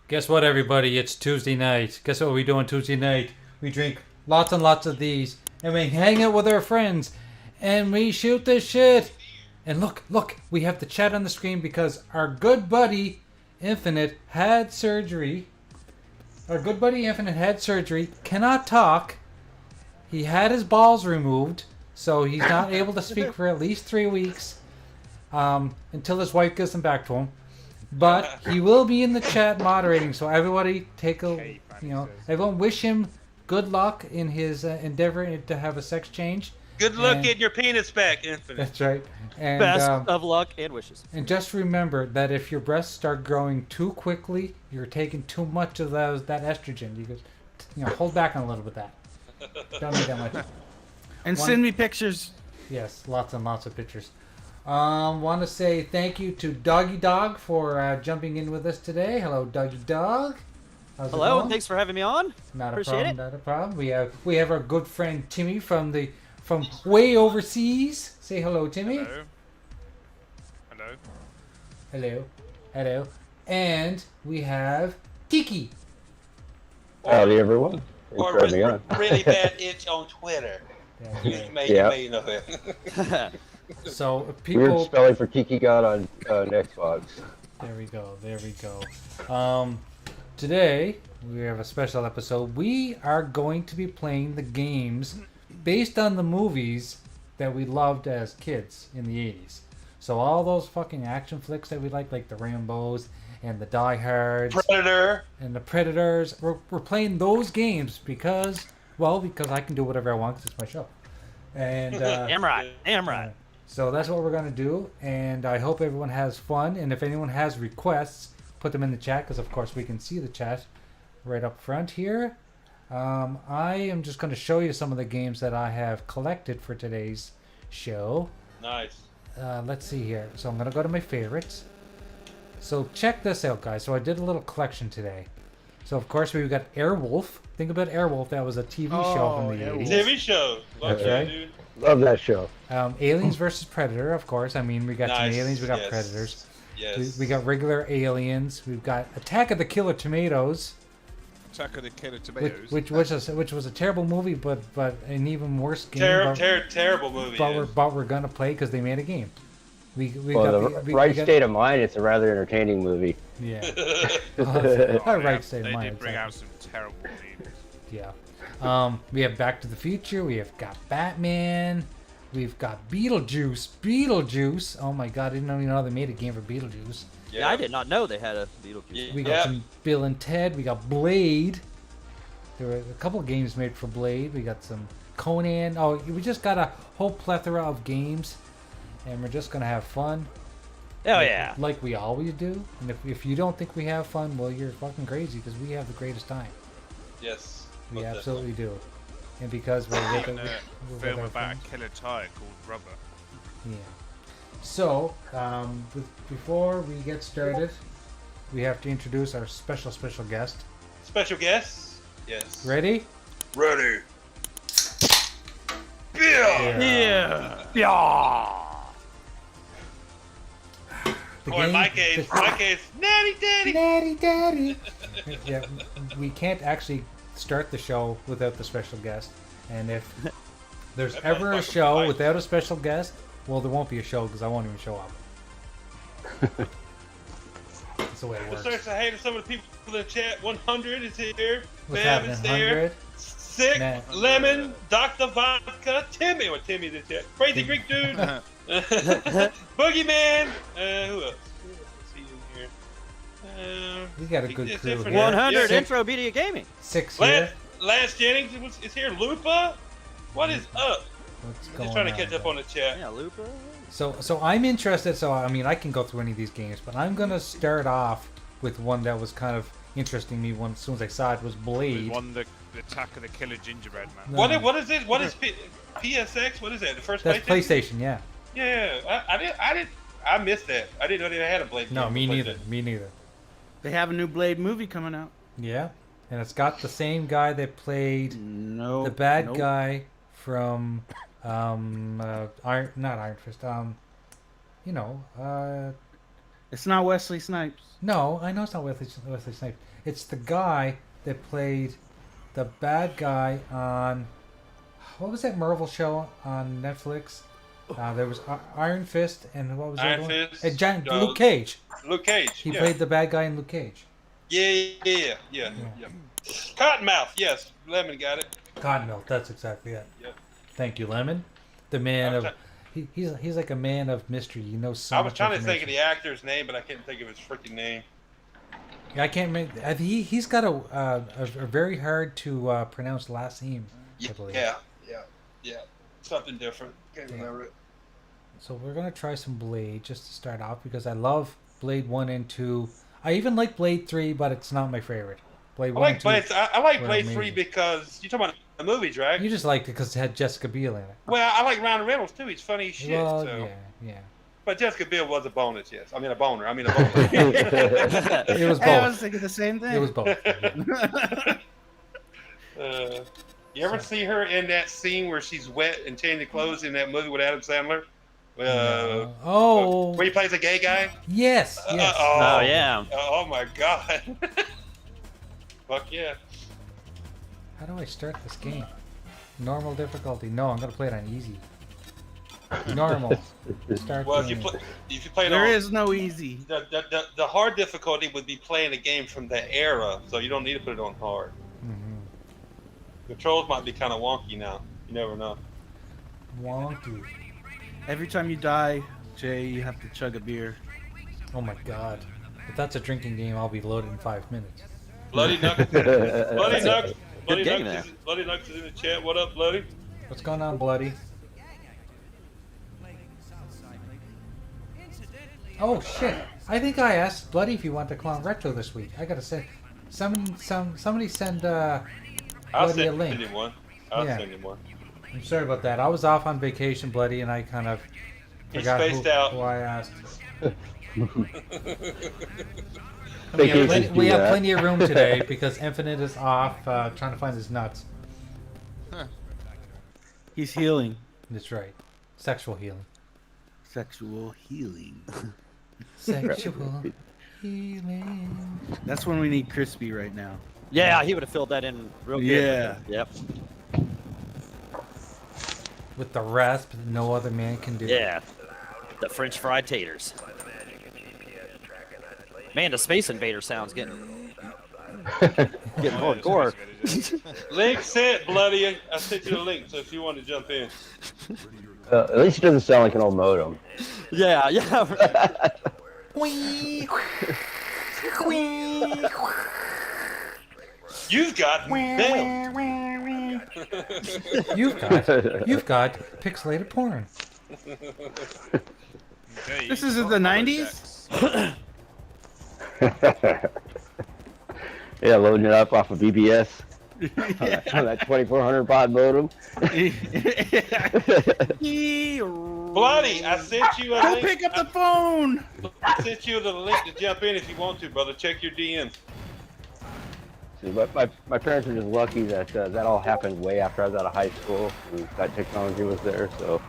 Guess what, everybody? It's Tuesday night. Guess what we do on Tuesday night? We drink lots and lots of these, and we hang out with our friends, and we shoot the shit. And look, we have the chat on the screen because our good buddy Infinite had surgery. Cannot talk. He had his balls removed, so he's not able to speak for at least 3 weeks until his wife gets him back to him. But he will be in the chat moderating, so everybody everyone wish him good luck in his endeavor to have a sex change. Good luck getting your penis back, Infinite. That's right. And, best of luck and wishes. And just remember that if your breasts start growing too quickly, you're taking too much of that estrogen. You could, hold back on a little bit of that. Don't need that much. And send me pictures. Yes, lots and lots of pictures. Want to say thank you to Doggy Dog for jumping in with us today. Hello, Doggy Dog. How's Hello, it going? Thanks for having me on. Not Appreciate a problem. Not a problem. We have our good friend Timmy from way overseas. Say hello, Timmy. Hello. And we have Tiki. Howdy, everyone. Or really bad itch on Twitter. You may know him. So people. Weird spelling for Kiki God on Xbox. There we go. Today we have a special episode. We are going to be playing the games based on the movies that we loved as kids in the 80s. So all those fucking action flicks that we like the Rambos and the Die Hards, Predator, and the Predators. We're playing those games because I can do whatever I want because it's my show. And Damn right. So that's what we're going to do, and I hope everyone has fun. And if anyone has requests, put them in the chat, because of course we can see the chat right up front here. I am just going to show you some of the games that I have collected for today's show. Nice. Let's see here. So I'm going to go to my favorites. So check this out, guys. So I did a little collection today. So of course we've got Airwolf. Think about Airwolf. That was a TV show from the 80s. TV show. Love That's that, right. dude. Love that show. Aliens versus Predator, of course. I mean, we got some aliens, we got predators. Yes. We got regular aliens. We've got Attack of the Killer Tomatoes. Attack of the Killer Tomatoes. Which was a terrible movie, but an even worse game. Terrible movie. But we're gonna play because they made a game. We right state of mind, it's a rather entertaining movie. Yeah. Right state of mind. They did bring exactly. out some terrible movies. Yeah. We have Back to the Future. We have got Batman. We've got Beetlejuice. Oh my God! I didn't even know they made a game for Beetlejuice. Yeah, I did not know they had a Beetlejuice. We got some Bill and Ted. We got Blade. There were a couple of games made for Blade. We got some Conan. Oh, we just got a whole plethora of games, and we're just gonna have fun. Oh like, yeah. Like we always do. And if you don't think we have fun, well, you're fucking crazy because we have the greatest time. Yes. We most absolutely do. And because we're with In a with film our about a friends. killer tiger called Rubber. Yeah. So, before we get started, we have to introduce our special guest. definitely. Special guests? Yes. Ready? Ready. Yeah. The Boy, game- my case, Natty Daddy. Natty Daddy. Yeah, we can't actually start the show without the special guest. And if there's That's ever a fucking show right. without a special guest, well, there won't be a show because I won't even show up. That's the way it Let's works. start to say to some of the people in the chat. 100 is here. What's Bam happening? is there. 100? Sick, Nah. Lemon, Dr. Vodka, Timmy. What Timmy in the chat? Crazy Greek dude. Boogeyman. Who else? Who else is he in here? We got a good it's crew different. here. 100 Yeah. intro media gaming. 6 here. Lance Jennings is here. Lupa. What is up? What's I'm going just trying to on catch up there? on the chat. Yeah, Lupa. So I'm interested. So I mean, I can go through any of these games, but I'm gonna start off with one that was kind of interesting me. As soon as I saw it was It Blade. won the Attack of the Killer Gingerbread Man. No. What is it? What is PSX? What is that? The first That's PlayStation, yeah. Yeah, I missed that. I didn't know they had a Blade. No, game me for neither. PlayStation. Me neither. They have a new Blade movie coming out. Yeah, and it's got the same guy that played No. the bad nope. guy from not Iron Fist. It's not Wesley Snipes. No, I know it's not Wesley Snipes. It's the guy that played the bad guy on what was that Marvel show on Netflix? There was Iron Fist and what was the Iron other one? Fist, Luke Cage. Luke Cage. He yeah. played the bad guy in Luke Cage. Yeah. Cottonmouth. Yes, Lemon got it. Cottonmouth. That's exactly it. Yep. Thank you, Lemon. The man I'm of he's like a man of mystery. You know so I was much trying to think of information. the actor's name, but I can't think of his freaking name. I can't make. He's got a very hard to pronounce last name. I believe. Yeah. Something different. Can't remember it. So we're gonna try some Blade just to start off because I love Blade 1 and 2. I even like Blade 3, but it's not my favorite. Blade 1 and 2. I like were Blade 3 amazing. because you're talking about the movies, right? You just liked it because it had Jessica Biel in it. Well, I like Ryan Reynolds too. He's funny as shit. Well, so. yeah. But Jessica Biel was a bonus, yes. I mean a boner. I mean a boner. It was Hey, I was both. thinking the same thing. It was both. Yeah. You ever see her in that scene where she's wet and changing clothes in that movie with Adam Sandler? Oh. Where he plays a gay guy? Yes. Yes. Oh yeah. Oh my god. Fuck yeah. How do I start this game? Normal difficulty. No, I'm gonna play it on easy. Normal. Start. Well, if game. you play it There on, is no easy. the hard difficulty would be playing a game from the era, so you don't need to put it on hard. Mhm. Controls might be kind of wonky now. You never know. Wonky. Every time you die, Jay, you have to chug a beer. Oh my god. If that's a drinking game, I'll be loaded in 5 minutes. Bloody Knuckles. Bloody Knuckles. Bloody game Knuckles. Bloody Knuckles is in the chat. What up, Bloody? What's going on, Bloody? Oh shit! I think I asked Bloody if you want to come on Retro this week. I gotta say, somebody send I'll Bloody a send link. him one. I'll Yeah. send him one. I'm sorry about that. I was off on vacation, Bloody, and I kind of He forgot spaced out. who I asked. Vacations We do have that. plenty of room today because Infinite is off trying to find his nuts. He's healing. That's right. Sexual healing. Sexual healing. Sexual healing. That's when we need Crispy right now. Yeah, he would have filled that in real good. Yeah. Yep. With the rasp that no other man can do. Yeah. The French fried taters. Man, the Space Invader sounds getting hardcore. Link sent, Bloody. I sent you the link, so if you want to jump in. At least it doesn't sound like an old modem. Yeah, yeah. You've got mail. You've got pixelated porn. Okay, This you is in the 90s? Yeah, loading it up off of BBS. On that 2400 baud modem. Bloody, I sent you a Go link. pick up the phone! I sent you the link to jump in if you want to, brother. Check your DMs. See, but my parents were just lucky that that all happened way after I was out of high school, and that technology was there. So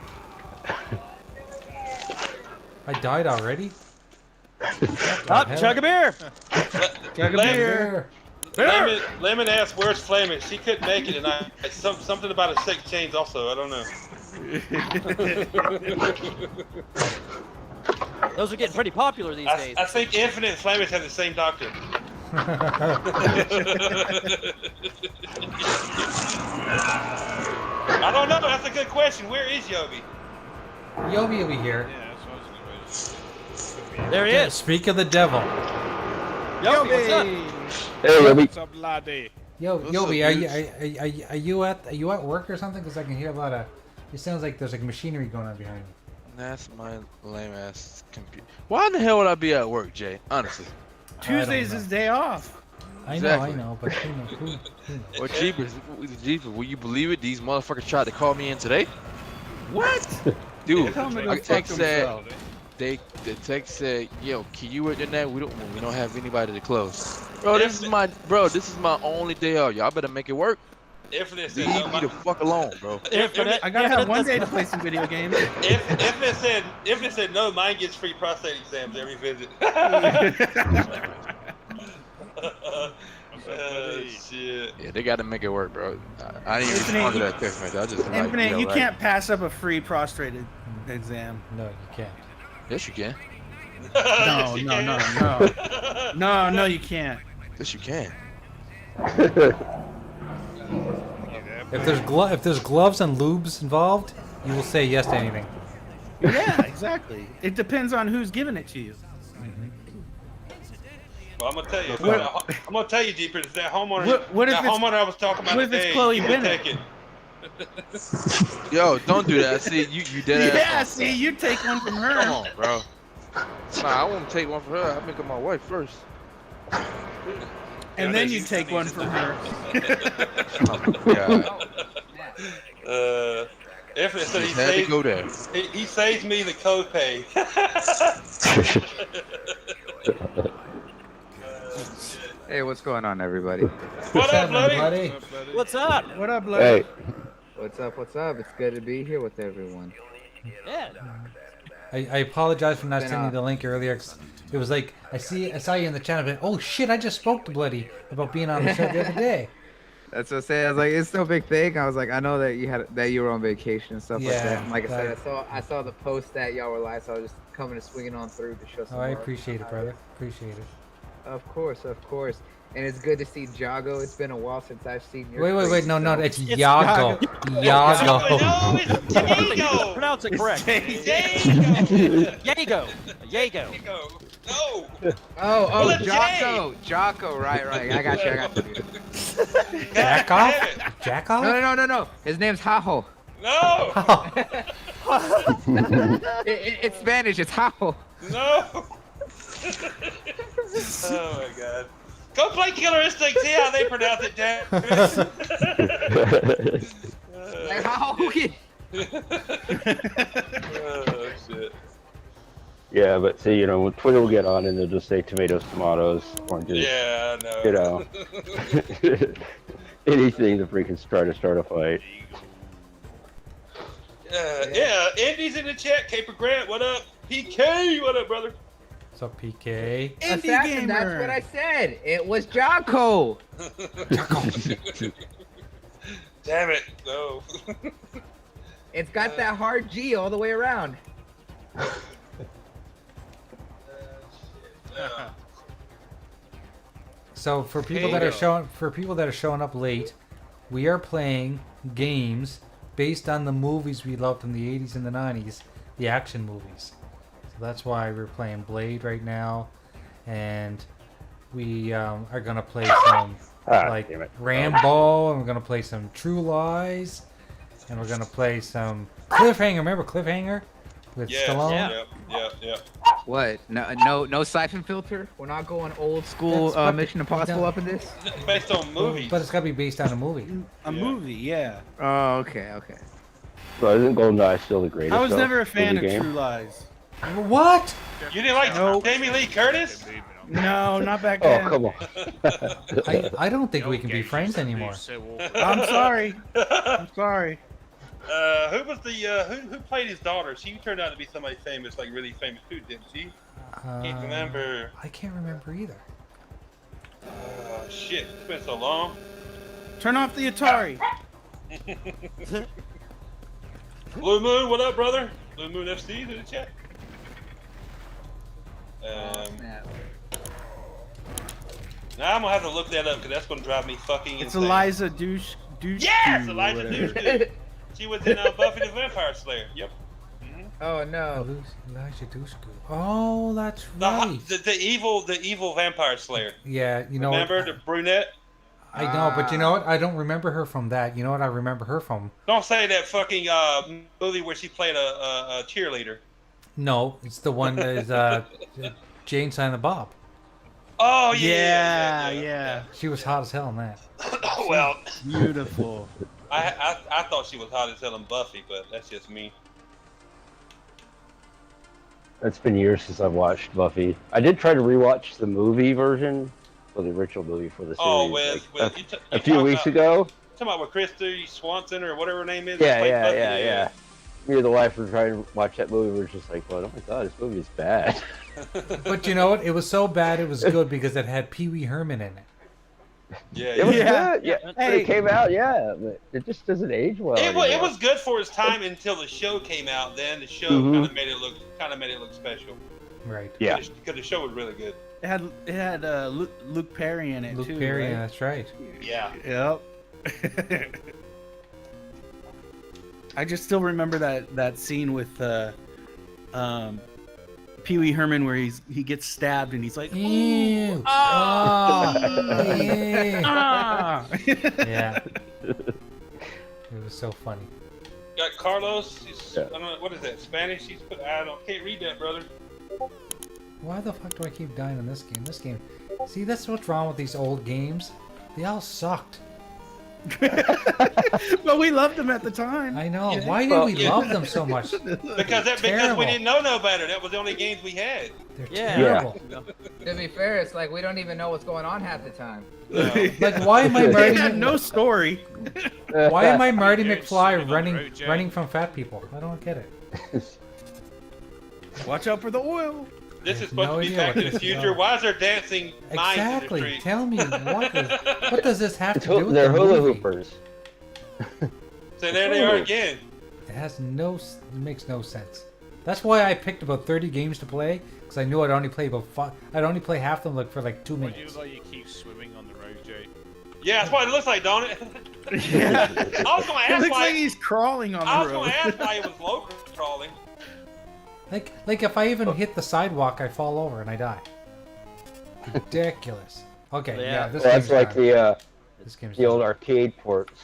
I died already? Up, chug a beer. Chug a beer. Lemon asked, "Where's Flaming?" She couldn't make it tonight. Something about a 6 chains also. I don't know. Those are getting pretty popular these days. I think Infinite and Flaming have the same doctor. I don't know. That's a good question. Where is Yobi? Yobi will be here. Yeah, that's what I was gonna There he is. Speak of the devil. Yobi, what's up? hey, Yobi. What's up, laddie? Yobi, are you at work or something? Because I can hear a lot of. It sounds like there's like machinery going on behind you. That's my lame ass computer. Why in the hell would I be at work, Jay? Honestly. Tuesday's know. his day off. I Exactly. know, but who knows? Or Jeepers, will you believe it? These motherfuckers tried to call me in today. What? Dude, Tell him to go a fuck text said himself. the text said, "Yo, can you work tonight? We don't have anybody to close." Bro, this is my only day off. Y'all better make it work. Infinite Leave said, me the fuck alone, bro. I gotta have one day to play some video games. Infinite said, no, mine gets free prostate exams every visit. Oh, shit. Yeah, they gotta make it work, bro. I didn't even respond to that text message. I just been like, Infinite, yo, you like, can't pass up a free prostrate exam. No, you can't. Yes, you can. No, no, you can't. Yes, you can. If there's gloves and lubes involved, you will say yes to anything. Yeah, exactly. It depends on who's giving it to you. Well, I'm gonna tell you. What- I'm gonna tell you, Jeepers. That homeowner. What if that it's- homeowner I was talking about what if it's today. Chloe he Bennett? Take it. Yo, don't do that. See, you dead Yeah, ass. see, you take one from Come her. on, bro. Nah, I won't take one for her. I make her my wife first. And then you take one from her. Yeah. Infinite said Just had to go there. he saves me the copay. Hey, what's going on, everybody? What up, buddy? buddy? What's up? What up, Larry? Hey, What's up? What's up? It's good to be here with everyone. Yeah. I apologize for not Been sending you off. the link earlier. 'Cause it was like I saw you in the channel, but oh shit! I just spoke to Bloody about being on the show the other day. That's what I say. I was like, it's no big thing. I was like, I know that you were on vacation and stuff like Yeah, that. And like I that- said, I saw the post that y'all were live, so I was just coming and swinging on through to show some. Oh, I love. appreciate it, brother. Appreciate it. Of course, and it's good to see Jago. It's been a while since I've seen your. Wait, face, no, so- it's Yago. Yago. No, it's Diego. Pronounce it correct. Diego. Yago. Yago. No. Oh, Well, Jocko, right. I got you. Jack off? Jack off? No. His name's Hajo. No. It's Spanish. It's Hajo. No. Oh my god. Go play Killer Instinct. See how they pronounce it, Dan. Like Hajo. Oh shit. yeah, but see, when Twitter will get on and they'll just say tomatoes, tomatoes, oranges, Yeah, I know. anything to freaking try to start a fight. Yeah, Indy's in the chat. Caper Grant, what up? PK, what up, brother? What's up, PK? Indie Assassin, that's gamer. what I said. It was Jocko. Damn it, no. It's got that hard G all the way around. So for people that are showing up late, we are playing games based on the movies we loved in the 80s and the 90s, the action movies. So that's why we're playing Blade right now, and we are gonna play some like damn it. Rambo, and we're gonna play some True Lies, and we're gonna play some Cliffhanger. Remember Cliffhanger with Stallone? Yeah. What? No siphon filter. We're not going old school That's fucking- Mission Impossible no. up in this. Based on movies. But it's gotta be based on a movie. A movie, yeah. Oh, okay. Well, isn't GoldenEye still the greatest? I was though, never a fan of movie game? True Lies. What? You didn't like Nope. Jamie Lee Curtis? No, not back Oh, then. come on. I don't think we can be friends anymore. I'm sorry. I'm sorry. Who was the who played his daughter? She turned out to be somebody famous, like really famous too, didn't she? Can't remember. I can't remember either. Oh shit, it's been so long. Turn off the Atari. Blue Moon, what up, brother? Blue Moon FC to the chat. Now I'm gonna have to look that up because that's gonna drive me fucking It's insane. Eliza Douche. Yes, Dude, Elijah whatever. Douche. She was in Buffy the Vampire Slayer. Yep. Oh no. Elijah Dushku. Oh, that's The, right. the evil vampire slayer. Yeah, you know. Remember the brunette? I know, but you know what? I don't remember her from that. You know what I remember her from? Don't say that fucking movie where she played a cheerleader. No, it's the one that is Jane Silent Bob. Oh Yeah. She was hot as hell in that. Well, Beautiful. I thought she was hot as hell in Buffy, but that's just me. It's been years since I've watched Buffy. I did try to rewatch the movie version, or the original movie for the series. Oh, with a few weeks ago. Talking about with Christy Swanson or whatever her name is. Yeah. Me and the wife were trying to watch that movie. We were just like, well, oh my god, this movie is bad. But you know what? It was so bad it was good because it had Pee Wee Herman in it. Yeah, It was Yeah. good. Yeah, when it came out, yeah, but it just doesn't age well. It anymore. was good for its time until the show came out. Then the show Mhm. kind of made it look special. Right. Yeah. Because the show was really good. It had Luke Perry in it Luke too. Perry, right? yeah, that's right. Yeah. Yep. I just still remember that scene with Pee Wee Herman where he gets stabbed and he's like, Ew. Ah! Oh, yeah. ah! Yeah. It was so funny. Got Carlos. He's, Yeah. I don't know what is that Spanish. Can't read that, brother. Why the fuck do I keep dying in this game? This game. See, that's what's wrong with these old games. They all sucked. But we loved him at the time. I know. Yeah. Why did Well, we yeah. love them so much? Because we terrible. didn't know no better. That was the only games we had. They're Yeah. terrible. To be fair, it's like we don't even know what's going on half the time. Like, why am I They Marty? had no story. Why am I Marty Yeah, McFly sitting on the running road, Jay. running from fat people? I don't get it. Watch out for the oil. This is No supposed to be idea Back what to the this is Future. about. Why is there dancing mice in the Exactly. street? Tell me what does this have to do with They're the hula movie? hoopers. So there they are again. It it makes no sense. That's why I picked about 30 games to play because I knew I'd only play I'd only play half of them for like 2 Why do you minutes. look like you keep swimming on the road, Jay? Yeah, that's what it looks like, don't it? Yeah. I was going to It ask looks like why. he's crawling on I the was going road. to ask why it was local crawling. Like if I even hit the sidewalk, I fall over and I die. Ridiculous. Okay, yeah, this Well, game's that's like garbage. This game's the old garbage. arcade ports.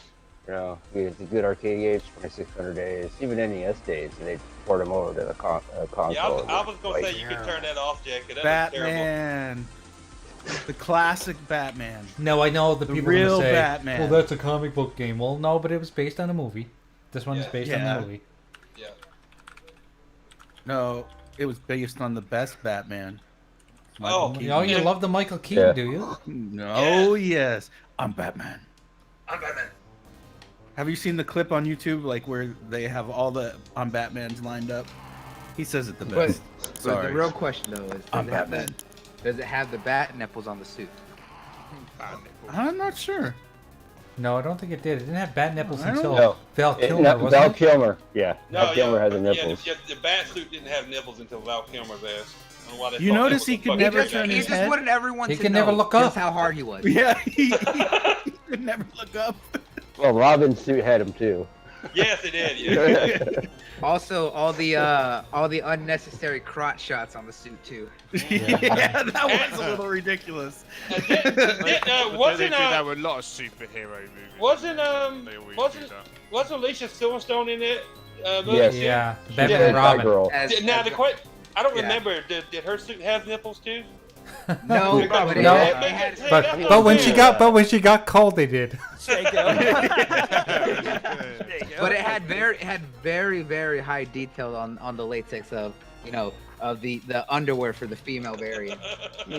You know, we had the good arcade games, 2600 days, even NES days, and they port them over to the console. Yeah, I was going to Like, say you could turn that off, Jack. 'Cause that was terrible. Batman. The classic Batman. No, I know the The people real will say, Batman. well, that's a comic book game. Well, no, but it was based on a movie. This one is Yeah. based on Yeah. the movie. Yeah. No, it was based on the best Batman. Oh, Keaton. Oh, you love the Michael Keaton, Yeah. do you? No, yes. I'm Batman. I'm Batman. Have you seen the clip on YouTube, like where they have all the I'm Batmans lined up? He says it the But, best. but Sorry. the real question though is, I'm Batman. Does it have the bat nipples on the suit? I'm not sure. No, I don't think it did. It didn't have bat nipples I don't until know. Val Kilmer, Val wasn't it? Kilmer, yeah. No, Val Kilmer had the nipples. Yeah, the bat suit didn't have nipples until Val Kilmer's ass. I don't know why they You thought that notice was he a could fucking never good turn idea. He his just head. wanted everyone He to can know never look up. just how hard he was. Yeah, he could never look up. Well, Robin's suit had him too. Yes, it did. Yeah. Also, all the unnecessary crotch shots on the suit too. Yeah, that was a little ridiculous. Wasn't They do that with a lot of superhero movies. wasn't They always wasn't do that. wasn't Alicia Silverstone in it? Movie Yes. too? Yeah, She Batman played and Robin. Batgirl. Now the question, I don't Yeah. remember. Did her suit have nipples too? No, Because- but it No. had- it had- Hey, But that's what but I'm when saying. she got cold, they did. There you go. There you go. But it had very high detail on the latex of of the underwear for the female variant. I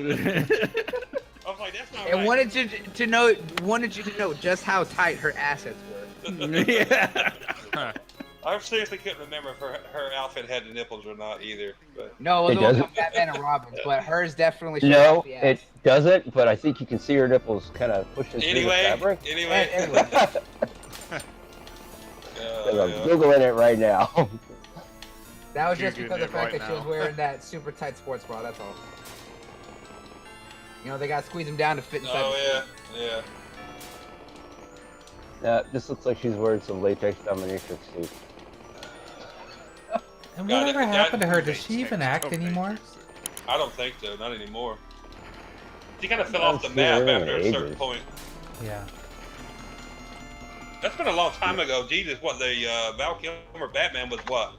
was like, that's not And right. wanted you to know just how tight her assets were. Yeah. I seriously couldn't remember if her outfit had the nipples or not either. But No, it It was all doesn't? Batman and Robin's, but hers definitely showed No, off the ass. it doesn't. But I think you can see her nipples kind of pushing through the anyway, fabric. anyway. Anyway. I'm Yeah. googling it right now. That was just Googling because of the it fact right that she was now. wearing that super tight sports bra, that's all. They gotta squeeze them down to fit inside. Oh yeah. This looks like she's wearing some latex dominatrix suit. And Got it, whatever got happened it. to her? Does she even act anymore? I don't think so. Not anymore. She kind of fell I've off the seen map her in after a certain ages. point. Yeah. That's been a long time ago. Jesus, what the Val Kilmer Batman was what?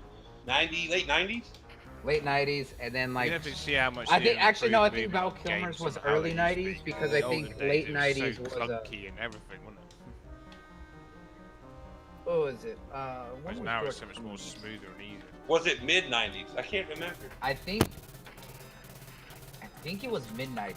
Late 90s? Late 90s, and then You like have to see how much. I they think actually no, I think improved Val movie Kilmer's games was from how early it 90s used to be. because In I the think olden late days, 90s it was so clunky and everything, wasn't it? what was it? Whereas When now was it's so George much more Clooney's? smoother and easier. Was it mid 90s? I can't remember. I think it was mid 90s.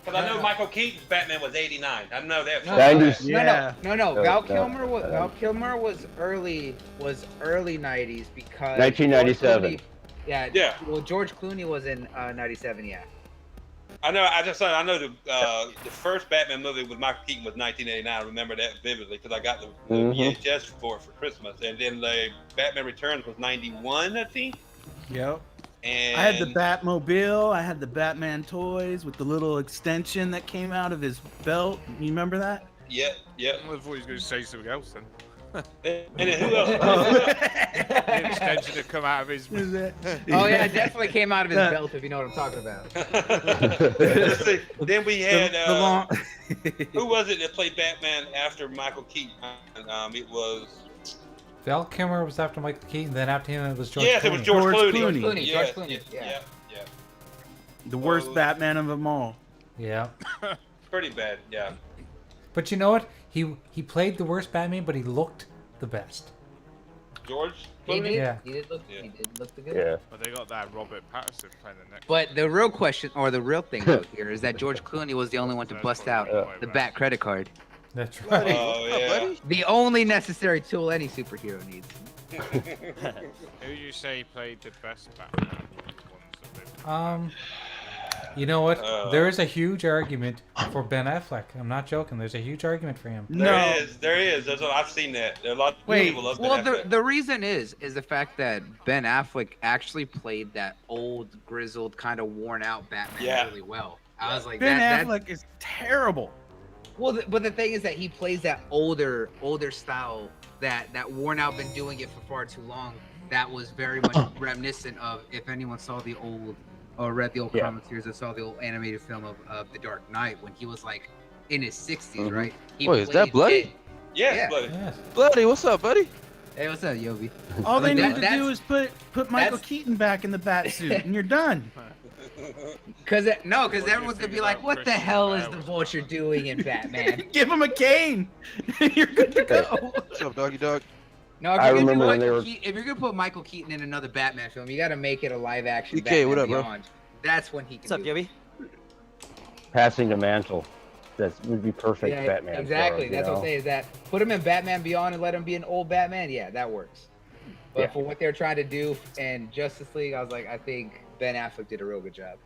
Because I know Michael Keaton's Batman was 89. I know that. No, 90s. Yeah. No. No, Val no, Kilmer was early 90s because 1997. George Clooney- yeah. Yeah. Well, George Clooney was in 97. Yeah. I know. I know the first Batman movie with Michael Keaton was 1989. I remember that vividly because I got the Mhm. VHS for Christmas, and then the Batman Returns was 91, I think. Yep. And I had the Batmobile. I had the Batman toys with the little extension that came out of his belt. You remember that? Yeah. I thought he was going to say something else then. And then who else? The extension had come out of his. Is it? Oh yeah, it definitely came out of his belt if you know what I'm talking about. Let's see. Then we had The long- who was it that played Batman after Michael Keaton? It was Val Kilmer was after Michael Keaton. Then after him, it was George. yes, it was Clooney. George George Clooney. Clooney. Yeah, George Clooney, yeah. The worst Batman of them all. Yeah. Pretty bad. Yeah. But you know what? He played the worst Batman, but he looked the best. George He Clooney. did. Yeah. He did look. Yeah. He did look the good. Yeah. But they got that Robert Pattinson playing the next. But the real question, or the real thing though, here is that George Clooney was the only one to bust out the Bat credit card. That's right. Oh yeah. The only necessary tool any superhero needs. Who do you say played the best Batman ones that they've You know what? Uh. There is a huge argument for Ben Affleck. I'm not joking. There's a huge argument for him. There is. I've seen that. There are a lot of Wait, people love Well, that. the reason is the fact that Ben Affleck actually played that old, grizzled, kind of worn out Batman Yeah. really well. I was like, Ben that, Affleck is terrible. Well, but the thing is that he plays that older style, that worn out, been doing it for far too long. That was very much reminiscent of, if anyone saw the old or read the old comic series or saw the old animated film of The Dark Knight when he was like in his 60s, right? He Wait, is that played Bloody? it. Yes, Yeah. buddy. Yes. Bloody, what's up, buddy? Hey, what's up, Yobi? All they Like, need to do is put Michael that's- Keaton back in the bat suit, and you're done. Because do you everyone's gonna think be like, about what the Christian hell is Bale? the Vulture doing in Batman? Give him a cane. You're good to go. What's up, doggy dog? No, if I you're, gonna remember do when they Michael were- Keaton, if you're gonna put Michael Keaton in another Batman film, you gotta make it a live action DK, Batman what up, bro? Beyond. That's when he can What's up, do it. Yippee? Passing the mantle. That would be perfect Yeah, Batman. exactly. for him, That's what I'm saying. Is that put him in Batman Beyond and let him be an old Batman? Yeah, that works. But Yeah. for what they're trying to do in Justice League, I was like, I think Ben Affleck did a real good job.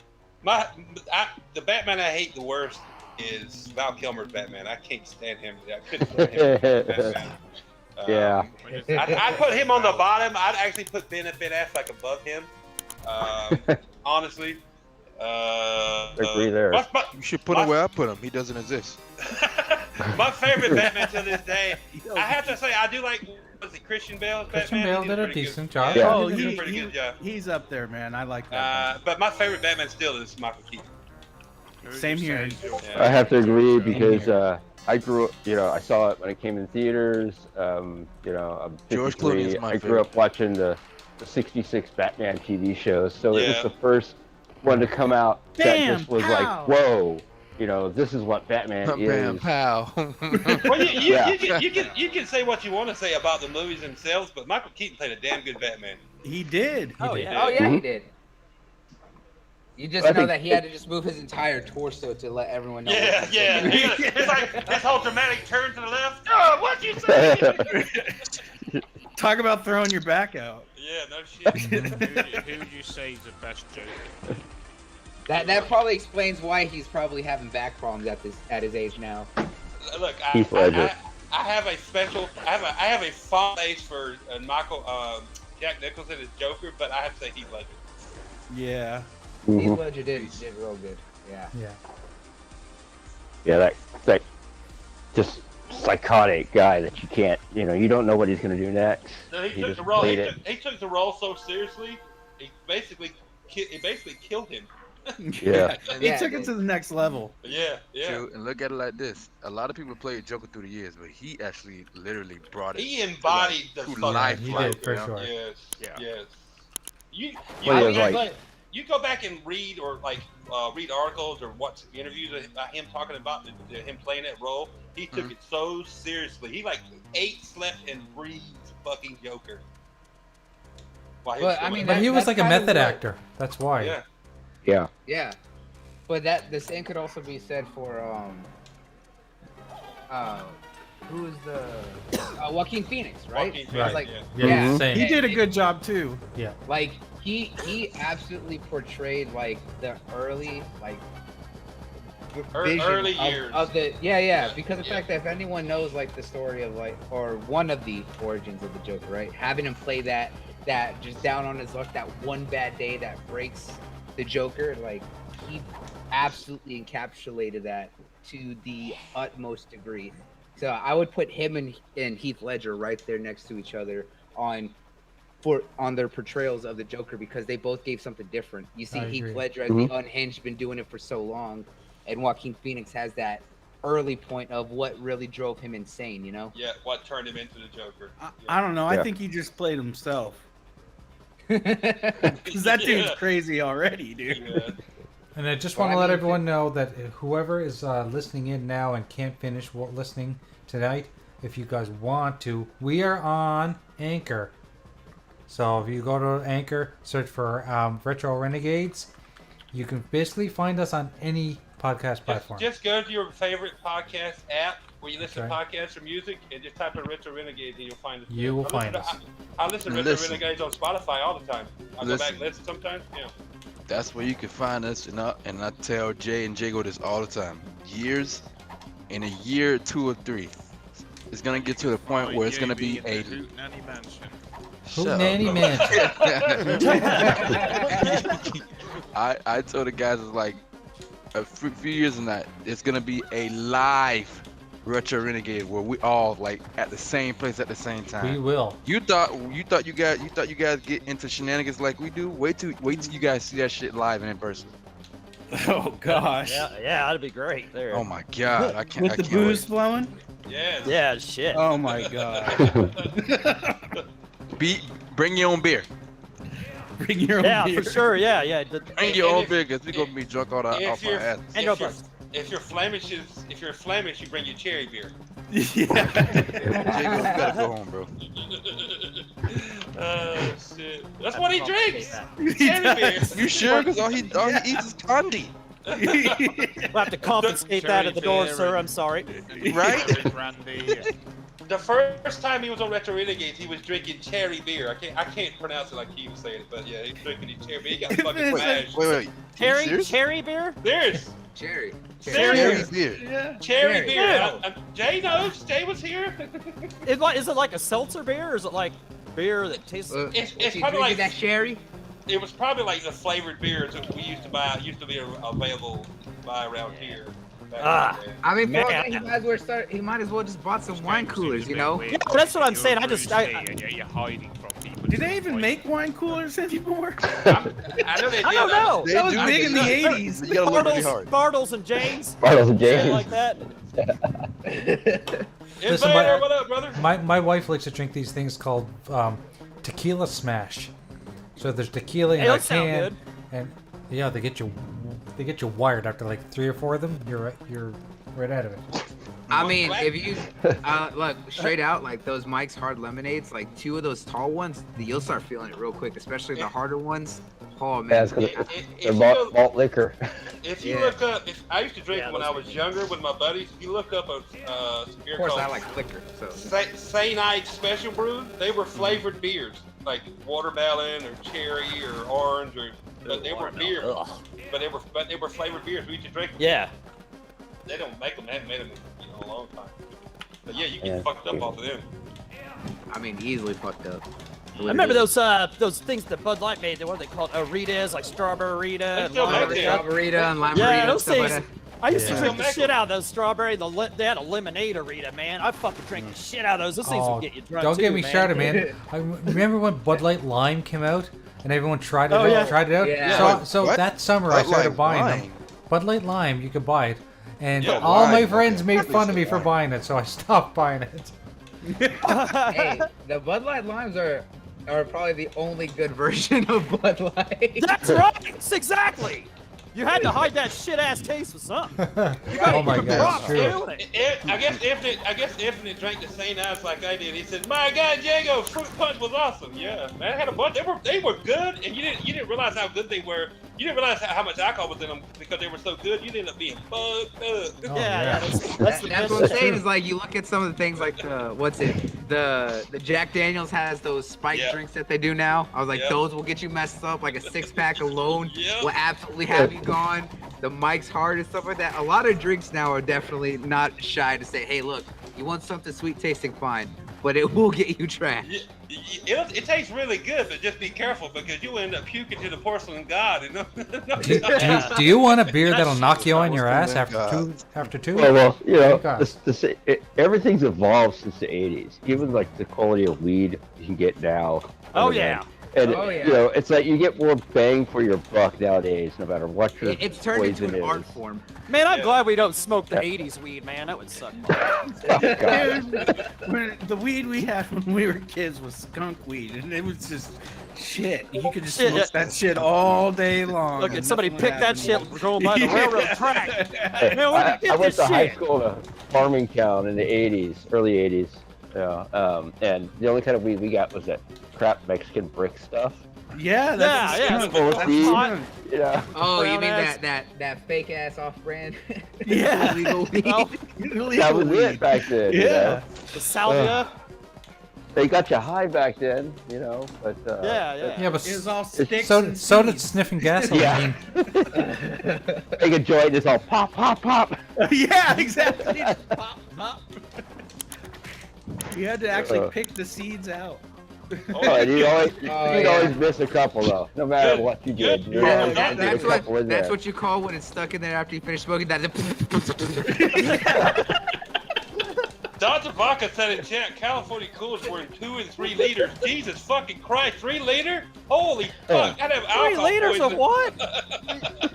The Batman I hate the worst is Val Kilmer's Batman. I can't stand him. I couldn't stand him. as Batman. Yeah. I'd put him on the bottom. I'd actually put Ben Affleck above him. Honestly. Agree there. You should put him where I put him. He doesn't exist. My favorite Batman to this day, I have to say, I do like was it Christian Bale as Christian Batman? Bale He did a pretty decent good. job. Yeah, Oh, he did a he, pretty he- good job. he's up there, man. I like that. But my favorite Batman still is Michael Keaton. Who would Same you here. say is your Yeah. I have to agree favorite because I grew up, I saw it when it came in theaters. I'm George 53. Clooney is my I grew favorite. up watching the 66 Batman TV shows, so it Yeah. was the first one to come out that Bam, just was pow. like, whoa, this is what Batman Bam, is. pow. Well, Yeah. you can say what you want to say about the movies themselves, but Michael Keaton played a damn good Batman. He did. Oh, did. yeah. Oh yeah, he Mhm. did. You just I know think- that he had to just move his entire torso to let everyone know. Yeah, what yeah. he was It's like this whole dramatic turn to the left. Oh, what'd you say? Talk about throwing your back out. Yeah, no shit. who would you say is the best Joker? That probably explains why he's probably having back problems at his age now. Look, Heath Ledger. I have a special. I have a fond place for Jack Nicholson as Joker, but I have to say Heath Ledger. Yeah. Mhm. Heath Ledger did real good. Yeah. Yeah. Yeah, that just psychotic guy that you can't, you don't know what he's gonna do next. No, he He took just the role. played it. He took the role so seriously. He basically killed him. Yeah. He Yeah, took it to the next level. Yeah, yeah. Joe, and look at it like this. A lot of people played Joker through the years, but he actually literally brought it. He embodied the to fucking life, he Joker. did, for you know? sure. Yes, Yeah. yes. You Well, I he mean, was you go back and read or read articles or watch interviews about him talking about him playing that role. He took it so seriously. He ate, slept, and breathed fucking Joker. While he was But, I doing mean, it. But he was that's like a kind of method what- actor. That's why. Yeah. Yeah. Yeah, but the same could also be said for who is the Joaquin Phoenix, right? Joaquin It's Phoenix, like, yeah. Yeah. Yeah. Same. He did a good job too. like he absolutely portrayed like the early vision Early years. of the Yeah, because the yeah. fact that if anyone knows like the story of or one of the origins of the Joker, right, having him play that just down on his luck, that one bad day that breaks the Joker, like he absolutely encapsulated that to the utmost degree. So I would put him and Heath Ledger right there next to each other on their portrayals of the Joker, because they both gave something different. You see I Heath agree. Ledger as the unhinged, been doing it for so long, and Joaquin Phoenix has that early point of what really drove him insane, you know? Yeah, what turned him into the Joker. I don't know. I Yeah. think he just played himself. Because that dude's Yeah. crazy already, dude. Yeah. And I just Well, want to I let mean, everyone know that whoever is listening in now and can't finish listening tonight, if you guys want to, we are on Anchor. So if you go to Anchor, search for Retro Renegades, you can basically find us on any podcast platform. Just go to your favorite podcast app where you listen Okay. to podcasts or music and just type in Retro Renegades and you'll find us. You will I find listen us. to- I listen to Retro Listen. Renegades on Spotify all the time. I go back Listen. and listen sometimes. Yeah. That's where you can find us, and I tell Jay and Jago this all the time. In a year, 2 or 3, it's gonna get to the point where it's gonna be a hootenanny mansion. Hootenanny man. I told the guys it's like a few years in that it's gonna be a live Retro Renegade where we all like at the same place at the same time. We will. You thought you guys get into shenanigans like we do? Wait till you guys see that shit live and in person. Oh gosh. Yeah, that'd be great there. Oh my god, I can't. With I the can't booze wait. flowing? Yeah. Yeah, shit. Oh my god. Bring your own beer. Bring your own Yeah, beer. for sure. Yeah. Bring your own beer, cause we gonna be drunk all that If off our you're- ass. And If no you're, if you're Flemish, you bring your cherry beer. Yeah. Jago, you gotta go home, bro. Oh shit! That's what he drinks. He Cherry beer. does. You sure? Cause all he eats is candy. We'll have to confiscate that at the door, sir. I'm sorry. Right? Brandy. The first time he was on Retro Renegades, he was drinking cherry beer. I can't pronounce it like he was saying it, but yeah, he was drinking his cherry beer. He got fucking smashed. Wait. Cherry beer? Serious. Cherry. Cherry Serious. beer. Yeah. Cherry beer. Yeah. Jay knows. Jay was here. Is it like a seltzer beer, or is it like beer that tastes? It's Is he probably drinking like that sherry? it was probably like the flavored beers that we used to be available to buy around here. back in the day. I mean, for all Man. that, he might as well just bought some wine coolers, you know? Yeah, that's what I'm saying. You're hiding from people. Do they even make wine coolers anymore? I know they did. I don't know. They That was do. big in the 80s. You gotta look really hard. Bartles and James. Bartles and Shit James. like that. Listen, Invader, what up, brother? My wife likes to drink these things called tequila smash. So there's tequila in Hey, a those sound can, good. and yeah, they get you wired after like 3 or 4 of them. You're right out of it. I mean, if you look straight out, like those Mike's Hard Lemonades, like 2 of those tall ones, you'll start feeling it real quick, especially the harder ones. Oh Yeah, man, it's 'cause If they're you malt liquor. If you Yeah. look up, I used to drink Yeah, when those I was younger with my buddies. If you look up a beer of course called I like liquor. So St. Ides Special Brew, they were flavored beers, like watermelon or cherry or orange, but they were beer. Ugh. But they were flavored beers. We used to drink them. Yeah. They don't make them. They haven't made them in a long time. But yeah, you get Yeah. fucked up off of them. I mean, easily fucked up. I remember those things that Bud Light made. What are they called? Aritas, like strawberry Rita. They and still lime make Rita. them. Margarita and lime Yeah, and those stuff like things. that. I used to Yeah. drink the Still make shit out of those strawberry. They had a lemonade Rita, man. I fucking drank the shit out of those. Those things would get you drunk don't too, get me man. started, man. I remember when Bud Light Lime came out and everyone tried it Oh, out. yeah. Tried it out. Yeah. So What? that summer I Bud started Light buying Lime. them. Bud Light Lime, you could buy it, and Yeah, all my lime, friends okay. made fun of me Lime. for buying it, so I stopped buying it. Hey, the Bud Light limes are probably the only good version of Bud Light. That's right. Exactly. You had to hide that shit ass taste with something. Oh my god, it's true. I guess Infinite drank the same ice like I did. He said, "My God, Jago, fruit punch was awesome." Yeah, man, I had a bunch. They were good, and you didn't realize how good they were. You didn't realize how much alcohol was in them because they were so good. You ended up being fucked up. Oh, Yeah, yeah. that's the That's best what I'm shit. saying. Is like you look at some of the things like the Jack Daniels has those spiked Yeah. drinks that they do now. I was like, Yeah. those will get you messed up. Like a 6-pack alone Yeah. will absolutely have you gone. The Mike's Hard and stuff like that. A lot of drinks now are definitely not shy to say, hey, look, you want something sweet tasting, fine, but it will get you trashed. It tastes really good, but just be careful because you end up puking to the porcelain god. You know? Do you want a beer that'll knock you on What's your the ass name? after two? Well, you know, Okay. everything's evolved since the 80s. Even like the quality of weed you can get now. Oh yeah. And Oh, yeah. you know, it's like you get more bang for your buck nowadays, no matter what your It's turned into poison an art is. form. Man, I'm glad we don't smoke the '80s weed, man. That would suck. Oh, God. The weed we had when we were kids was skunk weed, and it was just shit. You could just Shit, smoke yeah. that shit all day long. Look, and at somebody nothing would pick that happen. shit going by the railroad track. Man, where I did you get went this to high shit? school in a farming town in the 80s, early 80s. Yeah, and the only kind of weed we got was that crap Mexican brick stuff. Yeah, that's Yeah, skunk. yeah. That's Weed. skunk. Yeah. Oh, you Brown mean ass. that fake ass off brand? Yeah. Illegal weed. Oh, That was it back then. You Yeah. know? the salvia. They got you high back then, you know, but Yeah. Yeah, but It was all sticks so and so did seeds. sniffing gasoline. Yeah. Take a joint, it's all pop, pop, pop. Yeah, exactly. Pop, pop. You had to actually pick the seeds out. Oh, and you'd always, Oh, you'd yeah. always miss a couple though, no matter Good, what you did. good. You'd Yeah, always that's get a couple in that's there. what you call when it's stuck in there after you finish smoking. That. Dr. Vaca said in chat, California coolers were in 2 and 3 liters. Jesus fucking Christ, 3 liter? Holy fuck! I'd have 3 alcohol liters of poisoning. what?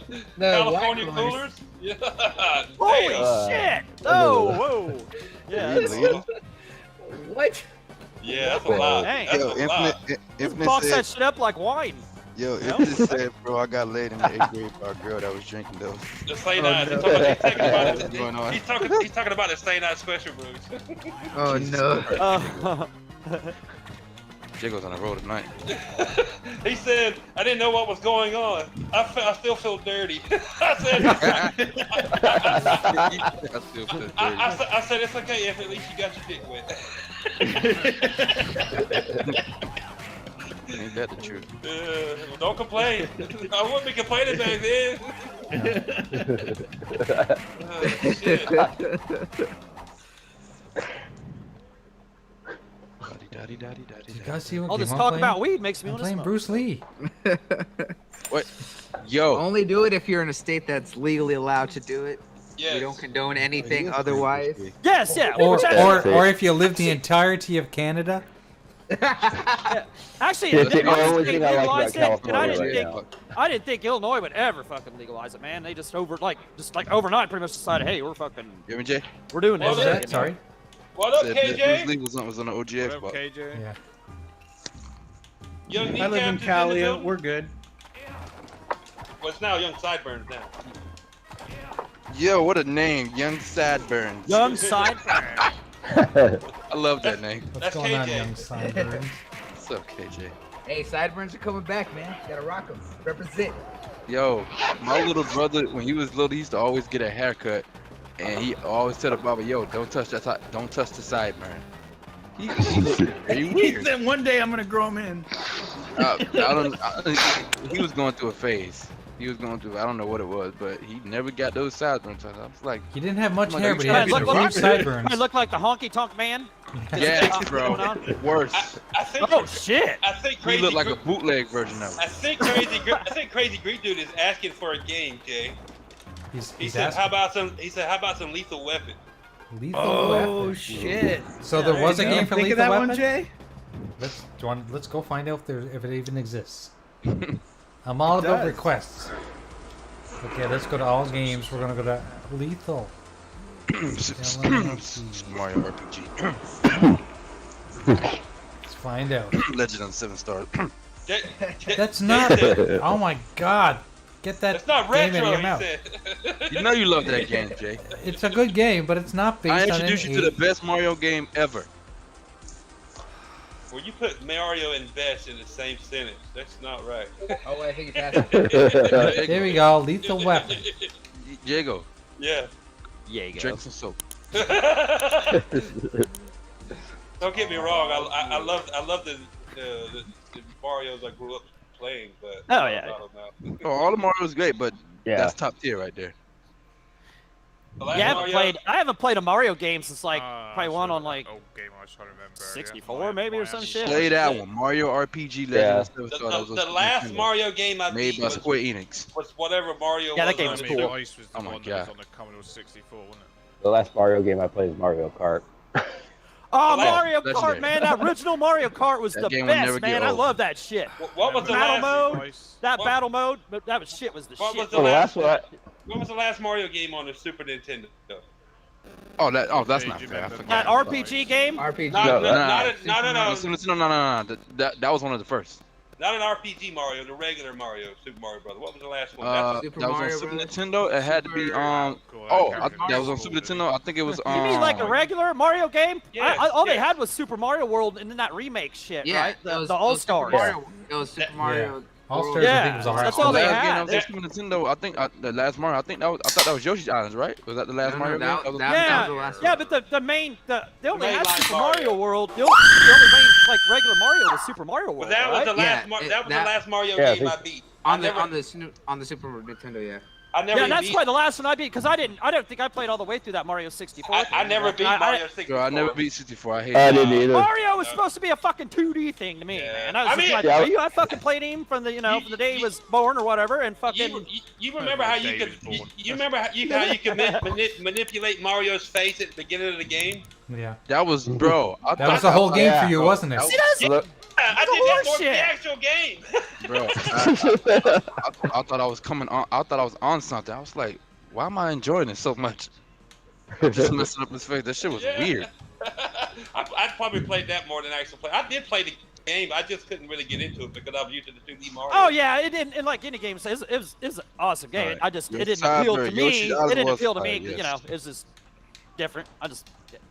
The California white coolers? Yeah. Holy Damn. shit! Oh, whoa. Yeah, that's What? Yeah, that's a lot. Dang. That's Yo, a lot. Infinite box that said, shit up like wine. yo, Infinite said, bro, I got laid in the 8th grade by a girl that was drinking those. The St. Oh, Ides. no. He's talking about What's going on? He's talking about the St. Ides special brews. Oh no. Jiggo's on the road tonight. He said, I didn't know what was going on. I still feel dirty. I said, I still feel dirty. I said, it's okay if at least you got your dick wet. Ain't that the truth? Well, don't complain. I wouldn't be complaining back then. Shit. Daddy, daddy, daddy, You daddy. guys see what All game this I'm talk playing? about weed makes me I'm want to playing smoke. Bruce Lee. What? Yo, Only do it if you're in a state that's legally allowed to do it. Yes. We don't condone anything otherwise. Yes, yeah. Or, which actually, or if you live the entirety of Canada. actually, That's the Illinois only state thing I like about legalized it, and I California didn't right think now. I didn't think Illinois would ever fucking legalize it, man. They just overnight pretty much decided, hey, we're You hear me, Jay? doing What this. was shit, that? you know? Sorry. What up, Said KJ? Bruce Lee was on the OG What up, Xbox. KJ? Yeah. Young I live in Kneecaps is the Calia. building? We're good. Well, it's now Young Sideburns now. Yo, what a name, Young Sideburns. Young sideburn. I love that name. What's That's going on, KJ. young Sideburns? What's up, KJ? Hey, sideburns are coming back, man. Gotta rock them. Represent. Yo, my little brother, when he was little, he used to always get a haircut, and he always tell the barber, "Yo, don't touch that, don't touch the sideburn." He very He weird. said one day I'm gonna grow them in. He was going through a phase. He was going through, I don't know what it was, but he never got those sideburns. I was like, He didn't have much Come on, hair, you but he trying had to some be the huge rock? sideburns. I look like the honky tonk man. yes, bro, worse. I think. Oh shit. I think He crazy. looked like a Gre- bootleg version of I it. think crazy Greek dude is asking for a game, Jay. He He's said, asking. "How about some?" He said, "How about some Lethal Weapon?" Lethal Oh Weapon. shit! So there was a There you game go. for Think of Lethal that Weapon. one, Jay. Let's go find out if it even exists. I'm all about does. requests. Okay, let's go to all games. We're gonna go to Lethal. Mario RPG. Let's find out. Legend on 7 stars. That's not. Oh my God! Get that It's not game retro. in your He mouth. said. You know you love that game, Jay. It's a good game, but it's not based I on introduced any. you to the best Mario game ever. Well, you put Mario and Best in the same sentence. That's not right. Oh, I think you passed it. There we go. Lethal Weapon. Jago, Yeah. Yeah, you go. drink some soap. Don't get me wrong. I love the Mario's I grew up playing, but Oh, yeah. I don't know. Oh, all the Mario's great, but Yeah. that's top tier right there. The last Yeah, Mario- I haven't played a Mario game since like probably that's one a on like old game I was trying to remember. 64 maybe or some shit. Play that one, Mario RPG Legend Yeah. of 7 The, stars. the last Mario game I made beat by was, Square Enix. was whatever Mario Yeah, that was. game on was it. cool. Ice was the Oh my one that was God. on the Commodore 64, wasn't it? The last Mario game I played is Mario Kart. Oh, Yeah, Mario legendary. Kart, man! That original Mario Kart was That the game will never best, get man. I old. love that shit. What was the Battle last? mode? Ice. That What- battle mode, but that was shit. Was the What shit. was the Well, the last? last one, What was the last Mario game on the Super Nintendo? Oh, that's Hey, not do you fair. I remember That forgot. RPG game? RPG. Not, No, no. That was one of the first. Not an RPG Mario, the regular Mario, Super Mario Brother. What was the last one? Super That was on Mario Super Brothers? Nintendo. It had to be Cool, Oh, that that character was on was Super cool, Nintendo. I think it was You mean like a regular Mario game? Yes, All they yes. had was Super Mario World and then that remake shit, Yeah, right? it The was- All it was Super Stars. Mario. It was Super Mario. All World. Stars, I Yeah, think, was a hard that's one. all they last had. game that was on Super Nintendo. I think the last Mario. I thought that was Yoshi's Islands, right? Was that the last No, Mario no, game? that was- was the last Yeah, one. but they only main had line Super Mario. Mario World. The only main like regular Mario was Super Mario World. But that was right? the last. Yeah, That was the that- last Mario Yeah, I game I think- beat. On the never- on the Super Nintendo, yeah. I never. Yeah, that's beat, probably the last one I beat because I don't think I played all the way through that Mario 64. I thing. never beat I- Mario 64. Girl, I never beat 64. I hate I it. didn't either. Mario was supposed to be a fucking 2D thing to me, Yeah. man. I was I just mean- like, Yeah. I fucking played him from the from the day he was born or whatever, and fucking. You remember how you could? You remember how you could manipulate Mario's face at the beginning of the game? Yeah. That was, bro. I That was thought the whole game yeah, for you, bro. wasn't it? That See, that's Look, I That's did that more than horseshit. the actual game. Bro, I thought I was coming on. I thought I was on something. I was like, why am I enjoying it so much? Just messing up his face. That shit was Yeah. weird. I probably played that more than I actually played. I did play the game. I just couldn't really get into it because I was used to the 2D Mario. Oh yeah, it didn't. And like any game, it was an awesome game. Right. I just Your it didn't appeal to Cyber, me. Yoshi's It Island didn't was appeal to me. fire, yes. You know, it's just different.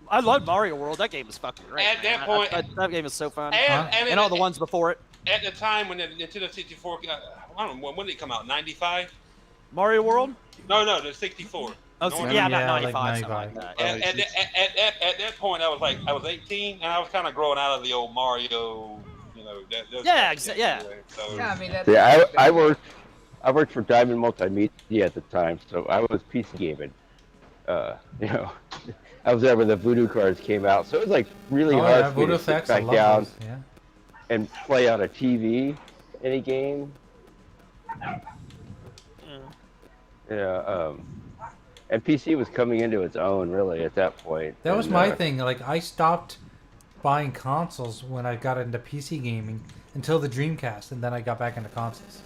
I love Mario World. That game was fucking great. At man. that point- that game is so fun. and all the ones before it. At the time when the Nintendo 64, I don't know when did it come out. 95? Mario World. No, the 64. Oh, No, yeah, yeah, about like 95, something 95. like that. At that point, I was 18, and I was kind of growing out of the old Mario. You know, Yeah, yeah. anyway, so. Yeah, I mean that's. yeah, I worked for Diamond Multimedia at the time, so I was PC gaming. You know, I was there when the Voodoo cards came out, so it was like really Oh hard yeah, for me Voodoo to sit Effects. I back love down those. Yeah. and play on a TV any game. Yeah, And PC was coming into its own really at that point. That was And, my thing. Like, I stopped buying consoles when I got into PC gaming until the Dreamcast, and then I got back into consoles.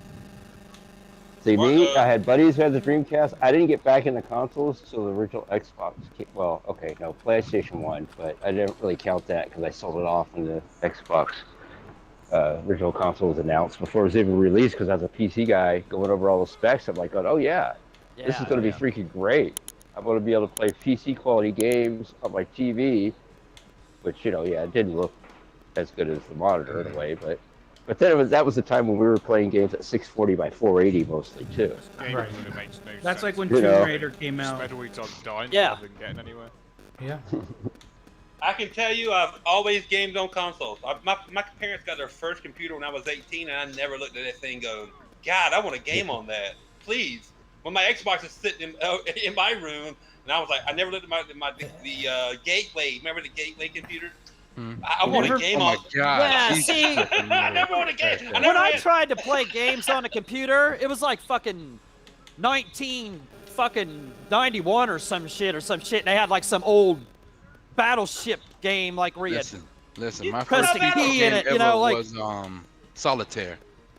See, Well, me, I had buddies who had the Dreamcast. I didn't get back into consoles till the original Xbox came. Well, okay, no, PlayStation 1, but I didn't really count that because I sold it off when the Xbox original console was announced before it was even released, because as a PC guy going over all the specs, I'm like, oh yeah, this is going to be freaking great. I'm going to be able to play PC quality games on my TV, which, it didn't look as good as the monitor in a way, but then that was the time when we were playing games at 640 by 480 mostly too. Game Right. really makes no That's like sense. when Tomb Raider came out. Spend all your time dying Yeah. rather than getting anywhere. Yeah. I can tell you, I've always gamed on consoles. My parents got their first computer when I was 18, and I never looked at that thing going, God, I want a game on that. Please. When my Xbox is sitting in my room, and I was like, I never looked at the Gateway. Remember the Gateway computer? I want a game Oh my on. god. Yeah, Jesus see, fucking I Lord. never want a game. when I tried to play games on a computer, it was like fucking 1991 or some shit. And they had like some old battleship game like where you had Listen, my press first the PC key game in it, ever you know, like was Solitaire.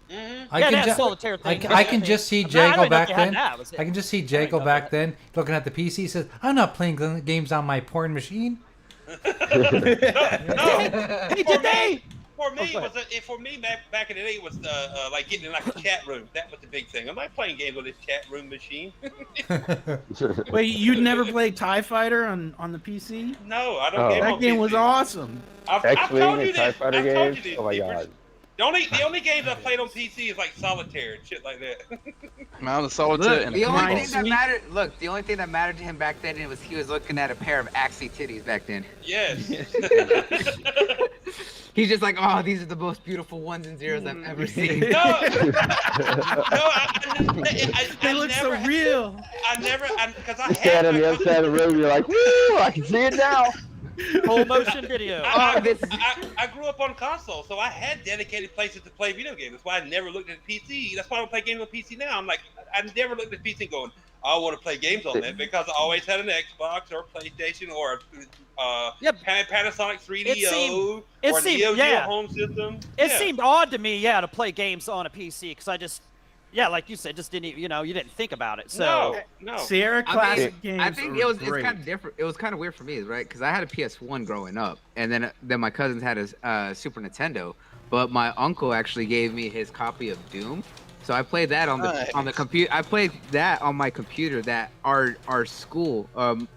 I yeah, can that solitaire thing. I can just see I Jay don't go know back if you had then. that, was it? I can just see I Jay don't go know back that. then, looking at the PC. He says, "I'm not playing games on my porn machine." No, Hey, did they? For me, Oh, it was for me back in the day, it was like getting in like a chat room. That was the big thing. I'm not playing games on this chat room machine. Wait, you'd never played TIE Fighter on the PC? No, I don't Oh. game on That game was PC. awesome. I've X-Wing told you and TIE this. Fighter I've told you games. these, Oh my Beavers. god. The only games I played on PC is like Solitaire and shit like that. Man, the Solitaire Look, and the only Mine. thing that mattered. Look, the only thing that mattered to him back then was he was looking at a pair of axie titties back then. Yes. He's just like, oh, these are the most beautiful ones and zeros I've ever seen. No, I They look so never, real. because I Stand had on the other side of the room, you're like, woo, I can see it now. Full motion video. Oh, this. I grew up on console, so I had dedicated places to play video games. That's why I never looked at PC. That's why I don't play games on PC now. I'm like, I never looked at PC going, I want to play games on that, because I always had an Xbox or a PlayStation or a Yep. Panasonic 3DO it or a seemed- Neo Geo yeah. home system. It Yeah. seemed odd to me, to play games on a PC because I just, like you said, just didn't, you didn't think about it. So no. Sierra Classic games. I think are it's great. kind of different. It was kind of weird for me, right? Because I had a PS1 growing up, and then my cousins had a Super Nintendo. But my uncle actually gave me his copy of Doom, so I played that on the computer. I played that on my computer. That our school,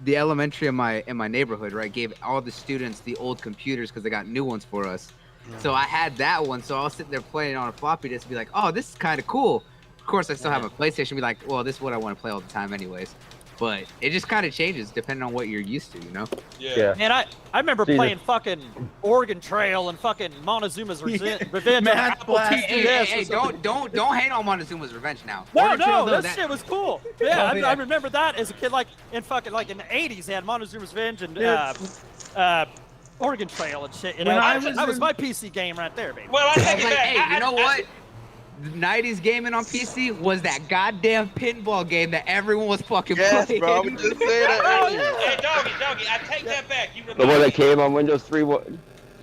the elementary in my neighborhood, right, gave all the students the old computers because they got new ones for us. So I had that one. So I was sitting there playing on a floppy disk, and be like, oh, this is kind of cool. Of course, I still have a PlayStation. Be like, well, this is what I want to play all the time, anyways. But it just kind of changes depending on what you're used to, you know? Yeah. man, I remember Jesus. playing fucking Oregon Trail and fucking Montezuma's Revenge on Math Apple Blast. TV. Hey, don't hate on Montezuma's Revenge now. No, Oregon Trail, no, though, that shit was cool. Yeah, Oh, I yeah. remember that as a kid, like in the '80s, they had Montezuma's Revenge and Oregon Trail and shit. You know, When I that was was in- my PC game right there, baby. Well, I I take was it like, back. hey, you know what? The 90s gaming on PC was that goddamn pinball game that everyone was fucking Yes, playing. bro. I'm just saying that earlier. Hey, doggy, I take that back. You The one that came on Windows 3,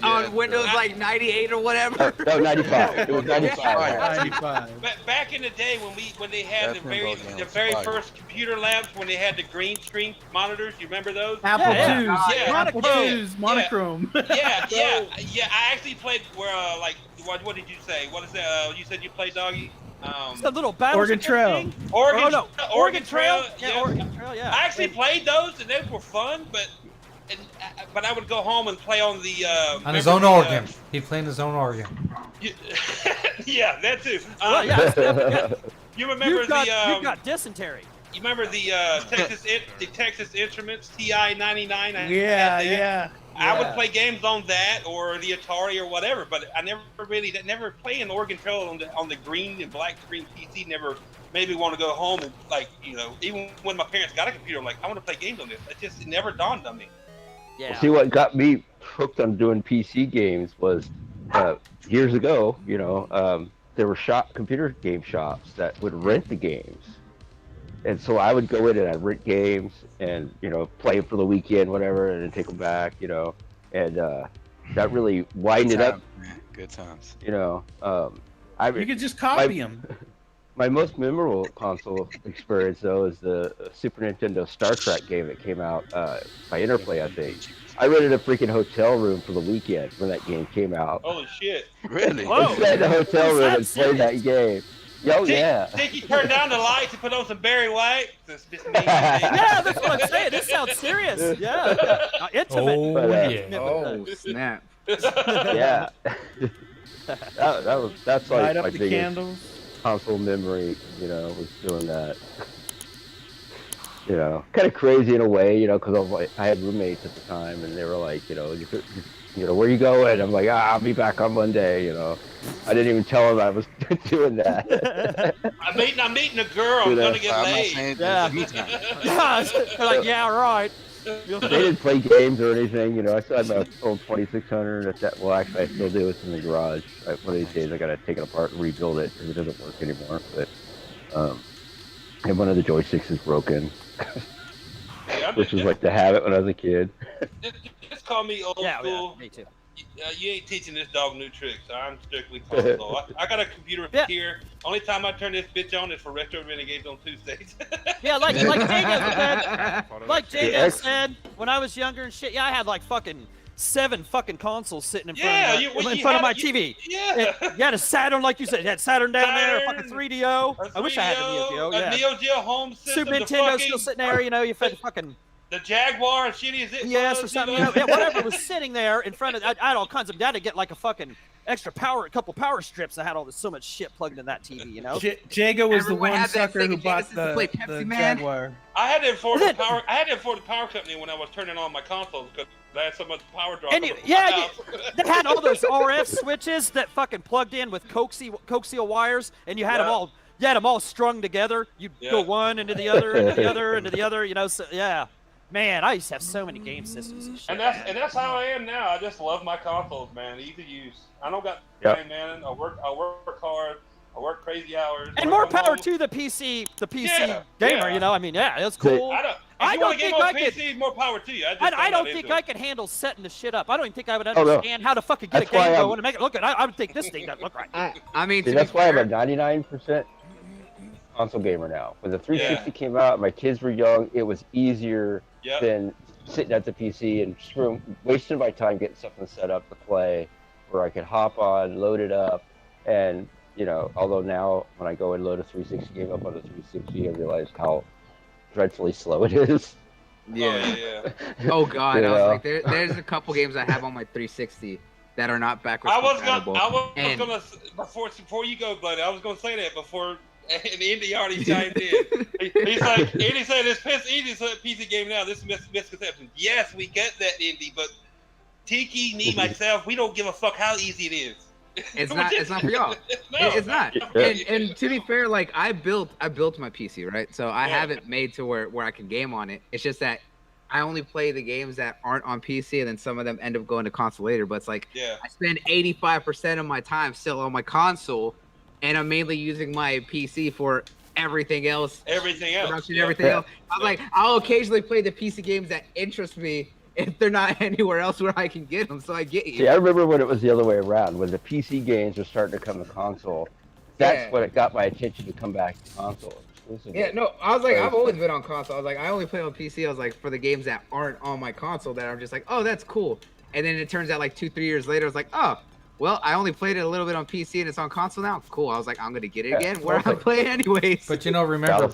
On Windows like 98 or whatever. no, 95. It was 95. 95. Back in the day when they had That the pinball game very was fire. first computer labs, when they had the green screen monitors, you remember those? Apple Yeah, IIs. yeah. Apple Yeah. IIs. Monochrome. Yeah. I actually played where like what did you say? What is that? You said you played doggy. It's the little battle Oregon Trail. thing. Oregon, Oh, no. Oregon Trail. Yeah, Oregon Trail. Yeah. I actually played those and they were fun, but I would go home and play on the On his remember own the, organ. He'd play in his own organ. yeah, that too. Well, yeah. You remember You've got, the you've got dysentery. you remember the Texas Instruments TI 99? Yeah. I would play games on that or the Atari or whatever, but I never play an Oregon Trail on the green and black screen PC. Never made me want to go home and even when my parents got a computer, I'm like, I want to play games on this. It never dawned on me. Yeah. See, what got me hooked on doing PC games was years ago, there were computer game shops that would rent the games. and so I would go in and I'd rent games and play for the weekend, whatever, and then take them back, and that really winded up. Man. Good times. You could just copy them. My most memorable console experience, though, is the Super Nintendo Star Trek game that came out by Interplay, I think. I rented a freaking hotel room for the weekend when that game came out. Holy shit! Really? I sat in the hotel room and played that game. Yeah. Think you turned down the lights and put on some Barry White? That's just me. Yeah, that's what I'm saying. This sounds serious. Yeah. Intimate. Oh, yeah. Oh snap! Yeah. That's like Light my up the biggest candles. console memory, was doing that. Kind of crazy in a way, because I had roommates at the time, and they were like, where you going? I'm like, I'll be back on Monday. I didn't even tell them I was doing that. I'm meeting a girl. I'm gonna get laid. Yeah. They're like, yeah, right. They didn't play games or anything, I still had my old 2600 at that. Well, actually, I still do. It's in the garage. One of these days, I gotta take it apart and rebuild it because it doesn't work anymore. But and one of the joysticks is broken, which was like the habit when I was a kid. Just call me old Yeah, school. me too. You ain't teaching this dog new tricks. I'm strictly console. I got a computer here. Only time I turn this bitch on is for Retro Renegades on Tuesdays. Yeah, like Jago said, when I was younger and shit, yeah, I had like fucking 7 fucking consoles sitting in front of my TV. Yeah. You had a Saturn, like you said. You had Saturn down there, a fucking 3DO. I wish I had a Neo Geo. A Yeah. Neo Geo home system. Super Nintendo still sitting there. You fed fucking. The Jaguar, shitty as it Yes, was, or something. Yeah, whatever was sitting there in front of. I had all kinds of. I had to get like a fucking extra power, a couple power strips. I had so much shit plugged in that TV. Jago was Everyone the one had that sucker who Sega bought Genesis to play Pepsi the Man. Jaguar. I had to afford the power. I had to afford the power company when I was turning on my consoles because I had so much power drop. And they had all those RF switches that fucking plugged in with coaxial wires, and you had them all. You had them all strung together. You'd go one into the other, into the other, into the other. So yeah. Man, I used to have so many game systems and shit. And that's how I am now. I just love my consoles, man. Easy use. I don't got time, man. I work hard. I work crazy hours. And more power to the PC gamer. Yeah. That's cool. I don't think I could. More power to you. I don't think I could handle setting the shit up. I don't even think I would understand how to fucking get a game going and make it look good. I would think this thing doesn't look right. That's why I'm a 99% console gamer now. When the 360 came out, my kids were young. It was easier than sitting at the PC and wasting my time getting something set up to play, where I could hop on, load it up, and although now when I go and load a 360 game up on the 360, I realize how dreadfully slow it is. Yeah. Oh god, I was like, there's a couple games I have on my 360 that are not backwards compatible. Before you go, buddy, I was gonna say that before. And Indy already chimed in. He's like, Indy said this PC game now. This is misconception. Yes, we get that, Indy, but Tiki, me, myself, we don't give a fuck how easy it is. It's not for y'all. It's not. And to be fair, like I built my PC, right? So I have it made to where I can game on it. It's just that I only play the games that aren't on PC, and then some of them end up going to console later. But it's like I spend 85% of my time still on my console. And I'm mainly using my PC for everything else. Everything else. I'm like, I'll occasionally play the PC games that interest me if they're not anywhere else where I can get them. So I get you. See, I remember when it was the other way around, when the PC games were starting to come to console. That's when it got my attention to come back to console. Yeah, no, I was like, I've always been on console. I was like, I only play on PC. I was like, for the games that aren't on my console, that I'm just like, oh, that's cool. And then it turns out like 2-3 years later, I was like, oh. Well, I only played it a little bit on PC and it's on console now. Cool. I was like, I'm gonna get it again. Where I play anyways. But remember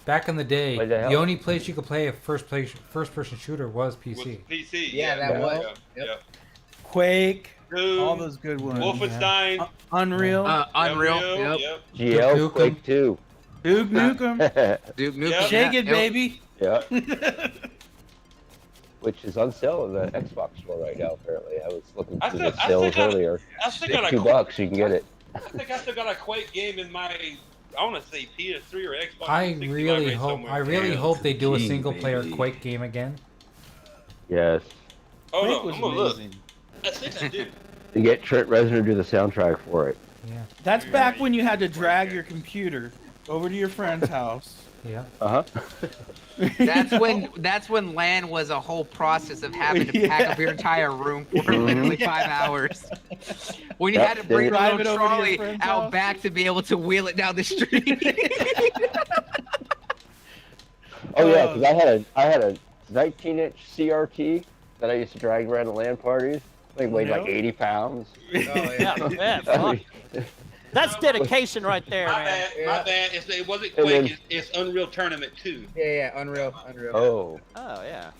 back in the day, the only place you could play a first-person shooter was PC. PC. Yeah, that was. Yep. Quake. Doom, all those good ones. Wolfenstein. Unreal. Unreal. Yep. GL, Quake 2. Duke Nukem. Duke Nukem. Shake it, baby. Yeah. Which is on sale in the Xbox store right now, apparently. I was looking through the sales earlier. $2 you can get it. I think I still got a Quake game in my, I want to say PS3 or Xbox. I really hope they do a single-player Quake game again. Yes. Oh Quake no, was I'm gonna look. amazing. I think I do. You get Trent Reznor to do the soundtrack for it. Yeah. That's back when you had to drag your computer over to your friend's house, Yeah. That's when LAN was a whole process of having to pack up your entire room for literally 5 hours. When you had to bring the Drive little it over to your trolley friend's out house. back to be able to wheel it down the street. Oh yeah, because I had a 19-inch CRT that I used to drag around the LAN parties. I think weighed like 80 pounds. Yeah, fuck. That's dedication right there, My man. bad. My bad. It wasn't And then- Quake. It's Unreal Tournament 2. Yeah, Unreal. Oh. Oh yeah.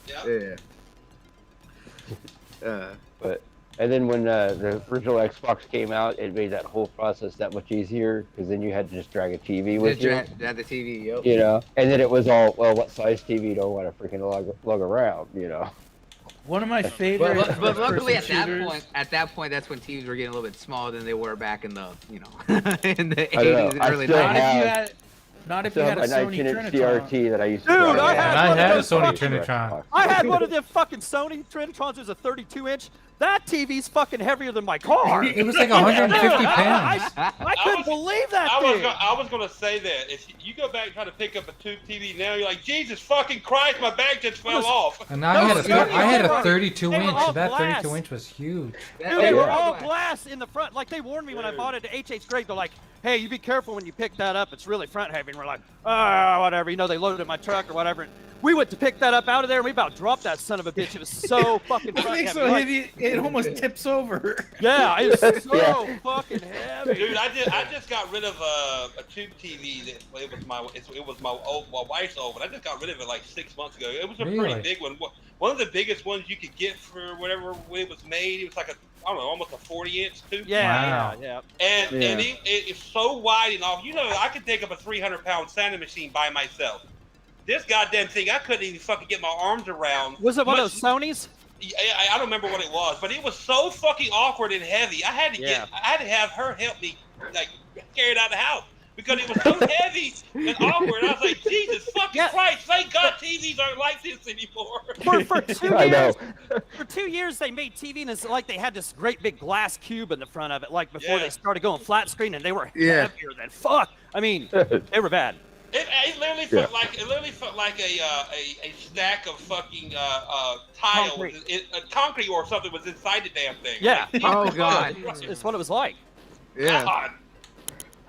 Yeah. And then when the original Xbox came out, it made that whole process that much easier because then you had to just drag a TV with you. The TV, yep. You know, and then it was all, well, what size TV do I want to freaking lug around? You know. One of my favorite. But luckily at first-person that point, that's when TVs were getting a little bit smaller than they were back in the, in the I know. 80s and I early still 90s. Not if So you had a a Sony 19-inch Trinitron. CRT that I used to Dude, drag I around. had I one of had a those Sony fucking- Trinitron. I had one of them fucking Sony Trinitrons. There's a 32-inch. That TV's fucking heavier than my car. It was like 150 pounds. I couldn't believe that thing. I was gonna say that if you go back and try to pick up a tube TV now, you're like, Jesus fucking Christ, my bag just fell off. And I had a Sony 32 they were all inch. That glass. 32 inch was huge. Dude, they were yeah. all glass in the front. Like, they warned me when I bought it at HH Grade. They're like, hey, you be careful when you pick that up. It's really front heavy. And we're like, whatever. You know, they loaded my truck or whatever. And we went to pick that up out of there, and we about dropped that son of a bitch. It was so fucking That front thing's heavy. so Like, heavy, it almost tips over. yeah, it was so Yeah. fucking heavy. Dude, I just got rid of a tube TV that it was my wife's old, but I just got rid of it like 6 months ago. It was a Really? pretty big one. One of the biggest ones you could get for whatever when it was made. It was like almost a 40-inch tube. Yeah, Wow. yeah. And Yeah. it's so wide and off. You know, I could take up a 300-pound sanding machine by myself. This goddamn thing, I couldn't even fucking get my arms around. Was it one of those Sonys? I don't remember what it was, but it was so fucking awkward and heavy. I had to have her help me like carry it out of the house because it was so heavy and awkward. I was like, Jesus fucking Christ! Thank God TVs aren't like this anymore. For 2 I know. years, for 2 years they made TV and it's like they had this great big glass cube in the front of it, like before they started going flat screen, and they were heavier than fuck. I mean, they were bad. It literally felt like a stack of fucking tile, concrete or something was inside the damn thing. Yeah. Oh God. It's what it was like. Yeah. God.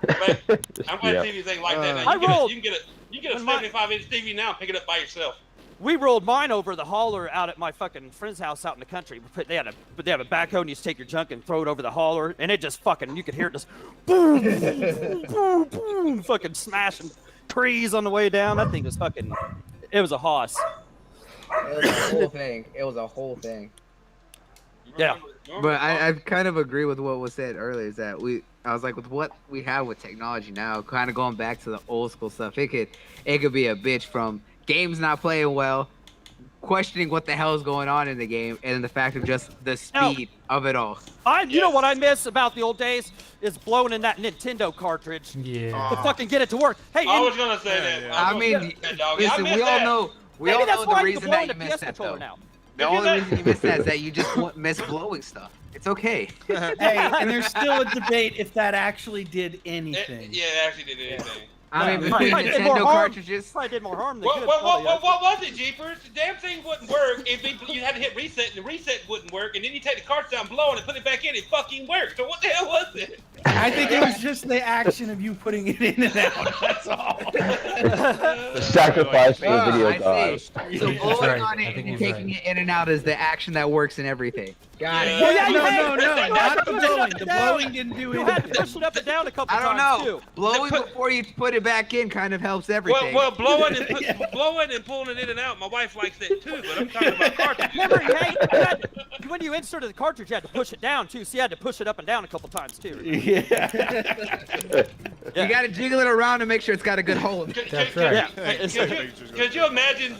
But I'm glad Yeah. TVs ain't like that I now. rolled- You can get a when my- 75-inch TV now and pick it up by yourself. We rolled mine over the hauler out at my fucking friend's house out in the country. They have a backhoe and you just take your junk and throw it over the hauler, and it just fucking, you could hear it just boom, boom, boom, fucking smashing trees on the way down. That thing was fucking, it was a hoss. It was a whole thing. It was a whole thing. Yeah. But I kind of agree with what was said earlier. Is that I was like, with what we have with technology now, kind of going back to the old school stuff, it could be a bitch from games not playing well, questioning what the hell is going on in the game, and the fact of just the speed of it all. You know what I miss about the old days is blowing in that Nintendo cartridge Yeah. to fucking get it to work. Hey, I was gonna say that. I mean, listen, we all know. We maybe all that's know why the you reason blow that in the you missed PS that controller though. now. The only reason you missed that is that you just miss blowing stuff. It's okay. Hey, and there's still a debate if that actually did anything. Yeah, it actually did anything. I mean, Probably between did more Nintendo harm. cartridges. Probably did more harm than What good. was it, Jeepers? The damn thing wouldn't work if you had to hit reset, and the reset wouldn't work, and then you take the cartridge out and blow it and put it back in, it fucking worked. So what the hell was it? I think it was just the action of you putting it in and out. That's all. The sacrifice for the video I god. see. So That's blowing right. on I it think and he's taking right. it in and out is the action that works in everything. Got it. Well, yeah, you No, had- no, you not had the to push it blowing. up The and down. blowing didn't do You had to anything. push it up and down a couple I don't times know. too. Blowing before you put it back in kind of helps everything. Well, blowing and pulling it in and out. My wife likes that too, but I'm talking about cartridges. Remember, when you inserted the cartridge, you had to push it down too. So you had to push it up and down a couple times too. Yeah. You got to jiggle it around and make sure it's got a good hold. That's right. Yeah. Could you imagine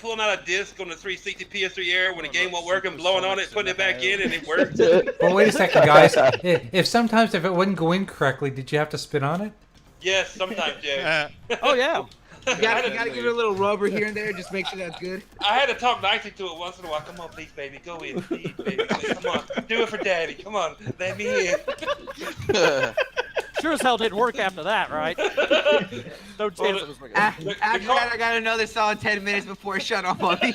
pulling out a disc on the 360 PS3 Air when the game won't work and blowing on it, putting it back in, and it works? But wait a second, guys. If it wouldn't go in correctly, did you have to spit on it? Yes, sometimes, yeah. Oh yeah. You got to give it a little rubber here and there. Just make sure that's good. I had to talk nicely to it once in a while. Come on, please, baby, go in, please, baby. Come on, do it for daddy. Come on, let me in. sure as hell didn't work after that, right? No chance it was working. After that, I got another solid 10 minutes before it shut off on me.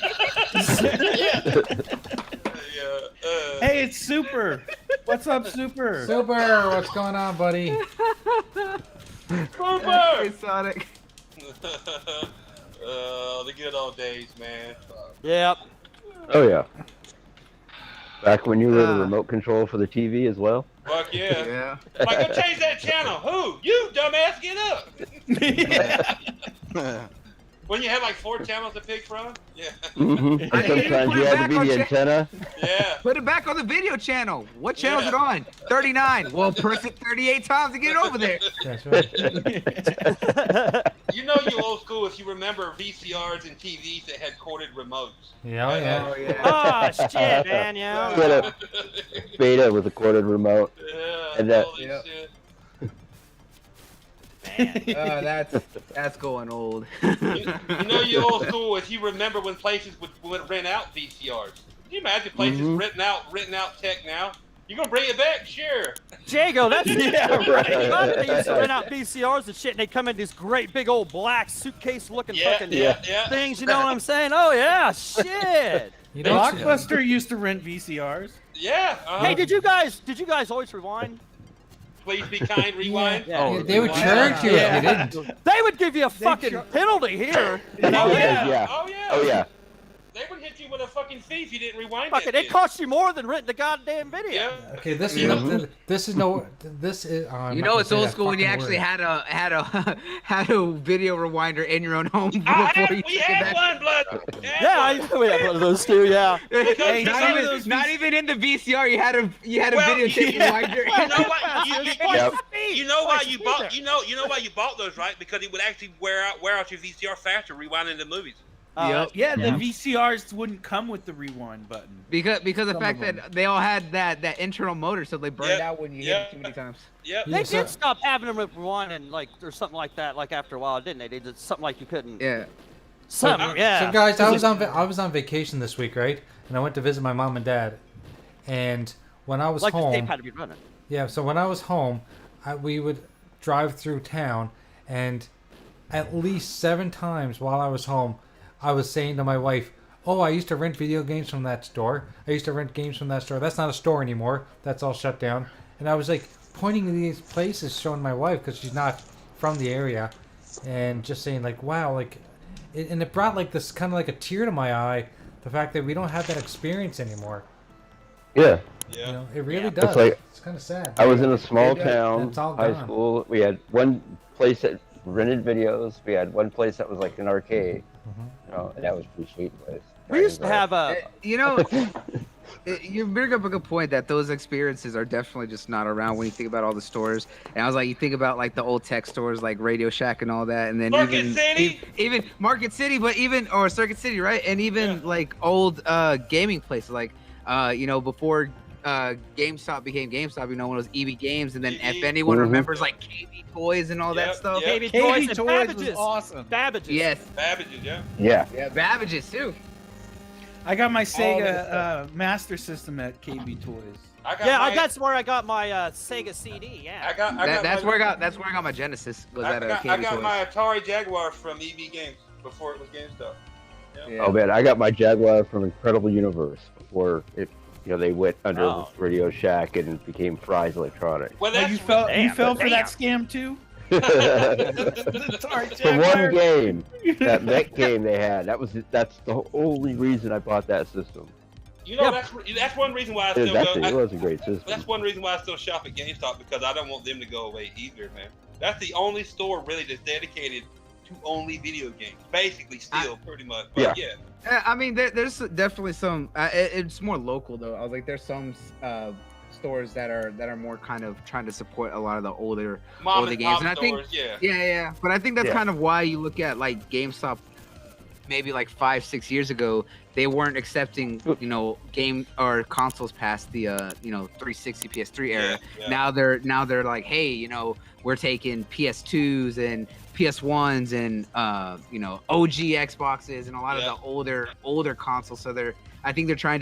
Hey, it's Super. What's up, Super? Super, what's going on, buddy? Hey, Sonic. The good old days, man. Yep. Oh yeah. Back when you were the remote control for the TV as well. Fuck yeah. Yeah. Like, go change that channel. Who? You, dumbass, get up. When you had like 4 channels to pick from? Yeah. Mm-hmm. I didn't even Sometimes put you it had to back be on the cha- antenna. Yeah. Put it back on the video channel. What channel is it on? 39. Well, press it 38 times to get over there. That's right. You know you old school if you remember VCRs and TVs that had corded remotes. Yeah, yeah. Oh, yeah. Oh shit, man, yeah. Beta, beta with a corded remote. Yeah, And that- holy Yeah. shit. Oh, that's going old. You know you old school if you remember when places would rent out VCRs. Can you imagine places renting out tech now? You gonna bring it back? Sure. Jago, that's right. They used to rent out VCRs and shit, and they come in these great big old black suitcase-looking fucking Yeah. things. You know what I'm saying? Oh yeah, shit. You know, Blockbuster used to rent VCRs. Yeah. Hey, did you guys always rewind? Please be kind. Rewind. Yeah. they would charge you if you didn't. They would give you a fucking penalty here. Oh yeah. Yeah. Oh yeah. Oh yeah. They would hit you with a fucking fee if you didn't rewind Fucking, it. it cost you more than renting the goddamn video. Yeah. Okay, this is this is. Oh, I'm You not know gonna it's say old that school when you fucking actually word. had a video rewinder in your own home before you We took it had back. one, blood. Yeah, we had one of those too. Yeah. Hey, Because not even in the VCR. You had a Well, videotape rewinder. You know what? Yep. You know why Twice you the bought speed you know why you bought those, right? Because it would actually wear out your VCR faster rewinding the movies. Yep. Yeah, the VCRs wouldn't come with the rewind button. Because of the Some fact of them. that they all had that internal motor, so they burned Yep. out when you hit Yep. it too many times. Yep. They so- did stop having them rewind and like or something like that. Like after a while, didn't they? They did something like you couldn't. Yeah. Something. Yeah. So guys, I was on vacation this week, right? And I went to visit my mom and dad. And when I was like the home, tape had to be running. yeah. So when I was home, we would drive through town, and at least 7 times while I was home, I was saying to my wife, "Oh, I used to rent video games from that store. I used to rent games from that store. That's not a store anymore. That's all shut down." And I was like pointing to these places, showing my wife because she's not from the area, and just saying like, "Wow!" Like, and it brought like this kind of like a tear to my eye, the fact that we don't have that experience anymore. Yeah. Yeah. You know, it really Yeah. does. It's like- It's kind of sad. I was in a small Yeah, town, it's all high gone. school. We had one place that rented videos. We had one place that was like an arcade. You know, and that was a pretty sweet place. We used to have a. You know, you bring up a good point that those experiences are definitely just not around when you think about all the stores. And I was like, you think about like the old tech stores like Radio Shack and all that, and then Market City? even Market City, but even or Circuit City, right? And even like old gaming places, like you know, before GameStop became GameStop, you know, when it was EB Games, and then if anyone remembers like KB Toys and all that Yep, stuff. yep. KB KB Toys and Toys Babbage's. was awesome. Babbage's. Yes, Babbage's, yeah. Yeah. yeah, Babbage's too. I got my that Sega Master System at KB Toys. That's where I got my Sega CD. Yeah. That's where I got my Genesis. Was I at got KB Toys. my Atari Jaguar from EB Games before it was GameStop. Yeah. Oh man, I got my Jaguar from Incredible Universe before it. You know, they went under Oh. Radio Shack and became Fry's Electronics. Well, Oh, that's you fell for damn. that scam too? For Jaguar. one game, that mech game they had, that's the only reason I bought that system. you know Yeah. that's one reason why I It still was, go. it was a great system. That's one reason why I still shop at GameStop because I don't want them to go away either, man. That's the only store really that's dedicated to only video games, basically. Still, pretty much. But yeah. I mean, there's definitely some. It's more local though. I was like, there's some stores that are more kind of trying to support a lot of the older Mom older and games, pop and I think stores, yeah. But I think that's Yeah. kind of why you look at like GameStop. Maybe like 5-6 years ago, they weren't accepting game or consoles past the 360 PS3 era. Yeah. Now they're like, hey, we're taking PS2s and PS1s and OG Xboxes and a lot of the older consoles. So I think they're trying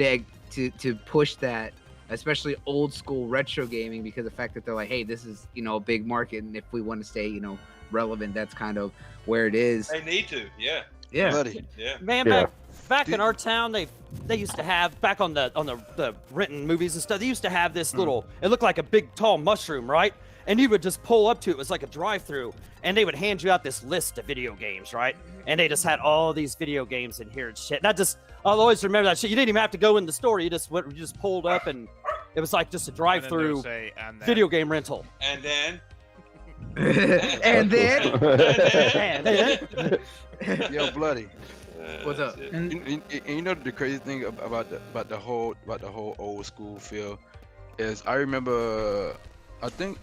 to push that especially old school retro gaming, because of the fact that they're like, hey, this is, you know, a big market, and if we want to stay, you know, relevant, that's kind of where it is. They need to, yeah. Yeah. Buddy. Yeah. Man, back in our town, they used to have back on the renting movies and stuff. They used to have this little. It looked like a big tall mushroom, right? And you would just pull up to it. It was like a drive-through, and they would hand you out this list of video games, right? And they just had all these video games in here and shit. And I'll always remember that shit. You didn't even have to go in the store. You just pulled up, and it was like just a drive-through video game rental. And then. And then. Yo, Bloody. What's up? And you know the crazy thing about the whole old school feel is I remember I think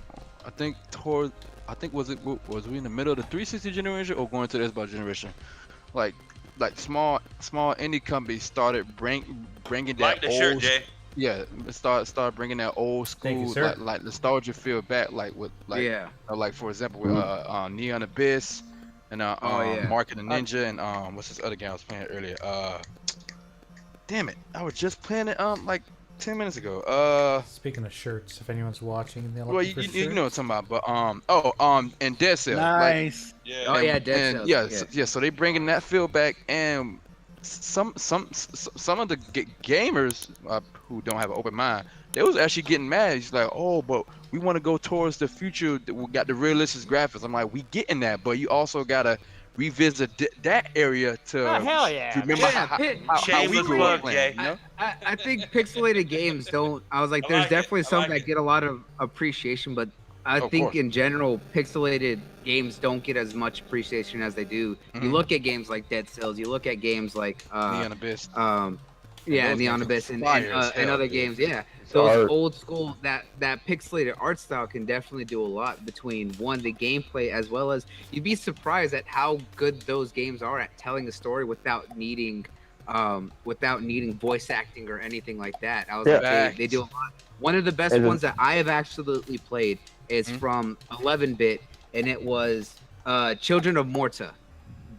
was we in the middle of the 360 generation or going to the Xbox generation, like small indie companies started bringing that Like the old shirt, Jay. yeah start bringing that old Thank school you, like nostalgia feel back, like for example with Neon Abyss and Mark and the Ninja and what's this other game I was playing earlier, damn it, I was just playing it like 10 minutes ago. Speaking of shirts, if anyone's watching, and they're Well, looking for you know what I'm talking about, but and Dead Cell. Nice. Yeah. Oh yeah, Dead Cells. Yeah, so they bringing that feel back, and some of the gamers who don't have an open mind, they was actually getting mad. It's like, oh, but we want to go towards the future. We got the realistic graphics. I'm like, we getting that, but you also gotta revisit that area to hell yeah. remember how we Shameless grew plug, up playing. Jay. You know? I think pixelated games don't. I was like, I there's like it. definitely I some like that it. get a lot of appreciation, but I Of think course. in general, pixelated games don't get as much appreciation as they do. You look at games like Dead Cells, you look at games like Neon Abyss. Neon games Abyss are and fire as and hell, other dude. games. Yeah, It's those art. old school that pixelated art style can definitely do a lot between the gameplay, as well as you'd be surprised at how good those games are at telling a story without needing voice acting or anything like that. I was Yeah. like, they do a lot. One of the best And ones that I have absolutely played is from 11-bit, and it was Children of Morta.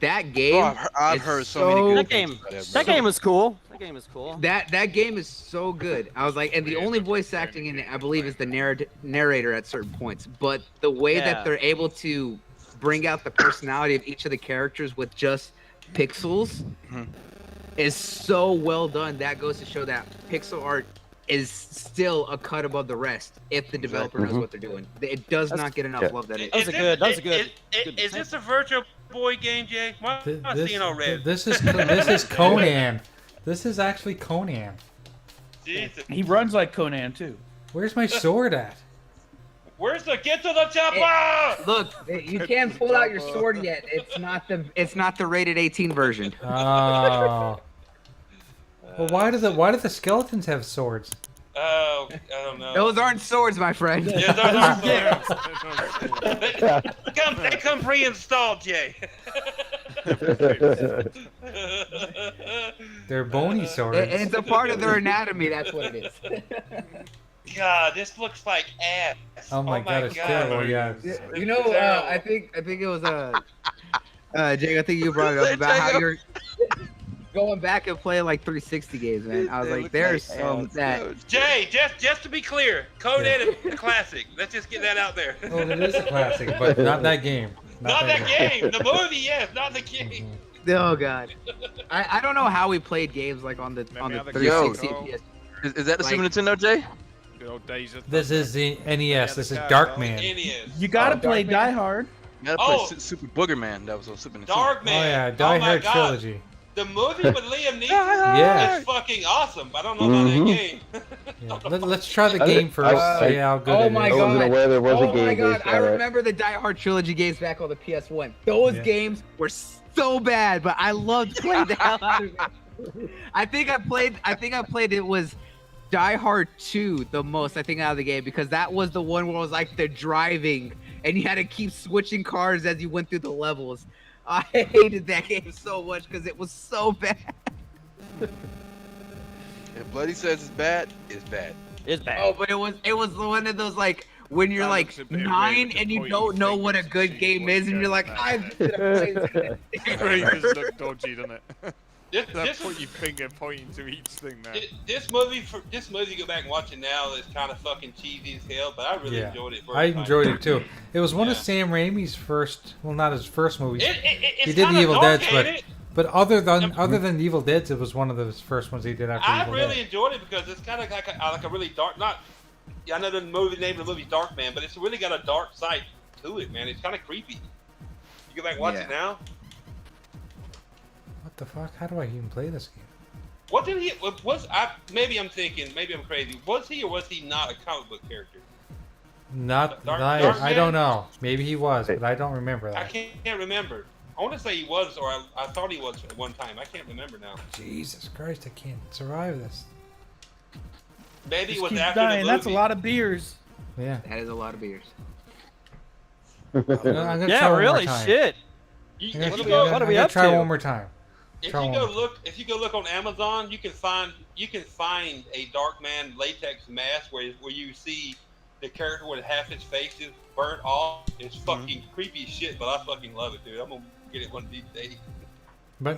That game. Oh, I've is heard so many good That things game, about that, that bro. game was cool. That game is cool. That game is so good. I was like, and the only voice acting in it, I believe, is the narrator at certain points. But the way Yeah. that they're able to bring out the personality of each of the characters with just pixels is so well done. That goes to show that pixel art is still a cut above the rest if the developer knows what they're doing. It does not get enough love that it. That was a good. That was a good. good Is this a Virtual Boy game, Jay? Why am I seeing all red? This is Conan. This is actually Conan. Jesus. He runs like Conan too. Where's my sword at? Where's the get to the chopper? Look, you can't pull out your sword yet. It's not the rated 18 version. Oh. Well, why do the skeletons have swords? Oh, I don't know. Those aren't swords, my friend. Yeah, those are they come pre-installed, Jay. They're bony swords. It's a part of their anatomy. That's what it is. God, this looks like ass. Oh my god, it's terrible. Yeah. You know, I think it was Jake. I think you brought it up about how you're going back and playing like 360 games, man. I was like, there's some that. Jay, just to be clear, Conan is a classic. Let's just get that out there. Oh, it is a classic, but not that game. Not that game. The movie, yes, not the game. Oh god, I don't know how we played games like on the 360. Yo. Is that the Super Nintendo, Jay? Good old days of This is the NES. This is Darkman. NES. You gotta play Darkman. Die Hard. You gotta Oh. play Super Booger Man. That was on Super Nintendo. Darkman. Oh yeah, Oh Die my Hard God. Trilogy. The movie with Liam Neeson Yeah. is fucking awesome. I don't know about that game. Yeah. Let's try the game first. See how good Oh it my is. I wasn't God. aware there was a Oh game my god, based I on it. remember the Die Hard Trilogy games back on the PS1. Those Yeah. games were so bad, but I loved playing the hell out of it. I think I played it was Die Hard 2 the most, I think, out of the game, because that was the one where it was like the driving and you had to keep switching cars as you went through the levels. I hated that game so much because it was so bad. If Bloody says it's bad, it's bad. It's bad. Oh, but it was one of those like when you're That like looks a bit 9 weird to and you point don't you know think what a it's good cheap game when is, and you you're go like, back. I'm gonna play this. It just looked dodgy, doesn't it? This put your finger pointing to each thing there. this movie, go back and watch it now, is kind of fucking cheesy as hell, but I really enjoyed it. I enjoyed it too. It was one of Sam Raimi's first, well, not his first movies. He did the Evil Dead, but other than Evil Dead, it was one of the first ones he did after Evil Dead. I really enjoyed it because it's kind of like a really dark. I know the name of the movie Dark Man, but it's really got a dark side to it, man. It's kind of creepy. You go back and watch it now. What the fuck? How do I even play this game? What did he? Maybe I'm thinking. Maybe I'm crazy. Was he or was he not a comic book character? I don't know. Maybe he was, but I don't remember that. I can't remember. I want to say he was, or I thought he was at one time. I can't remember now. Jesus Christ! I can't survive this. Maybe it was Keep after dying. the movie. That's a lot of beers. Yeah. That is a lot of beers. I'm gonna Yeah, try one really, more time. shit. I'm What gonna are we up try to? one more time. If you go look on Amazon, you can find a Darkman latex mask where you see the character with half his face is burnt off. It's fucking creepy as shit, but I fucking love it, dude. I'm gonna get it one of these days. But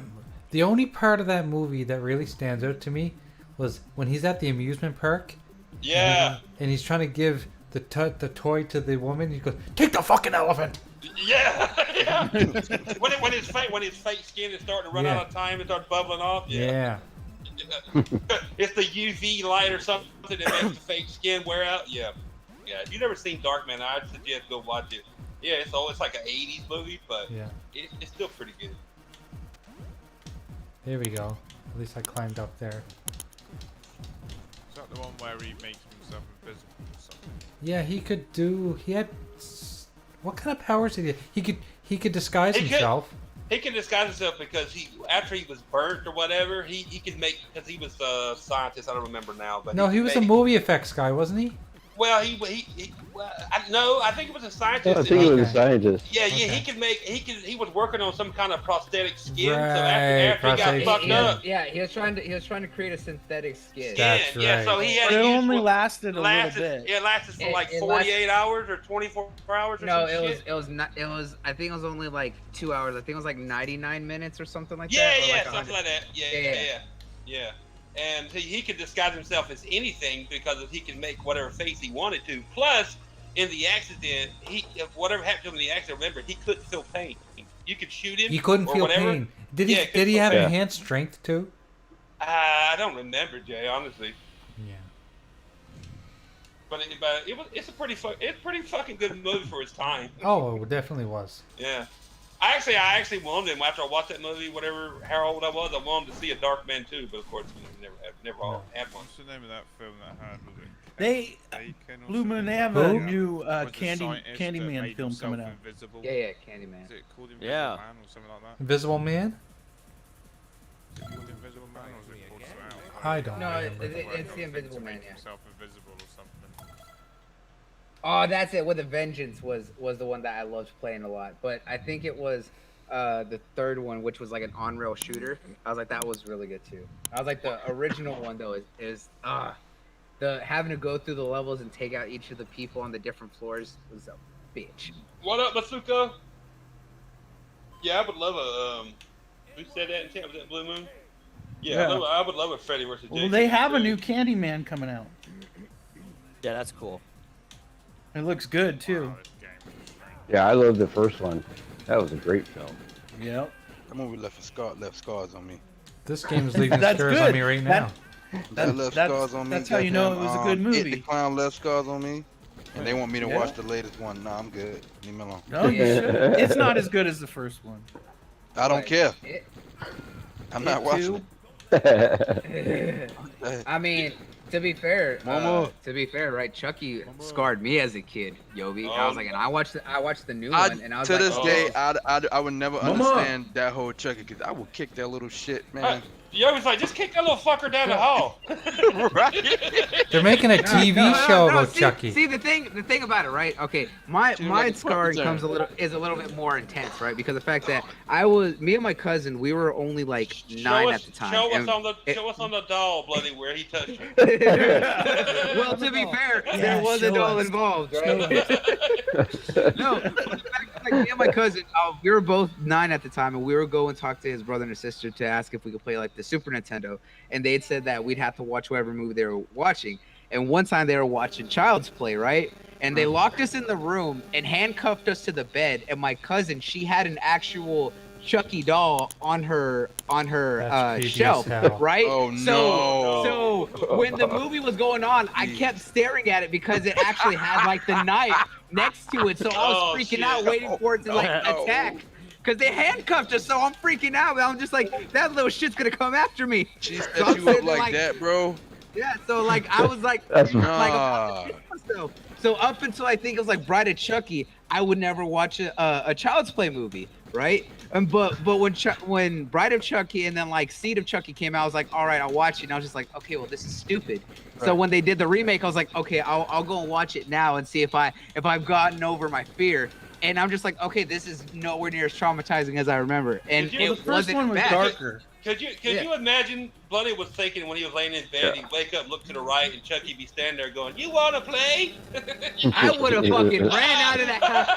the only part of that movie that really stands out to me was when he's at the amusement park. Yeah. And he's trying to give the toy to the woman. He goes, "Take the fucking elephant." Yeah. Yeah. when his fake skin is starting to run out of time and start bubbling off. Yeah. It's the UV light or something that makes the fake skin wear out. Yeah. Yeah. If you've never seen Darkman, I'd suggest go watch it. Yeah, it's like an 80s movie, but it's still pretty good. There we go. At least I climbed up there. Is that the one where he makes himself invisible or something? Yeah, he had. What kind of powers did he? He could disguise himself. He can disguise himself because after he was burnt or whatever, he could make, because he was a scientist. I don't remember now, but no, he was a movie effects guy, wasn't he? Well, I think it was a scientist. I think he was a scientist. Yeah, he was working on some kind of prosthetic skin. Right, so after he got fucked up. Yeah, he was trying to create a synthetic skin. That's yeah. So he had. But it only lasted a little bit. It lasted for like 48 hours or 24 hours or no, some shit. it was not. It was. I think it was only like 2 hours. I think it was like 99 minutes or something like yeah, that. Yeah, like something like that. Yeah. And he could disguise himself as anything because he could make whatever face he wanted to. Plus, in the accident, whatever happened to him in the accident, remember, he couldn't feel pain. You could shoot him. He couldn't feel whatever. pain. Did he have enhanced strength too? I don't remember, Jay, honestly. Yeah. But it's a pretty fucking good movie for its time. Oh, it definitely was. Yeah. I actually wanted him after I watched that movie, how old I was. I wanted to see a Darkman too, but of course we never had one. What's the name of that film that had with it? Blue Moon, they have a new Candyman film coming out. Yeah, Candyman. Is it called Invisible Yeah. Man or something like that? Invisible Man? Is it called Invisible Man or is it called something else? I don't No, remember. it's the Invisible Man. Yeah. Himself invisible or something. Oh, that's it. With a Vengeance was the one that I loved playing a lot. But I think it was the third one, which was like an on-rail shooter. I was like, that was really good too. I was like, the original one though is the having to go through the levels and take out each of the people on the different floors was a bitch. What up, Masuka? Yeah, I would love a who said that in chat? Was that Blue Moon? Yeah. I would love a Freddy vs. Jason. Well, they have a new Candyman coming out. Yeah, that's cool. It looks good too. Yeah, I love the first one. That was a great film. Yep. That movie left scars on me. This game is leaving That's scars good. on me right now. That left scars on me. That's how you know it was a good movie. It the Clown left scars on me. And they want me to watch the latest one. Nah, I'm good. Leave me alone. No, you should. It's not as good as the first one. I don't care. I'm not watching it. I mean, to be fair, right? Chucky scarred me as a kid, Yobi. I was like, and I watched the new one, and I was to like, this day, I would never understand that whole Chucky, because I would kick that little shit, man. You always like, just kick that little fucker down the hall. Right? They're making a TV show about Chucky. See the thing about it, right? Okay, my scarring is a little bit more intense, right? Because the fact that me and my cousin, we were only like 9 at the time. Show us on the doll, bloody, where he touched you. Well, to be fair, there was a doll involved, right? No, but the like me and my cousin, we were both 9 at the time, and we were going to talk to his brother and his sister to ask if we could play like the Super Nintendo, and they'd said that we'd have to watch whatever movie they were watching. And one time they were watching Child's Play, right? And they locked us in the room and handcuffed us to the bed. And my cousin, she had an actual Chucky doll on her shelf, right? Oh, no. So when the movie was going on, I kept staring at it because it actually had like the knife next to it. So I was freaking out, waiting for it to like attack. Because they handcuffed us, so I'm freaking out. I'm just like, that little shit's gonna come after me. She set So you up like that, bro. Yeah, so like I was like, so up until I think it was like Bride of Chucky, I would never watch a Child's Play movie, right? But when Bride of Chucky and then like Seed of Chucky came out, I was like, all right, I'll watch it. And I was just like, okay, well this is stupid. Right. So when they did the remake, I was like, okay, I'll go and watch it now and see if I've gotten over my fear. And I'm just like, okay, this is nowhere near as traumatizing as I remember. And the first one was darker. Could you imagine Bloody was thinking when he was laying in bed, he'd wake up, look to the right, and Chucky be standing there going, "You wanna play?" I would have fucking ran out of that house.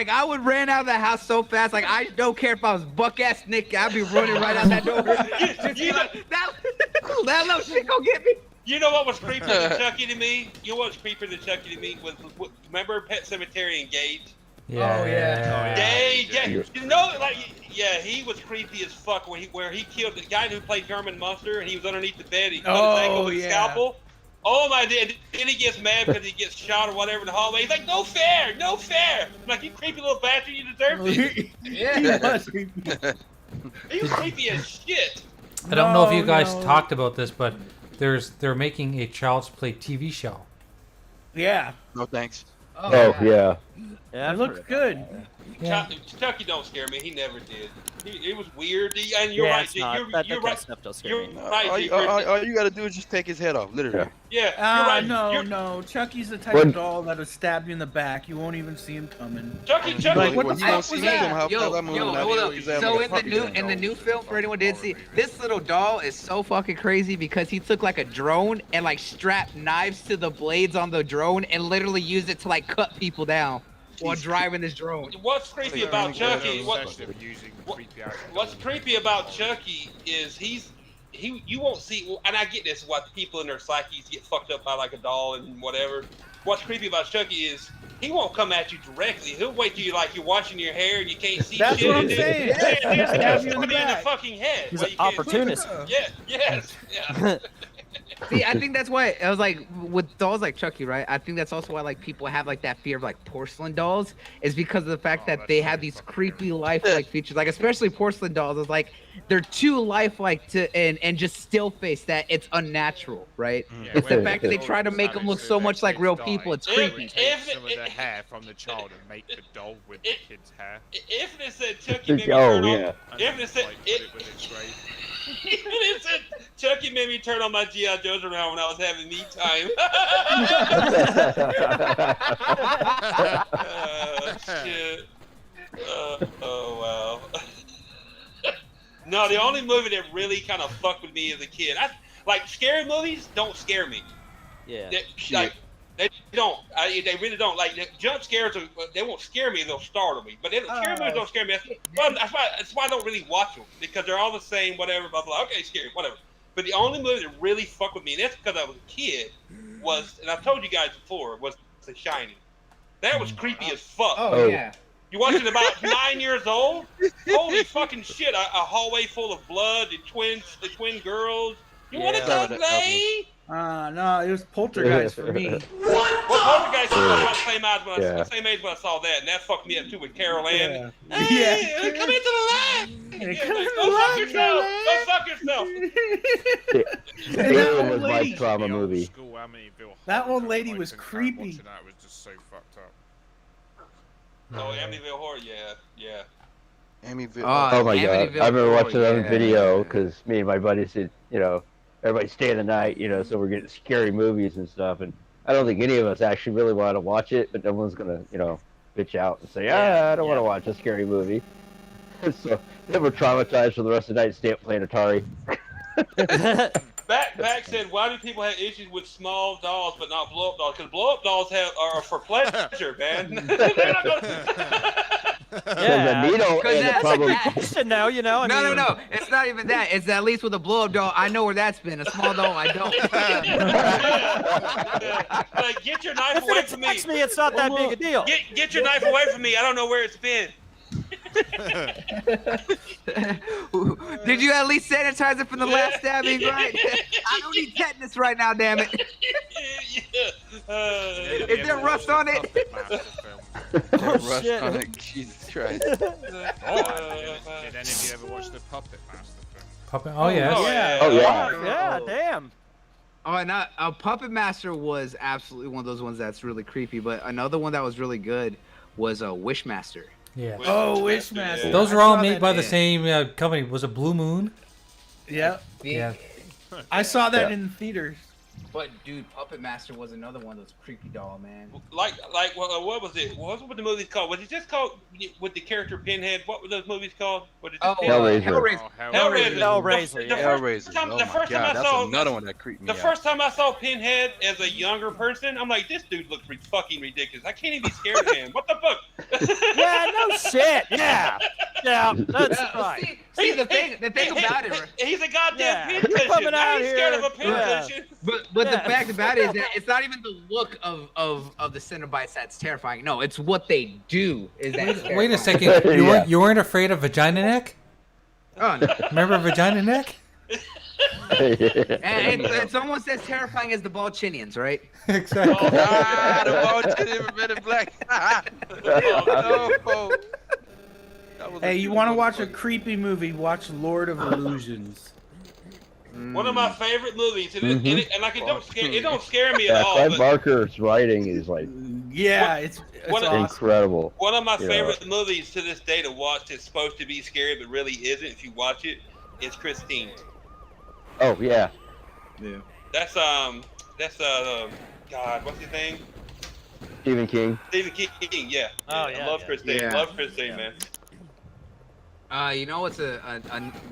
I would ran out of that house so fast. Like I don't care if I was buck ass Nick, I'd be running right out that door. That little shit gonna get me. You know what was creepier than Chucky to me? You know what was creepier than Chucky to me was remember Pet Cemetery and Gage? Yeah. Oh yeah. Gage. You know, like he was creepy as fuck where he killed the guy who played German Monster and he was underneath the bed. He cut his ankle with a scalpel. Oh my god! Then he gets mad because he gets shot or whatever in the hallway. He's like, "No fair, no fair!" I'm like, "You creepy little bastard, you deserve it." Yeah. He was creepy as shit. I don't know if you guys talked about this, but they're making a Child's Play TV show. Yeah. No thanks. Oh yeah. Yeah, It looks good. Yeah. Chucky don't scare me. He never did. It was weird. And you're right. You're right. Stuff don't scare You're me. right. All you gotta do is just take his head off, literally. Yeah. You're right. No. Chucky's the type of doll that'll stab you in the back. You won't even see him coming. Chucky. Like, what the you fuck don't see was him, that? how Yo, that movie hold not up. be able So to in the new film, for anyone who didn't see, this little doll is so fucking crazy because he took like a drone and like strapped knives to the blades on the drone and literally used it to like cut people down while driving this drone. What's creepy about Chucky? What's What's creepy about Chucky is you won't see, and I get this, what people in their psyches get fucked up by like a doll and whatever. What's creepy about Chucky is he won't come at you directly. He'll wait till you're washing your hair and you can't see That's shit. what I'm saying. Just put it in the fucking head. He's where an you can't- opportunist. Yeah. See, I think that's why I was like with dolls like Chucky, right? I think that's also why like people have like that fear of like porcelain dolls is because of the fact that they have these creepy lifelike features. Like especially porcelain dolls is like they're too lifelike to and just still face that it's unnatural, right? Yeah, It's the when fact that they dolls try to make have them it look so so their much like kids real die, people. It's they creepy. take some of the hair from the child and make the doll with the kid's hair. If it said Chucky made me Oh turn yeah. on, if it said Like, put it with its grave. if it said Chucky made me turn on my G.I. Joes around when I was having me time. Shit. Oh wow. No, the only movie that really kind of fucked with me as a kid, like scary movies don't scare me. Yeah. They don't. They really don't. Like jump scares, they won't scare me. They'll startle me. But scary movies don't scare me. That's why I don't really watch them because they're all the same. Whatever. Blah blah. Okay, scary. Whatever. But the only movie that really fucked with me, and that's because I was a kid, was, and I've told you guys before, was The Shining. That was creepy as fuck. Oh yeah. You watched it about 9 years old? Holy fucking shit! A hallway full of blood. The twin girls. You want to go play? No, it was Poltergeist for me. Well, Poltergeist was about the same age when I saw that, and that fucked me up too with Carol Ann. Yeah. Hey, come into the light! Go fuck yourself! Alien was my trauma movie. That old lady was creepy. That was just so fucked up. Oh, Amityville Horror, yeah. Amityville. Oh my god! Amityville I remember watching it on yeah. video because me and my buddies said, everybody stay the night, so we're getting scary movies and stuff. And I don't think any of us actually really want to watch it, but no one's gonna, bitch out and say, I don't want to watch a scary movie. So then we're traumatized for the rest of the night, stay up playing Atari. Back said, why do people have issues with small dolls but not blow up dolls? Because blow up dolls are for pleasure, man. They're not gonna... Yeah. The needle Because and the that's probably. Question now, you know. I mean, No. It's not even that. It's at least with a blow up doll, I know where that's been. A small doll, I don't. Like, get your knife If away it from me. attacks me, it's not that big a deal. Get your knife away from me. I don't know where it's been. Did you at least sanitize it from the last stabbing, right? I don't need tetanus right now, damn it. Is there rust on it? Rust shit. on it. Jesus Christ. Did any of you ever watch the Puppet Master film? Puppet. Oh yes. Oh yeah. Yeah, damn. Oh, and Puppet Master was absolutely one of those ones that's really creepy. But another one that was really good was Wishmaster. Yeah. Oh, Wishmaster. Those I were all saw made that by the in- same company. Was it Blue Moon? Yep. Yeah. I saw that Yeah. in theaters. But dude, Puppet Master was another one of those creepy doll, man. Like what was it? What was the movies called? Was it just called with the character Pinhead? What were those movies called? Was it just Hellraiser. Hellraiser. Hellraiser, yeah. Hellraiser. time- Oh the my first time I God, that's saw- another one that creeped me The out. first time I saw Pinhead as a younger person, I'm like, this dude looks fucking ridiculous. I can't even be scared of him. What the fuck? Yeah, no shit. Yeah. Yeah, that's right. See, the thing about it, right? He's a goddamn Yeah, you're pincushion. coming How out you scared here. of a pincushion? But Yeah. the fact about it is that it's not even the look of the Cenobites that's terrifying. No, it's what they do is that's Wait a terrifying. second. You Yeah. weren't you weren't afraid of Vagina Neck? Oh, no. Remember Vagina Neck? And someone says terrifying as the Balchinians, right? Exactly. Ah, the ball Men in Black. No. That was a Hey, you cute want to one. watch a creepy movie? Watch Lord of Illusions. One of my favorite movies, and, Mhm. it don't scare me at Yeah, all. Clive But Barker's writing is like Yeah, it's What- awesome. incredible. one of my Yeah. favorite movies to this day to watch that's supposed to be scary but really isn't if you watch it is Christine. Oh yeah. That's God, what's his name? Stephen King. Stephen King. Yeah. Oh, I yeah, love yeah. Christine. Yeah. Love Christine, man. You know what's a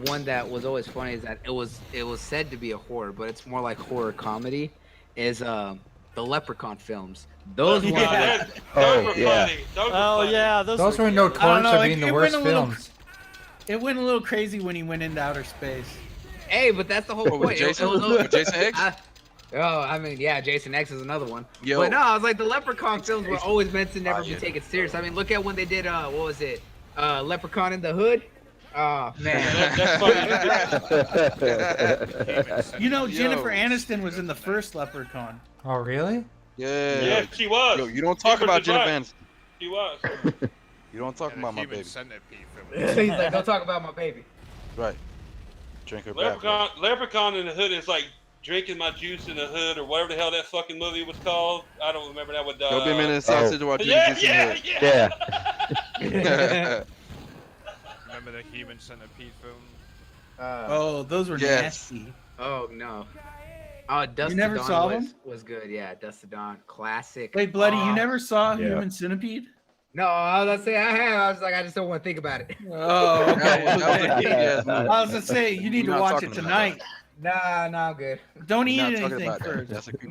one that was always funny is that it was said to be a horror, but it's more like horror comedy. Is the Leprechaun films? Those ones. Yeah. Those Oh, were yeah. funny. Those were Oh funny. yeah, Those were good. no I don't courts know, of like, being the it worst went a little- films. It went a little crazy when he went into outer space. Hey, but that's the whole What, with point. Jason? was- With Jason X? I mean, yeah, Jason X is another one. Yo. But no, I was like, the Leprechaun films were always meant to never be taken serious. I mean, look at when they did, what was it? Leprechaun in the Hood? Oh, man. That's funny. You know, Yo. Jennifer Aniston was in the first Leprechaun. Oh really? Yeah. Yeah, she was. Yo, you don't talk about Jennifer Aniston. She was. You don't talk And about a my human baby. centipede film. He's like, don't talk about my baby. Right. Drink her back. Leprechaun in the Hood is like drinking my juice in the hood or whatever the hell that fucking movie was called. I don't remember that with Go be a minute sausage while drinking yeah, juice in yeah, the yeah. hood. Remember the human centipede film? Oh, those were Yes. nasty. Oh, no. Oh, Dust You never to Dawn saw was, them? was good. Yeah, Dust to Dawn. Classic. Wait, Bloody, Oh. you never saw Yeah. Human Centipede? No, I was gonna say I have. I was like, I just don't want to think about it. Oh, That okay. was a kick-ass movie. I was gonna say you need We're to not watch talking it about tonight. Nah, I'm good. Don't eat We're not talking anything about that. first. That's a creepy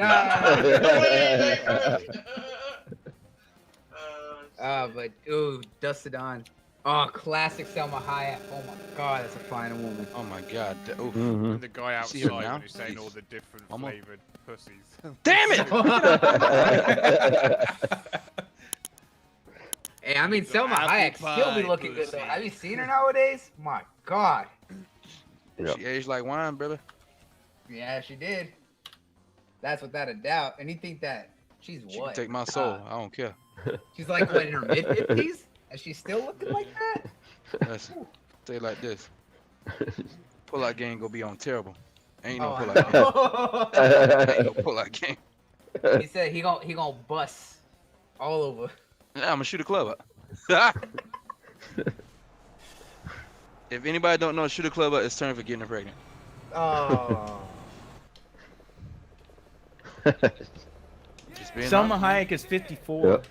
Nah. But ooh, Dust to Dawn. Oh, classic Selma Hayek. Oh my God, that's a fine woman. Oh my god. Oof. Mhm. And the guy See her outside now? when he's saying all the different Almost. flavored pussies. Damn it! Hey, I mean, Selma apple Hayek still pie be looking good though. pussy. Have you seen her nowadays? My God. Yeah. She aged like wine, brother. Yeah, she did. That's without a doubt. And you think that she's She what? can take my soul. I don't care. She's like what, in her mid 50s, and she's still looking like that. Listen, say it like this. Pull-out game gonna be on terrible. Ain't no Oh, pull-out game. I Ain't no pull-out game. know. He said he gonna bust all over. Yeah, I'm gonna shoot a club up. If anybody don't know, shoot a club up is term for getting her pregnant. Oh. Just being Selma honest. Hayek is 54. Yep.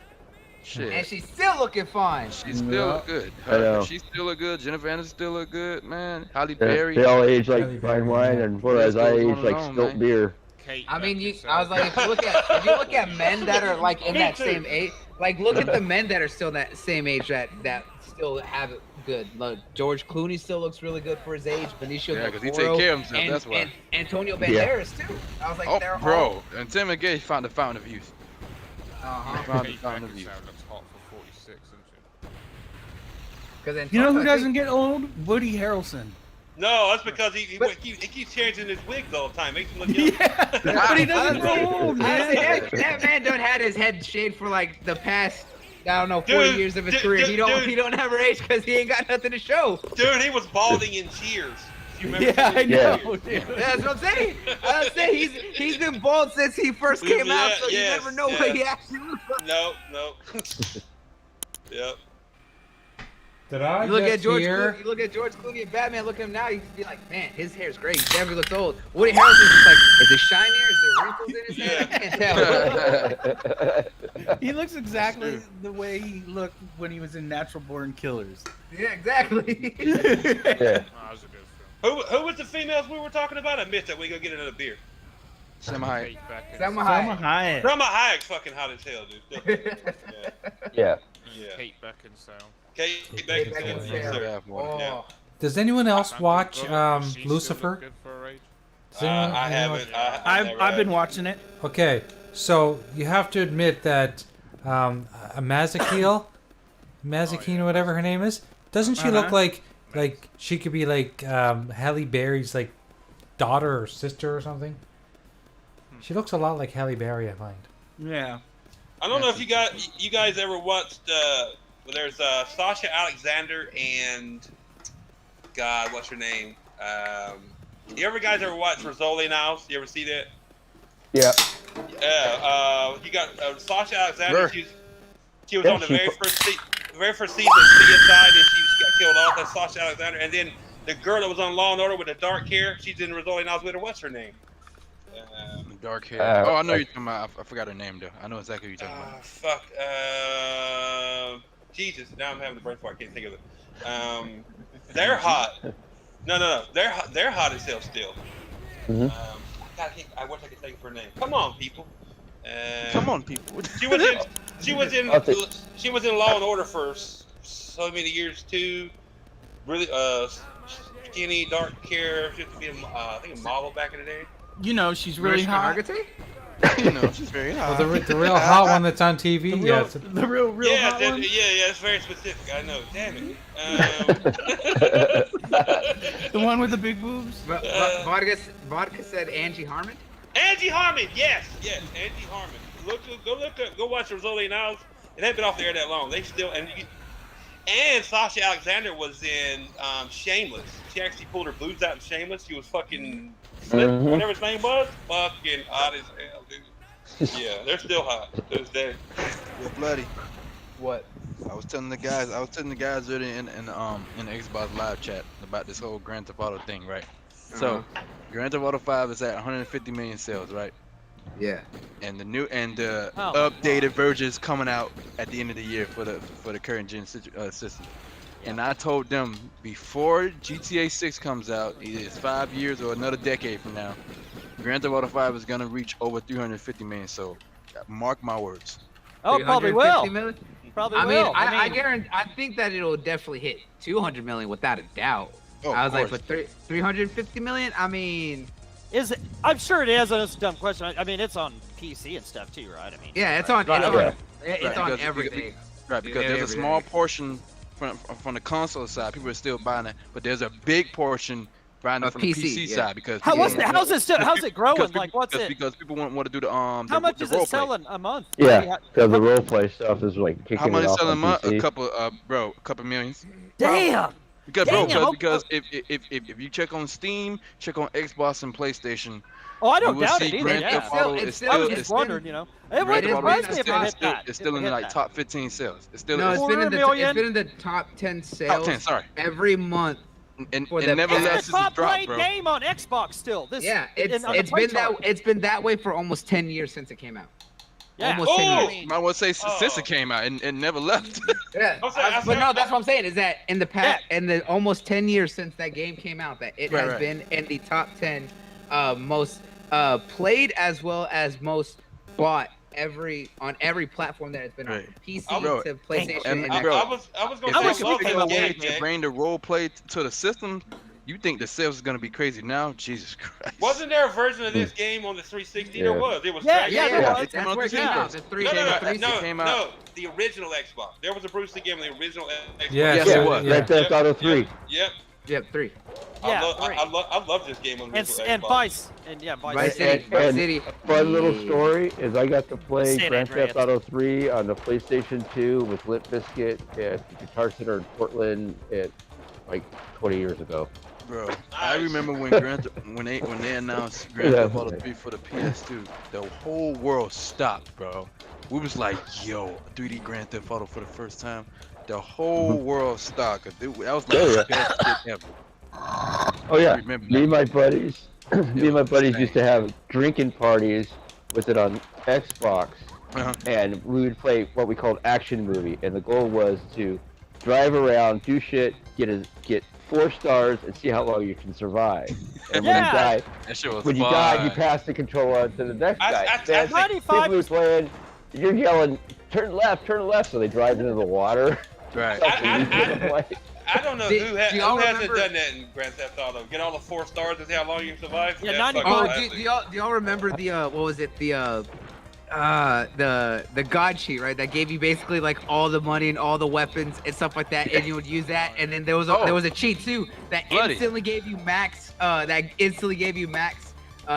Shit. And she's still looking fine. She's still good. I know. She still look good. Jennifer Aniston still look good, man. Halle They Berry. all age Halle like Berry, fine wine, yeah. and whereas I Goes on age and like on, spilt man. beer. Kate I mean, Beckinsale. I was like, if you look at men that are like in that same age, like look at the men that are still that same age that still have it good. Like George Clooney still looks really good for his age. Benicio Yeah, 'cause he del take care of himself, and, that's why. And Antonio Banderas too. I was like, Oh, they're all. bro. And Tim McGay found the fountain of youth. Uh-huh. Found the Kate fountain of youth. Beckinsale looks hot for 46, isn't she? Because You know who doesn't get old? Woody Harrelson. No, that's because he keeps changing his wigs all the time. Makes him look young. Yeah, but he doesn't get old, man. That man done had his head shaved for like the past, I don't know, 40 Dude, years of his dude, career. dude, He don't ever age because he ain't got nothing to show. Dude, he was balding in Cheers. You remember Yeah, I Cheers? know, dude. That's what I'm saying. I'm saying he's been bald since he first came out, so you yes, never know yes. what he actually looks like. No. Yep. Did I You look just at George hear? Clooney, you look at George Clooney and Batman. Look at him now. You can be like, man, his hair's great. He definitely looks old. Woody Harrelson's just like, is it shinier? Is there wrinkles in his hair? I can't tell. He looks exactly the way he looked when he was in Natural Born Killers. Yeah, exactly. Yeah. Oh, that was a good film. Who was the females we were talking about? I missed that. We go get another beer. Semi. Kate Beckinsale. Salma Salma Hayek. Hayek. Grandma Hayek's fucking hot as hell, dude. Yeah. Yeah. Kate Beckinsale. Kate Beckinsale. Beckinsale. Yes, sir. Oh. Does anyone else Sandra watch Bullock, does she still Lucifer? look good for her age? Does anyone- I anyone- haven't. I've been watching it. Okay, so you have to admit that a Mazakil, Mazakine or whatever her name is, doesn't she look Uh-huh. like she could be like Halle Berry's like daughter or sister or something? She looks a lot like Halle Berry, I find. Yeah. I don't know if you guys ever watched. There's Sasha Alexander and God, what's her name? You guys ever watch Rizzoli Now? You ever see that? Yeah. Yeah. You got Sasha Alexander. Sure. She was Yeah, on the she very first season of CSI, and she got killed off. That's Sasha Alexander. And then the girl that was on Law and Order with the dark hair, she's in Rizzoli Now with her. What's her name? Dark hair. Oh, I know you're talking about. I forgot her name though. I know exactly who you're talking about. Fuck. Jesus. Now I'm having a brain fart. I can't think of it. They're hot. No. They're hot as hell still. Mhm. I wish I could think of her name. Come on, people. Come on, people. She was in I'll take- Law and Order for so many years too. Really, skinny, dark hair. She used to be I think a model back in the day. You know, she's really Mariska hot. Hargitay? You know, she's very hot. Well, the real hot one that's on TV, The yeah. real Yeah, hot one. yeah, it's very specific. I know. Damn it. The one with the big boobs. Vodka said Angie Harmon. Angie Harmon, yes, Angie Harmon. Go watch Rizzoli Now. It hasn't been off the air that long. They still and Sasha Alexander was in Shameless. She actually pulled her boobs out in Shameless. She was fucking whatever his name was. Fucking hot as hell, dude. Yeah, they're still hot to this day. Yo, bloody. What? I was telling the guys earlier in the Xbox live chat about this whole Grand Theft Auto thing, right? So, Grand Theft Auto 5 is at 150 million sales, right? Yeah. And the Oh, updated versions coming out at the end of the year for the current gen system. And I told them before GTA 6 comes out, either it's 5 years or another decade from now, Grand Theft Auto 5 is gonna reach over 350 million. So, mark my words. Oh, probably 350 will. million? Probably I mean, will. I guarantee. I think that it'll definitely hit 200 million without a doubt. Oh, I of was like, course. but 350 million? I mean, Is it? I'm sure it is. And it's a dumb question. I mean, it's on PC and stuff too, right? I mean, yeah, it's on. Right. It's Right, on because- everything. Right, because Yeah, there's a everything. small portion from the console side, people are still buying it, but there's a big portion buying it Of from the PC, PC yeah. side because how's people- it growing? because Like, what's because, it? Because people want to do the How much is role it play. selling a month? Yeah, because the role play stuff is like kicking How much it is off selling a on month? PC. A couple millions. Damn. Because Dang, bro, I because hope- if you check on Steam, check on Xbox and PlayStation, Oh, I you don't will doubt see it either. Grand Yeah. Theft Auto It's is still- I was still just wondering, you know. It Grand wouldn't Theft surprise Auto me if is it hit still- that. it's still if in it hit like that. top 15 sales. It's still No, it's been in the 250 it's been in the top 10 sales. top 10. Sorry, Every month. and For the- never It's less the it's a top drop, played bro. game on Xbox still. This, Yeah, on the it's play been chart. that way for almost 10 years since it came out. Yeah. Almost 10 Oh! years. I would say since it came out and never left. Yeah, but no, that's what I'm saying. Is that in the past, in the almost 10 years since that game came out, that it has been in the top 10 most played as well as most bought on every platform that it's been on, PC to PlayStation. And I was going to say, to bring the role play to the system. You think the sales is gonna be crazy now? Jesus Christ! Wasn't there a version of this game on the 360? There was. It was. That's came where it came out. The 360. No, the original Xbox. There was a Bruce Lee game on the original Xbox. Yes, it was. Grand Theft Auto 3. Yep. 3. Yeah, I love this game on the original and Xbox. Vice City. A fun little story is I got to play San Grand Andreas. Theft Auto 3 on the PlayStation 2 with Limp Bizkit at the Guitar Center in Portland like 20 years ago. Bro, I remember when they announced Grand Theft Auto 3 for the PS2, the whole world stopped, bro. We was like, yo, 3D Grand Theft Auto for the first time. The whole world stopped. That was like the best shit ever. Oh yeah, Remember me and my buddies used to have drinking parties with it on Xbox, and we would play what we called action movie, and the goal was to drive around, do shit, get 4 stars, and see how long you can survive. And when you die, that shit was when you fun. die, you pass the controller on to the next guy. Then 95 people were playing, you're yelling, turn left, so they drive into the water. Right. I don't know who hasn't remember- done that in Grand Theft Auto. Get all the 4 stars and see how long you can survive. Yeah, That's 95. fucking Do y'all remember the what was it, the god cheat, right? That gave you basically like all the money and all the weapons and stuff like that, and you would use that. And then there was a cheat too that instantly gave you max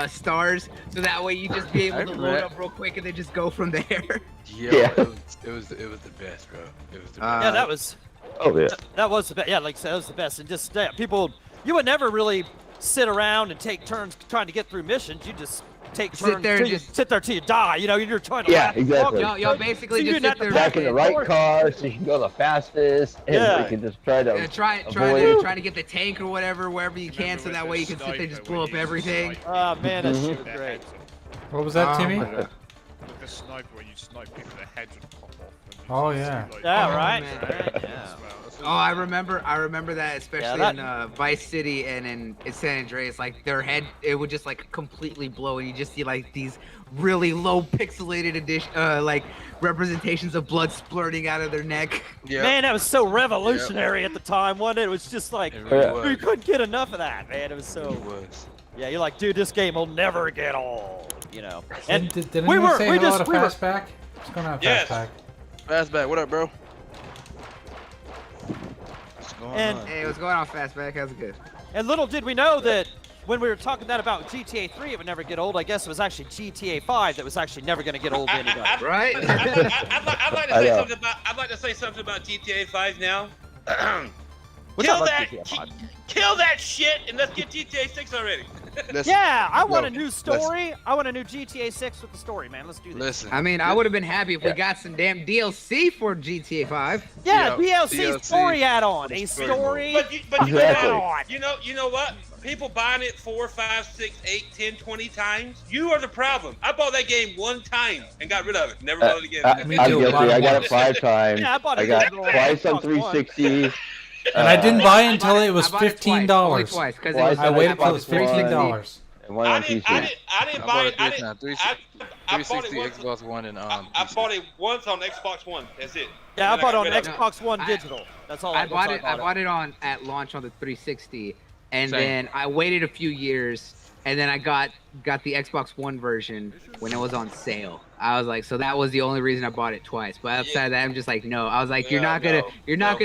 stars, so that way you just be able to load up real quick and then just go from there. Yeah. It was the best, bro. It was the best. Yeah, that was. Oh yeah. That was the best. Yeah, like I said, that was the best. And just people, you would never really sit around and take turns trying to get through missions. You just take turns. Sit there till you die. You know, you're trying to. Yeah, exactly. Y'all basically So just you're sit there. Back in the right car, so you can go the fastest, and you can just try to trying avoid to get the tank or whatever wherever you can, so that way you can sit there and just blow up everything. Oh man, that shit was great. What was that, Timmy? With the sniper, when you snipe people, their heads would pop off. Oh yeah. Yeah, right. man. Right, yeah. Oh, I remember that, especially in Vice City and in San Andreas. Like their head, it would just like completely blow, and you just see like these really low pixelated like representations of blood splurting out of their neck. Yeah. Man, that was so revolutionary at the time, wasn't it? It was just like really you couldn't get enough of that, man. It was so. It was. Yeah, you're like, dude, this game will never get old, you know. And Did anyone say hello to Fastback? What's going on, Yes. Fastback? Fastback, what up, bro? What's going on? Hey, what's going on, Fastback? How's it good? And little did we know that when we were talking that about GTA 3, it would never get old. I guess it was actually GTA 5 that was actually never going to get old to anybody. Right? I'd like to say something about GTA 5 now. Kill that shit, and let's get GTA 6 already. Listen, Yeah, I want a new story. I want a new GTA 6 with the story, man. Let's do this. listen. I mean, I would have been happy if we got some damn DLC for GTA 5. Yeah, Yeah, DLC DLC. story add-on. A Story story But you Exactly. add-on. you know what? People buying it 4, 5, 6, 8, 10, 20 times. You are the problem. I bought that game 1 time and got rid of it. Never bought it again. Me I'm too, guilty. bottom I got line. it 5 times. Yeah, I bought it I got digital on twice on Xbox One. 360. And I didn't buy it until it was I bought it $15. twice, because Twice I on waited till it Xbox was One. $15. And one on PC. I didn't buy it. I bought it 360, once. Xbox One, and I PC. bought it once on Xbox One. That's it. Yeah, I And bought it got on rid of Xbox One digital. That's all. I bought that's it. all I bought it on at launch on the 360, and Same. then I waited a few years, and then I got the Xbox One version when it was on sale. I was like, so that was the only reason I bought it twice. But outside of that, I'm just like, no. I was like, you're not gonna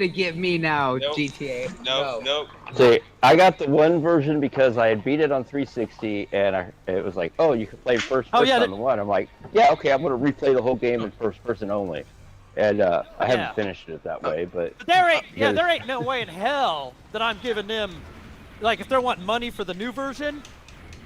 get me now, Nope. GTA. No. See, I got the one version because I had beat it on 360, and it was like, oh, you can play first person yeah, on the one. I'm like, yeah, okay, I'm gonna replay the whole game in first person only. And I haven't finished it that way, but But there ain't no way in hell that I'm giving them, like, if they're wanting money for the new version.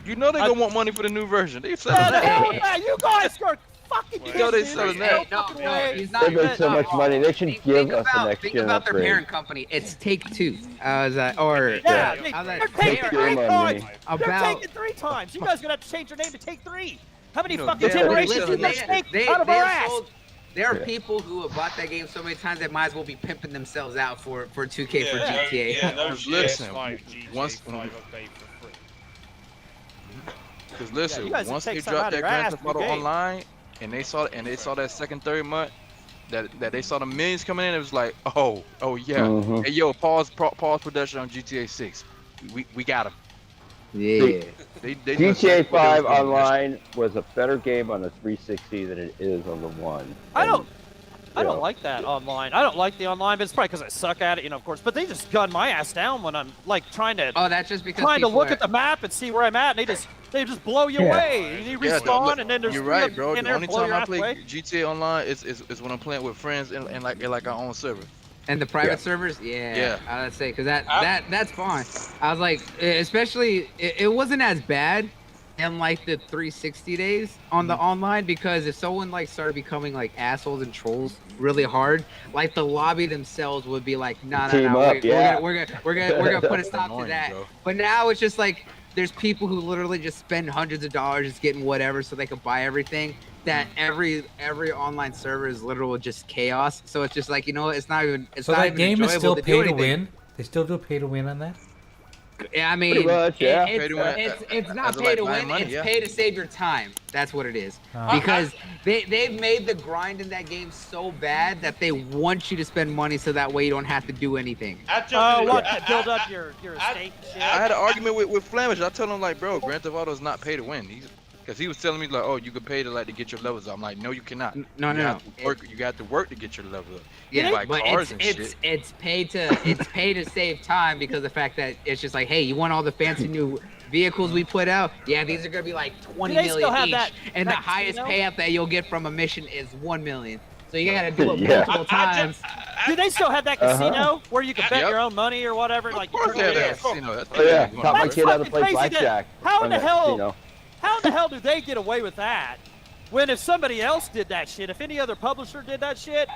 You know they gonna want money for the new version. They Yeah, selling the that. hell with that. You guys are fucking You know they kidding selling me. that. No fucking way. he's they make so much money. They should give us the next Think gen about their upgrade. parent company. It's Take-Two. I was like, or Yeah, I was like, they're taking Take 3 two times. money. They're about taking 3 times. You guys are gonna have to change your name to Take 3. How many You know, fucking damn, generations listen, did that snake out of our have ass? sold- there are people who have bought that game so many times that might as well be pimping themselves out for 2K for Yeah, GTA. yeah, no shit. Listen, It's like GTA once- 5 update for free. Cause listen, you guys once take they some dropped out of that your Grand ass Theft in the Auto game. online, and they saw that second, third month, that they saw the millions coming in, it was like, oh yeah. Mhm. Hey yo, pause production on GTA 6. We got him. Yeah. They knew GTA exactly what they 5 was doing. Online was a better game on the 360 than it is on the One. I And, don't know. like that online. I don't like the online, but it's probably because I suck at it, you know, of course. But they just gun my ass down when I'm like trying to Oh, that's just because trying to people look at the map and see where I'm at, and they just blow you Yeah. away. And you Yeah, respawn, look, and then there's you're three right, of bro. you in The there, only blow time your I ass play away. GTA Online is when I'm playing with friends in like our own server. And the private Yeah. servers, yeah, Yeah. I would say, because that's fine. I was like, especially, it wasn't as bad in like the 360 days on the online, because if someone like started becoming like assholes and trolls really hard, like the lobby themselves would be like, no, Team up, yeah. we're gonna put a stop to Annoying, that. bro. But now it's just like there's people who literally just spend hundreds of dollars just getting whatever so they can buy everything. That every online server is literal just chaos. So it's just like, you know, it's not even So not that even game is enjoyable still to do pay to anything. win. They still do pay to win on that. Yeah, I mean, Pretty much, yeah. Pay to win. it's not As in, pay like, to buying win. money, It's yeah. pay to save your time. That's what it is. Oh. Because they've made the grind in that game so bad that they want you to spend money so that way you don't have to do anything. I jumped Oh, in- what? I- To build I- up your estate and shit. I had an argument with Flemish. I told him like, bro, Grand Theft Auto is not pay to win. Because he was telling me like, oh, you could pay to get your levels up. I'm like, no, you cannot. No. You have to work. You got to work to get your level up. You Yeah, buy but cars it's and shit. it's paid to save time, because the fact that it's just like, hey, you want all the fancy new vehicles we put out? Yeah, these are gonna be like 20 Do they still million have each, that and the highest casino? payout that you'll get from a mission is 1 million. So you gotta do it Yeah. multiple times. Do they still have that Uh-huh. casino where you can bet Yep. your own money or whatever? Like, Of course you they have turn it that in? casino. That's Oh yeah, crazy. taught my That's kid how to fucking play crazy that- blackjack. how in on the that hell- casino. How in the hell do they get away with that? When if somebody else did that shit, if any other publisher did that shit,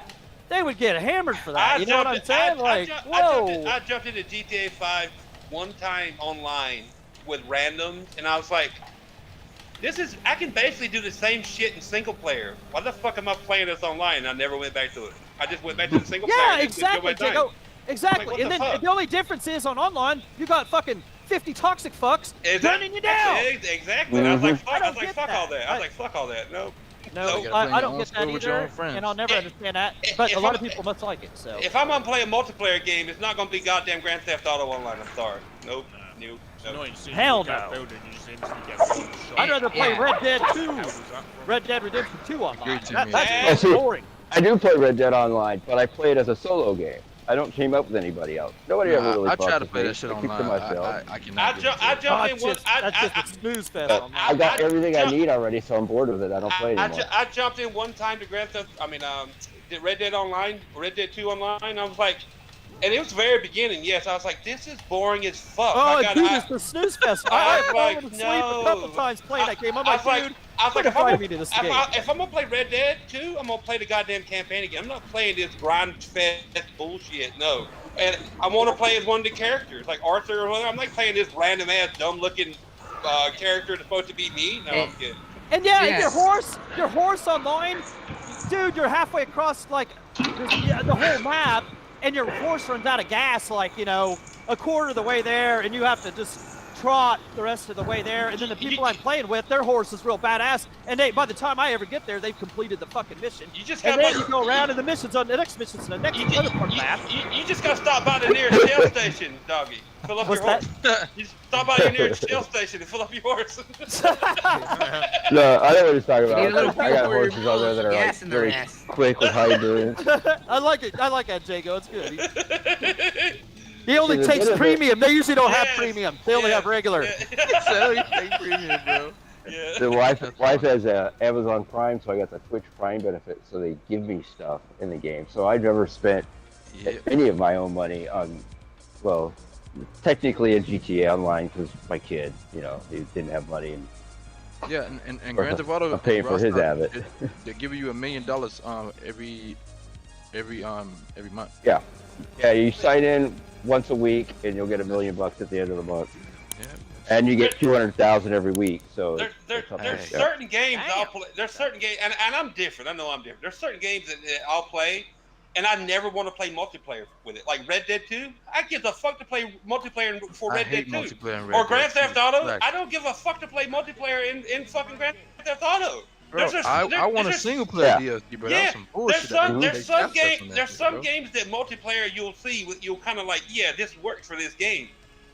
they would get hammered for that. You know what I'm saying? Like, whoa. I jumped into GTA 5 one time online with randoms, and I was like, I can basically do the same shit in single player. Why the fuck am I playing this online? And I never went back to it. I just went back to the single player. Yeah, and just enjoyed exactly, my time. Jago. Like, Exactly. what And the then fuck? the only difference is on online, you got fucking 50 toxic fucks turning you down. Exactly. And I was like, Mhm. fuck, I I don't was like, get fuck all that. that. I was like, fuck all that. No. No, You gotta play I your don't own get that school with your own either, friends. and I'll never understand that. But if a lot of I'm- people must like it. So If I'm gonna play a multiplayer game, it's not gonna be goddamn Grand Theft Auto Online. I'm sorry. Nope. Nope. It's Nope. annoying seeing Hell you get no. building, you just instantly get one shot. I'd rather play Yeah. Red Dead 2, How was that? Red Dead Redemption 2 online. Agree, Jimmy. That's Yeah. see- boring. I do play Red Dead Online, but I play it as a solo game. I don't team up with anybody else. Nobody ever really I fucks try to with play me. that shit I keep to online. myself. I cannot. get into I it. jumped Oh, in that's one. just a snooze fest online. I got everything I jump- need already, so I'm bored with it. I don't play anymore. I jumped in one time to Grand Theft. Did Red Dead Online, Red Dead 2 Online. I was like, and it was very beginning. Yes, I was like, this is boring as fuck. Oh, I dude, got, it's the snooze fest. I I've was fallen like, asleep a couple no. times playing that game. I'm I like, was dude, I was like, put a fire me to this game. if I'm gonna play Red Dead 2, I'm gonna play the goddamn campaign again. I'm not playing this grind fest bullshit. No. And I want to play as one of the characters, like Arthur or whatever. I'm not playing this random ass dumb looking character that's supposed to be me. No, I'm kidding. And yeah, Yes. your horse online, dude, you're halfway across like the whole map, and your horse runs out of gas, like, you know, a quarter of the way there, and you have to just trot the rest of the way there. And then the people I'm playing with, their horse is real badass, and by the time I ever get there, they've completed the fucking mission. You just And got then you go around, and the next mission's the next other part of the map. You just gotta stop by the nearest shell station, doggy. Fill up What's your horse. You stop by your nearest shell station and fill up your horse. No, I know what he's talking You need a little about. I got fuel for your horses out there that are gas like in their very ass. quick with hydrogen. I like it. I like that, Jago. It's good. He only See, the takes bit of it- premium. They usually don't have Yes, premium. They only have regular. So you pay premium, bro. Yeah. The wife has Amazon Prime, so I got the Twitch Prime benefit. So they give me stuff in the game. So I've never spent Yeah. any of my own money on, well, technically a GTA Online because my kid, you know, he didn't have money. And Yeah, and Grand Theft Auto. I'm paying for his Rockstar, habit. They're giving you $1 million every month. Yeah, you sign in once a week and you'll get $1 million at the end of the month. Yeah. And you get 200,000 every week. So There's yeah. certain games I'll Damn. play. There's certain games, and I'm different. I know I'm different. There's certain games that I'll play, and I never want to play multiplayer with it. Like Red Dead 2, I give a fuck to play multiplayer for Red Dead 2. Or Grand Theft Auto, Right. I don't give a fuck to play multiplayer in fucking Grand Theft Auto. Bro, I want a single player DLC, bro. That's some bullshit. There's some games that multiplayer you'll see you'll kind of like, yeah, this works for this game,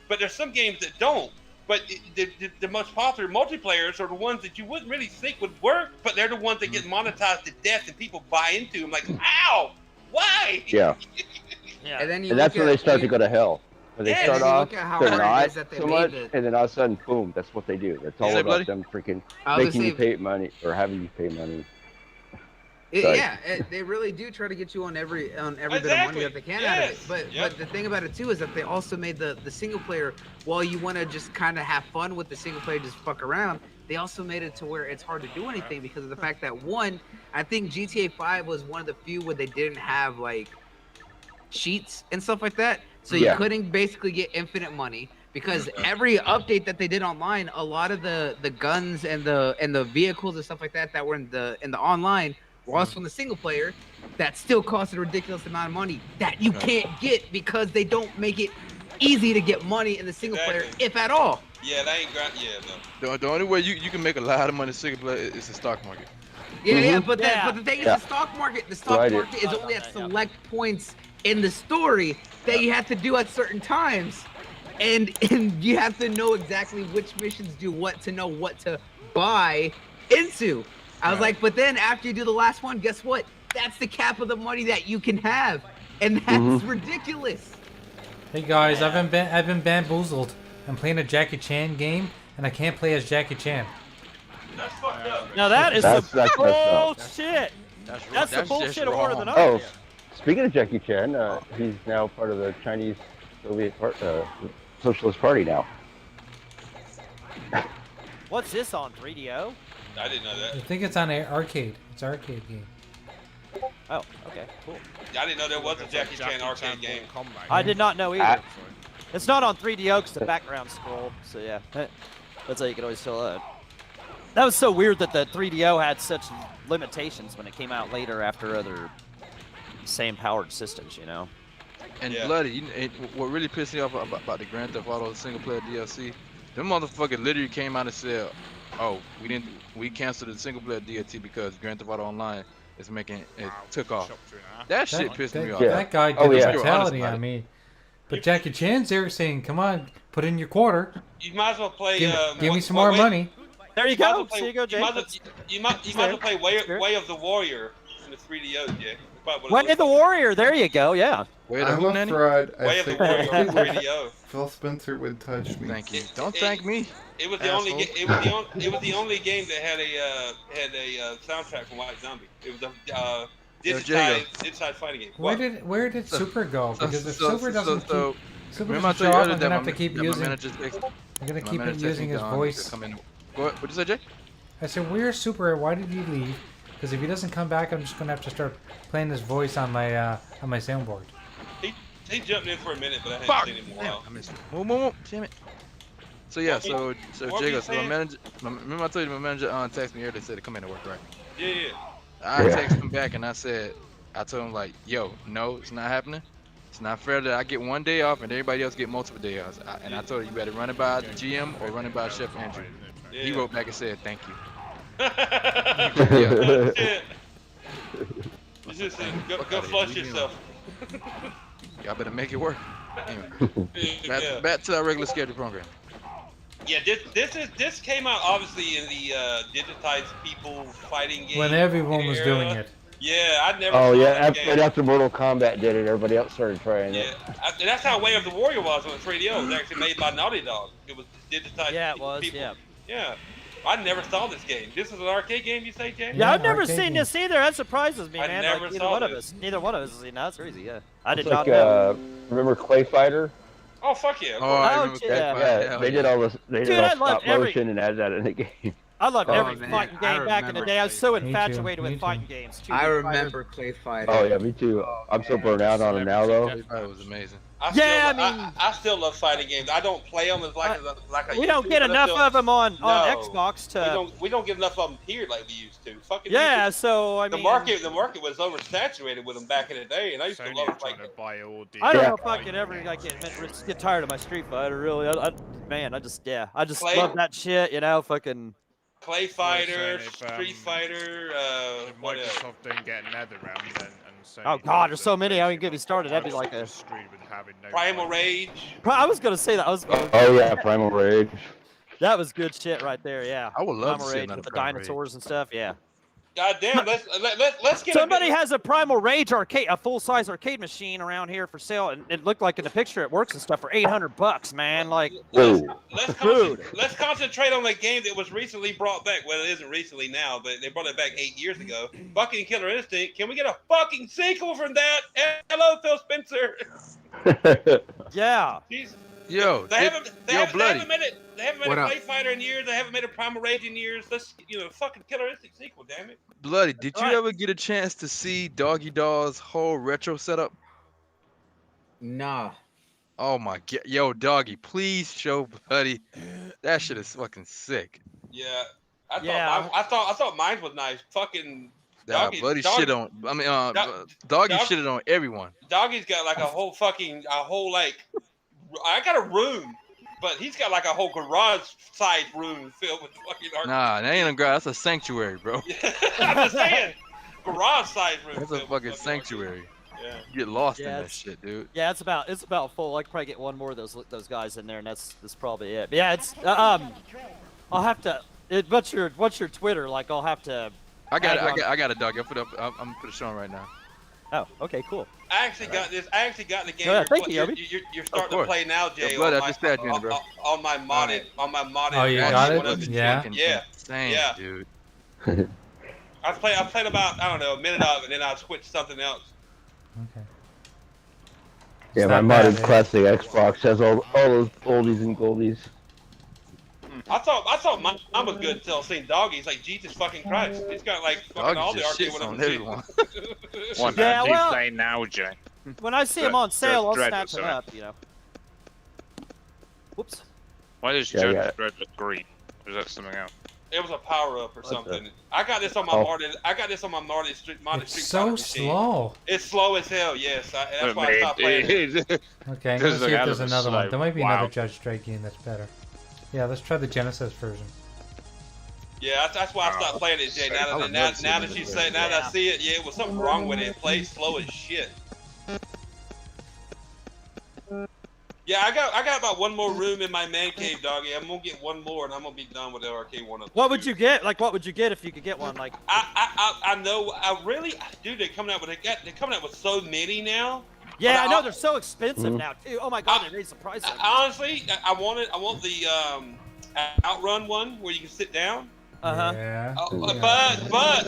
but there's some games that don't. But the most popular multiplayers are the ones that you wouldn't really think would work, but they're the ones that get monetized to death and people buy into them. Like, ow, why? Yeah. Yeah. And then you And that's look when at- they start to go to hell. When they Yeah, start and then you off, look at how they're hard it not is that they so made much, it. and then all of a sudden, boom, that's what they do. It's all say, about buddy? them freaking I was making you gonna say- pay money or having you pay money. Yeah, they really do try to get you on every bit of money that they can out of it. But the thing about it too is that they also made the single player. While you want to just kind of have fun with the single player, just fuck around. They also made it to where it's hard to do anything because of the fact that one, I think GTA 5 was one of the few where they didn't have like cheats and stuff like that. So you couldn't basically get infinite money. Because every update that they did online, a lot of the guns and the vehicles and stuff like that were in the online were also in the single player that still cost a ridiculous amount of money that you can't get because they don't make it easy to get money in the single player, if at all. Yeah, that ain't great. Yeah, no. The only way you can make a lot of money single player is the stock market. Yeah, but the thing is, the stock market is only at select points in the story that you have to do at certain times. And you have to know exactly which missions do what to know what to buy into. I was like, but then after you do the last one, guess what? That's the cap of the money that you can have, and that's ridiculous. Hey guys, I've been bamboozled. I'm playing a Jackie Chan game, and I can't play as Jackie Chan. That's fucked up. Now that is That's some messed up. bullshit. That's the just bullshit of more than Oh, others. speaking of Jackie Chan, he's now part of the Chinese Socialist Party now. What's this on 3DO? I didn't know I that. think it's on arcade. It's an arcade game. Oh, okay, cool. I didn't know there was a Jackie Chan arcade game. I did not know either. It's not on 3DO because the background scroll. So yeah, that's how you can always tell that. That was so weird that the 3DO had such limitations when it came out later after other same powered systems, you know. And bloody, what really pissed me off about the Grand Theft Auto single player DLC, them motherfuckers literally came out and said, "Oh, we canceled the single player DLC because Grand Theft Auto Online is making it took off." That shit pissed me off. That guy did Oh, the yeah. brutality on me. But Jackie Chan's there saying, "Come on, put in your quarter. You might as well play. Give me some more money." There you go. There you go, Jay. You might as well play Way of the Warrior in the 3DO, Jay. Way of the Warrior. There you go. Yeah. Way I'm a fraud. I Way of the think Warrior on 3DO. Phil Spencer would touch me. Thank you. Don't thank me. It was the only. It was the only game that had a soundtrack from White Zombie. It was a digitized fighting game. Where did Super go? Because if Super doesn't keep Super remember I doesn't told show you up, earlier I'm that gonna have to keep using. I'm gonna keep using his voice. What'd you say, Jay? I said, "Where's Super? Why did he leave?" Because if he doesn't come back, I'm just gonna have to start playing his voice on my soundboard. He jumped in for a minute, but I Fuck! hadn't seen him in a while. I missed it. Whoa, damn it. So yeah, so what were Jacob, you so my saying? manager, remember I told you my manager texted me earlier, said to come in to work, right? Yeah. I texted him back and I told him like, yo, no, it's not happening. It's not fair that I get one day off and everybody else get multiple days off. And I told him you better run it by the GM or run it by Chef Andrew. Yeah. He wrote back and said, thank you. Shit. You just said, go flush yourself. Y'all better make it work. Anyway, back to our regular schedule program. Yeah, this came out obviously in the digitized people fighting game. When everyone was doing it. Yeah, I never. Oh saw yeah, that game. after Mortal Kombat did it, everybody else started trying it. That's how Way of the Warrior was on 3DO. It was actually made by Naughty Dog. It was digitized. Yeah, it was. People. Yeah. Yeah. I never saw this game. This is an arcade game, you say, Jay? Yeah, I've never arcade seen game. this either. That surprises me, I man. never Like, saw neither this. one of us has seen that. That's crazy. Yeah, I did It's not like know. remember Clay Fighter? Oh, fuck yeah. Oh, I Oh, remember yeah. that. Yeah, they did all this. They Dude, did I all loved stop every- motion and added that in the game. I loved Oh, every man, fighting I game back in the remember. day. I was so Me too, infatuated me with too. fighting games. I remember Clay Fighter. Oh yeah, me too. I'm so burned out on it now though. That was amazing. I still love fighting games. I don't play them as like I we used don't to, get but I enough still- of them on No. Xbox to. We don't get enough of them here like we used to. Fucking Yeah, used to- so I the mean, market was oversaturated with them back in the day, and I used to Sony love are like trying to buy all the. I don't Yeah. know if I could ever like get tired of my Street Fighter. Really, I just Clay- love that shit. You know, fucking. Clay Fighter, saying if, Street Fighter. If What else? Microsoft don't get NetherRealm, and Sony Oh God, does, there's so then many. I mean, basically get me started. That'd be I'd like a. be screwed with having no Primal fight. Rage. I was gonna say that. Oh yeah, Primal Rage. That was good shit right there. Yeah. I would love to Primal see Rage another with the Primal Rage. dinosaurs and stuff. Yeah. God damn, let's get Somebody has a Primal Rage arcade, a full-size arcade machine around here for sale, and it looked like in the picture it works and stuff for $800, man. Like, Whoa. Let's concentrate on the game that was recently brought back. Well, it isn't recently now, but they brought it back 8 years ago. Fucking Killer Instinct. Can we get a fucking sequel from that? Hello, Phil Spencer. yeah. Jeez. Yo, They haven't Bloody. made it. They haven't made What a up? Clay Fighter in years. They haven't made a Primal Rage in years. Let's fucking Killer Instinct sequel. Damn it. Bloody, did you Alright. ever get a chance to see Doggy Dog's whole retro setup? Nah. Oh my god, yo, Doggy, please show Bloody. That shit is fucking sick. Yeah. I Yeah. thought mine was nice. Fucking Doggy- Bloody Dog- shit on. I mean, Dog- Doggy Dog- shitted on everyone. Doggy's got like a whole like. I got a room, but he's got like a whole garage-sized room filled with fucking art. Nah, that ain't a garage. That's a sanctuary, bro. I'm just saying, garage-sized room. That's filled a with fucking art. sanctuary. Yeah. You get lost in Yeah, that it's- shit, dude. Yeah, it's about full. I could probably get one more of those guys in there, and that's probably it. But yeah, it's I'll have to. What's your Twitter? Like, I'll have to. I got Add it. I got it, Doggy. I'm gonna put it showing right now. Oh, okay, cool. I actually got this. I actually got the game. Yeah, thank you, you're, Yobi. you're starting to course. play now, Jay. Yeah, blood, on I just stabbed you in it, bro. on my modded. Oh, you version. got it? One of the- Yeah. Fucking Yeah. insane, Yeah. dude. I played about I don't know a minute of it, and then I switched to something else. Okay. Yeah, It's my not bad, modded eh? classic Xbox has all those oldies and goldies. I thought mine was good until I seen Doggy. He's like Jesus fucking Christ. He's got like fucking all Doggy the just arcade shits one on of everyone. What Yeah, do well- you play now, Jay? When I see him on sale, I'll Dredd snatch was him in it. up. You know. Whoops. Why does Yeah, Judge yeah. Dredd look green? Or is that something else? It was a power up or the- something. I got this on my Oh. modded. I got this on my modded Street It's Street so Fighter machine. slow. It's slow as hell. Yes, that's why I Man, stopped playing it. Okay, This let's is see a if hell there's of a another one. slow- There might be wow. another Judge Dredd game that's better. Yeah, let's try the Genesis version. Yeah, that's why I stopped playing it, Jay. I Now would that love to see now another that you version. say now that I Yeah. see it, yeah, it was something wrong with it. It plays slow as shit. Yeah, I got about one more room in my man cave, Doggy. I'm gonna get one more, and I'm gonna be done with the arcade one. What would you get? Like, what would you get if you could get one? Like, I know. I really, dude. They're coming out with so many now. yeah, But I know I'll- they're so expensive Mhm. now too. Oh my God, they raised the price. of them. Honestly, I want the Outrun one where you can sit down. Uh-huh. Yeah.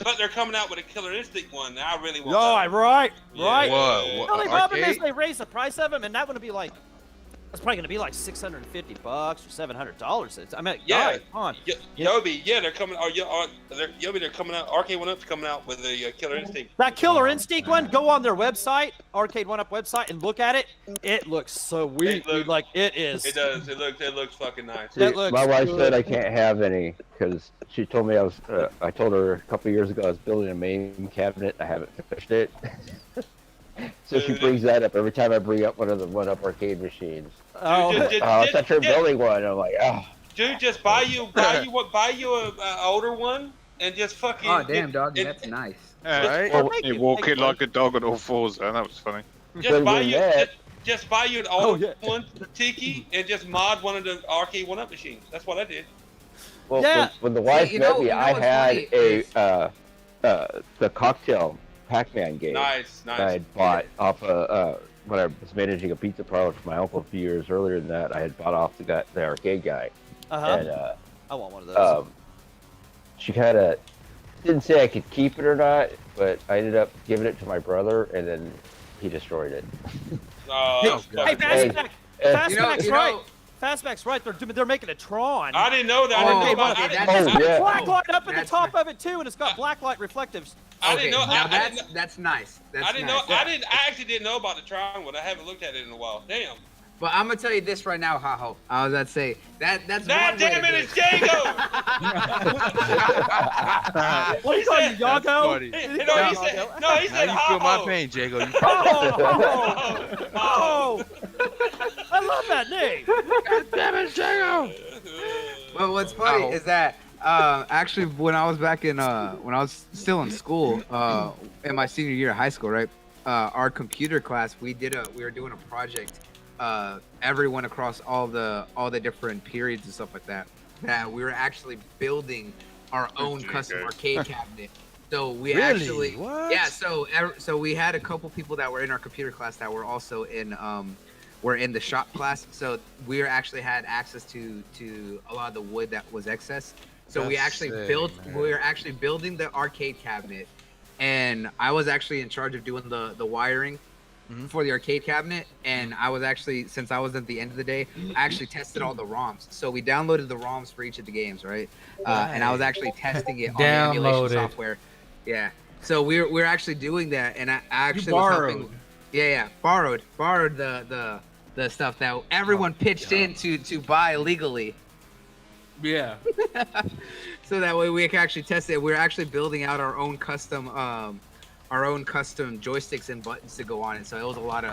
But they're coming out with a Killer Instinct one. I really want. Oh, that one. right. Yeah. The only problem is Arcade? they raised the price of them, and that would be like, it's probably gonna be like $650 or $700. I mean, Yeah. God, come on. Yobi, yeah, they're coming. They're coming out. Arcade One Up's coming out with a Killer Instinct. That Killer Instinct one, go on their website, Arcade One Up website, and look at it. It looks so weak, dude. Like it is. It does. It looks fucking nice. That See, looks my wife good. said I can't have any because she told me I told her a couple years ago I was building a main cabinet. I haven't finished it. So she brings that up every time I bring up one of the one-up arcade machines. Oh, I thought you're building one. I'm like, oh. Dude, just buy you a older one and just fucking. Oh damn, dog, it- that's nice. Alright. Well, thank You you, walk thank in you, like a dog on all fours, and that was funny. Just buy with you. that- Just buy you an Oh, older yeah. one, Tiki, and just mod one of the arcade one up machines. That's what I did. Well, Yeah. when the wife you met know- me, you know I what's had funny the cocktail Pac-Man game Nice, that I nice. had bought off when I was managing a pizza parlor for my uncle a few years earlier than that. I had bought off the arcade guy, Uh-huh. and I want one of those. she kind of didn't say I could keep it or not, but I ended up giving it to my brother, and then he destroyed it. Oh, Hey, that's fucking- Fastback, And- Fastback's You right. know, Fastback's right. They're making a Tron. I didn't know that. I didn't know about it. It's got yeah. black light up at the That's top of it too, and it's got black light reflectives. I didn't know. Now I didn't, that's nice. That's I didn't nice. know. I actually didn't know about the Tron one. I haven't looked at it in a while. Damn. But I'm gonna tell you this right now, Haho. I was about to say that's. God one way damn to it, do it's Jago! What are you calling Yago? Buddy. No, he said Now you feel my Haho. pain, Jago. You Oh, I love that name. damn it, Jago. But what's funny Ow. is that actually when I was back in when I was still in school in my senior year of high school, right? Our computer class, we were doing a project. Everyone across all the different periods and stuff like that. That we were actually building our own custom arcade cabinet. So we actually, What? yeah. So we had a couple people that were in our computer class that were also in were in the shop class. So we actually had access to a lot of the wood that was excess. So we That's actually sick, built. man. We were actually building the arcade cabinet, and I was actually in charge of doing the wiring for the arcade cabinet. And I was actually, since I was at the end of the day, I actually tested all the ROMs. So we downloaded the ROMs for each of the games, right? And I was actually testing it on the emulation Downloaded. software. Yeah. So we're actually doing that, and I actually was borrowed. helping. Yeah, borrowed the stuff that everyone pitched in to buy legally. Yeah. So that way we can actually test it. We're actually building out our own custom joysticks and buttons to go on it. So it was a lot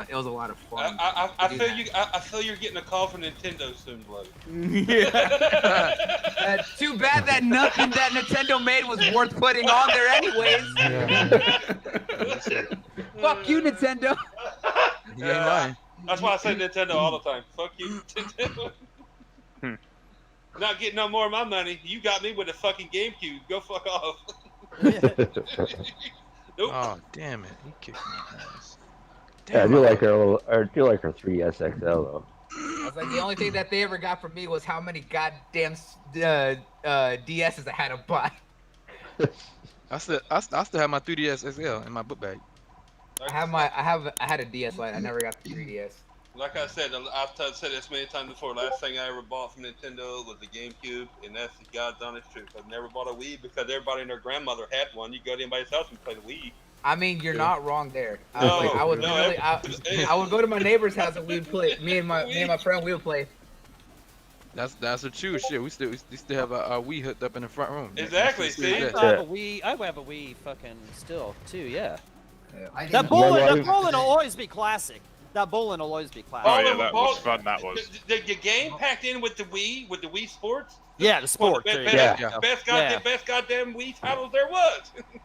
of fun. I feel you. I feel you're getting a call from Nintendo soon, blood. Too bad that nothing that Nintendo made was worth putting on there anyways. Fuck you, Nintendo. You ain't lying. That's why I say Nintendo all the time. Fuck you, Nintendo. Not getting no more of my money. You got me with a fucking GameCube. Go fuck off. Nope. Oh, damn it. He kicked my ass. Yeah, I Damn do it. like her 3DS XL though. I was like, the only thing that they ever got from me was how many goddamn DSs I had to buy. I still have my 3DS XL in my book bag. I had a DS Lite. I never got the 3DS. Like I said, I've said this many times before. Last thing I ever bought from Nintendo was the GameCube, and that's the God's honest truth. I've never bought a Wii because everybody and their grandmother had one. You go to anybody's house and play the Wii. I mean, you're not wrong there. No, I would no, I would go to my neighbor's house and we'd play. Me and my friend, we would play. That's the true shit. We still have our Wii hooked up in the front room. Exactly, see? I have a Wii. I have a Wii fucking still too. Yeah. I That bowling will always be classic. That bowling will always be classic. Oh yeah, that was fun. That was. The game packed in with the Wii Sports. Yeah, the sport. Best, too. best, best goddamn Wii titles there was.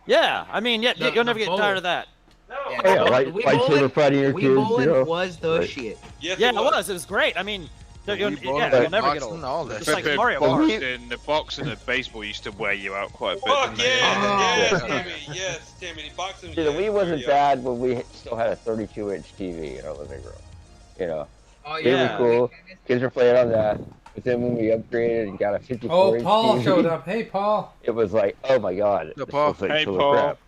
Yeah, I mean, yeah, you'll never get tired of that. No. Yeah, lightsaber fighting your kids. Bowling You know. was the shit. Yes, Yeah, it was. It was great. I mean, you'll bowling, never get boxing, old. all that. Just like The Mario Kart. the boxing and baseball used to wear you out quite a bit. Fuck didn't they? yes, Oh. Timmy. Yes, Timmy. Boxing. See, the Wii wasn't bad when we still had a 32-inch TV in our living room. You know, Oh it was Yeah. cool. Kids were playing on that. But then when we upgraded and got a 54-inch Oh, Paul TV, showed up. Hey, Paul. it was like, oh my god. Yeah, this Paul. looks like Hey, killer Paul. crap.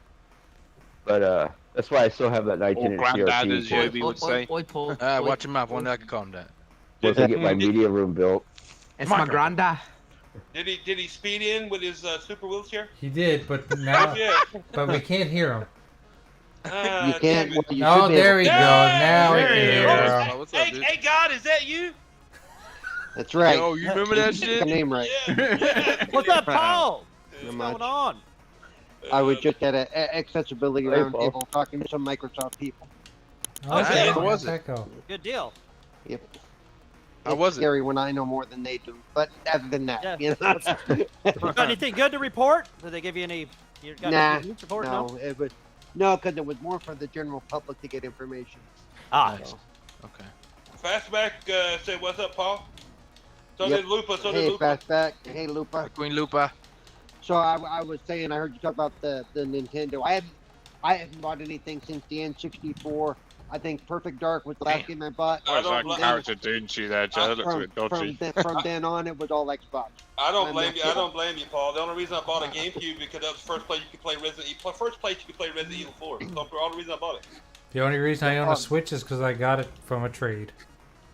But that's why I still have that Or 19-inch granddad, as CRT. Yobi would say. Paul. Watch your mouth. One day I can call him that. Once I get my media room built. It's my granda. Did he speed in with his super wheelchair? He did, but now, Yeah. but we can't hear him. You can't. Damn it. Well, you Oh, should be there we able go. to. Now we There can he hear is. him. Oh, what's up, Hey, dude? hey, God, is that you? That's right. Yo, you remember that Get shit? the name right. Yeah. What's up, Paul? Not What's much. going on? I was just at a accessibility Hey, Paul. roundtable talking to some Microsoft people. Oh, Okay. okay. How was How'd it? that go? Good deal. Yep. How It's was it? scary when I know more than they do. But other than that, Yeah. you know. Got anything good to report? Did they give you any? You got Nah, any news report? no, it was because it was more for the general public to get information. Ah, Nice. Okay. Fastback said, "What's up, Paul?" So Yep. did Lupa. So Hey, did Lupa. Fastback. Hey, Lupa. Queen Lupa. So I was saying, I heard you talk about the Nintendo. I haven't bought anything since the N64. I think Perfect Dark was the last game I bought. I What was don't that blame- character doing to you there, Joe? That looks a From, bit dodgy. from then on, it was all Xbox. I don't I'm blame not you. I kidding. don't blame you, Paul. The only reason I bought a GameCube because that was the first place you could play Resident Evil. First place you could play Resident Evil 4. That's the only reason I bought it. The only reason I own a Switch is because I got it from a trade.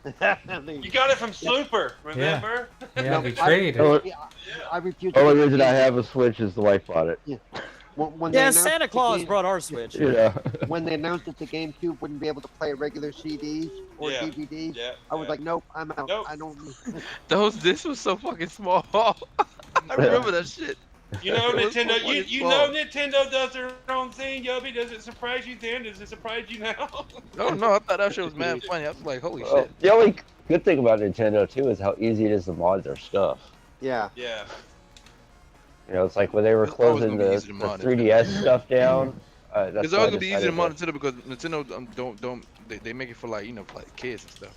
You got it from Super, remember? Yeah, we traded. I refuse. The only reason I have a Switch is the wife bought it. Yeah. When they Yeah, announced Santa the Claus game- brought our Switch. Yeah. When they announced that the GameCube wouldn't be able to play regular CDs or Yeah. DVDs, Yeah. I was like, nope, I'm out. Nope. I don't. This was so fucking small. I remember that shit. You know, It was Nintendo. so You fucking know, small. Nintendo does their own thing. Yobi, does it surprise you then? Does it surprise you now? No, I thought that shit was mad funny. I was like, holy Well, shit. the only good thing about Nintendo too is how easy it is to mod their stuff. Yeah. Yeah. You know, it's like when they were It's always closing gonna be the easy to mod it. 3DS stuff down. That's It's why I always gonna be easy to decided mod Nintendo because Nintendo don't they make it for like for like kids and stuff.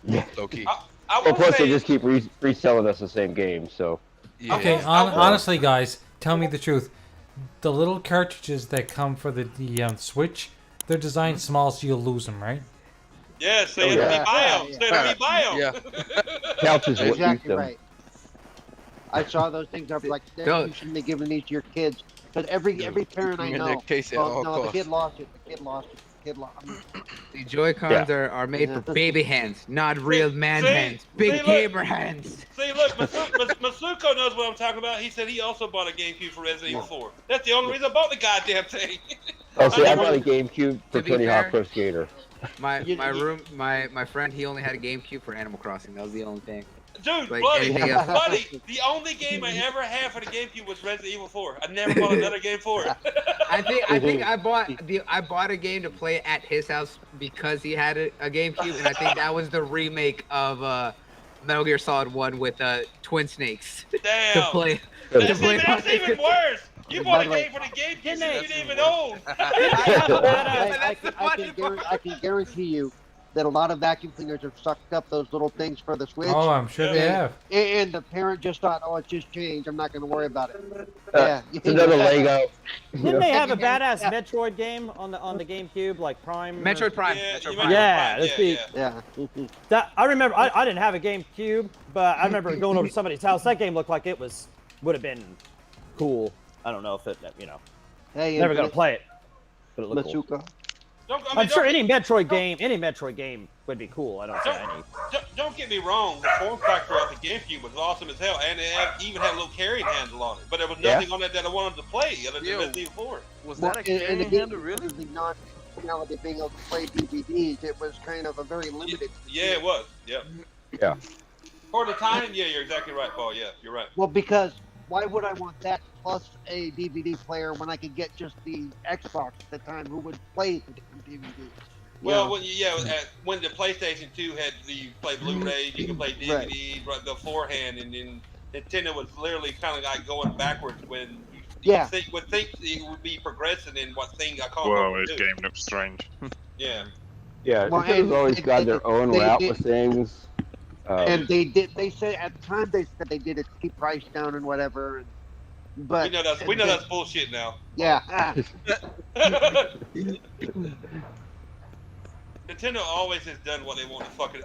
Yeah. Low key. I Well, will plus say, they just keep reselling us the same game, so. Yeah. Okay, I will- honestly, guys, tell me the truth. The little cartridges that come for the Switch, they're designed small so you'll lose them, right? yeah, say Oh, it yeah. me buy 'em. Say it me buy 'em. Yeah. Counts as what use Exactly them. right. I saw those things. I was like, Don't- you shouldn't be giving these to your kids. But every parent I In know. their case at Oh, all no, the costs. kid lost it. The kid lost it. The kid lost it. The Joy-Cons are made for baby hands, not real man see, hands. Big look. gamer hands. See, look, Masuko knows what I'm talking about. He said he also bought a GameCube for Resident Evil 4. That's the only reason I bought the goddamn thing. Oh, see, I never- bought a GameCube for To be Tony Hawk fair- Pro Skater. My friend, he only had a GameCube for Animal Crossing. That was the only thing. Dude, Like buddy, anything else. buddy, the only game I ever had for the GameCube was Resident Evil 4. I never bought another game for it. I think I bought a game to play at his house because he had a GameCube, and I think that was the remake of Metal Gear Solid 1 with Twin Snakes Damn. to play. That's even worse. You bought a By the game for the GameCube Didn't that they? you didn't even own. I can guarantee you that a lot of vacuum cleaners have sucked up those little things for the Switch. Oh, I'm sure they have. And the parent just thought, oh, it's just changed. I'm not going to worry about it. It's another Lego. Didn't they have a badass Metroid game on the GameCube, like Prime? or- Metroid Prime. Yeah, Metroid you Prime. might- Yeah, Yeah, let's see. yeah. Yeah. That I remember. I didn't have a GameCube, but I remember going over to somebody's house. That game looked like it would have been cool. I don't know if it, Hey, never gonna play it, but it looked cool. Masuka. I'm sure any Metroid game would be cool. I don't see any. Don't get me wrong, the form factor of the GameCube was awesome as hell, and it even had a little carrying handle on it. But there was nothing on it that I wanted to play other than Resident Evil 4. Was Well, that a and carrying again, handle, really? the non-functionality being able to play DVDs, it was kind of a very limited. Yeah, it was. Yep. Yeah. For the time, yeah, you're exactly right, Paul. Yeah, you're right. Well, because why would I want that plus a DVD player when I could get just the Xbox at the time who would play the different DVDs? Well, when the PlayStation 2 had you play Blu-rays, you could play DVDs right beforehand, and then Nintendo was literally kind of like going backwards when you would think it would be progressing in what thing I call Whoa, it. this game looks strange. Yeah. Yeah, Well, Nintendo's always got their own route they- with things. And they said at the time they said they did it to keep price down and whatever. But we know that's bullshit now. Yeah. Nintendo always has done what they want to fucking.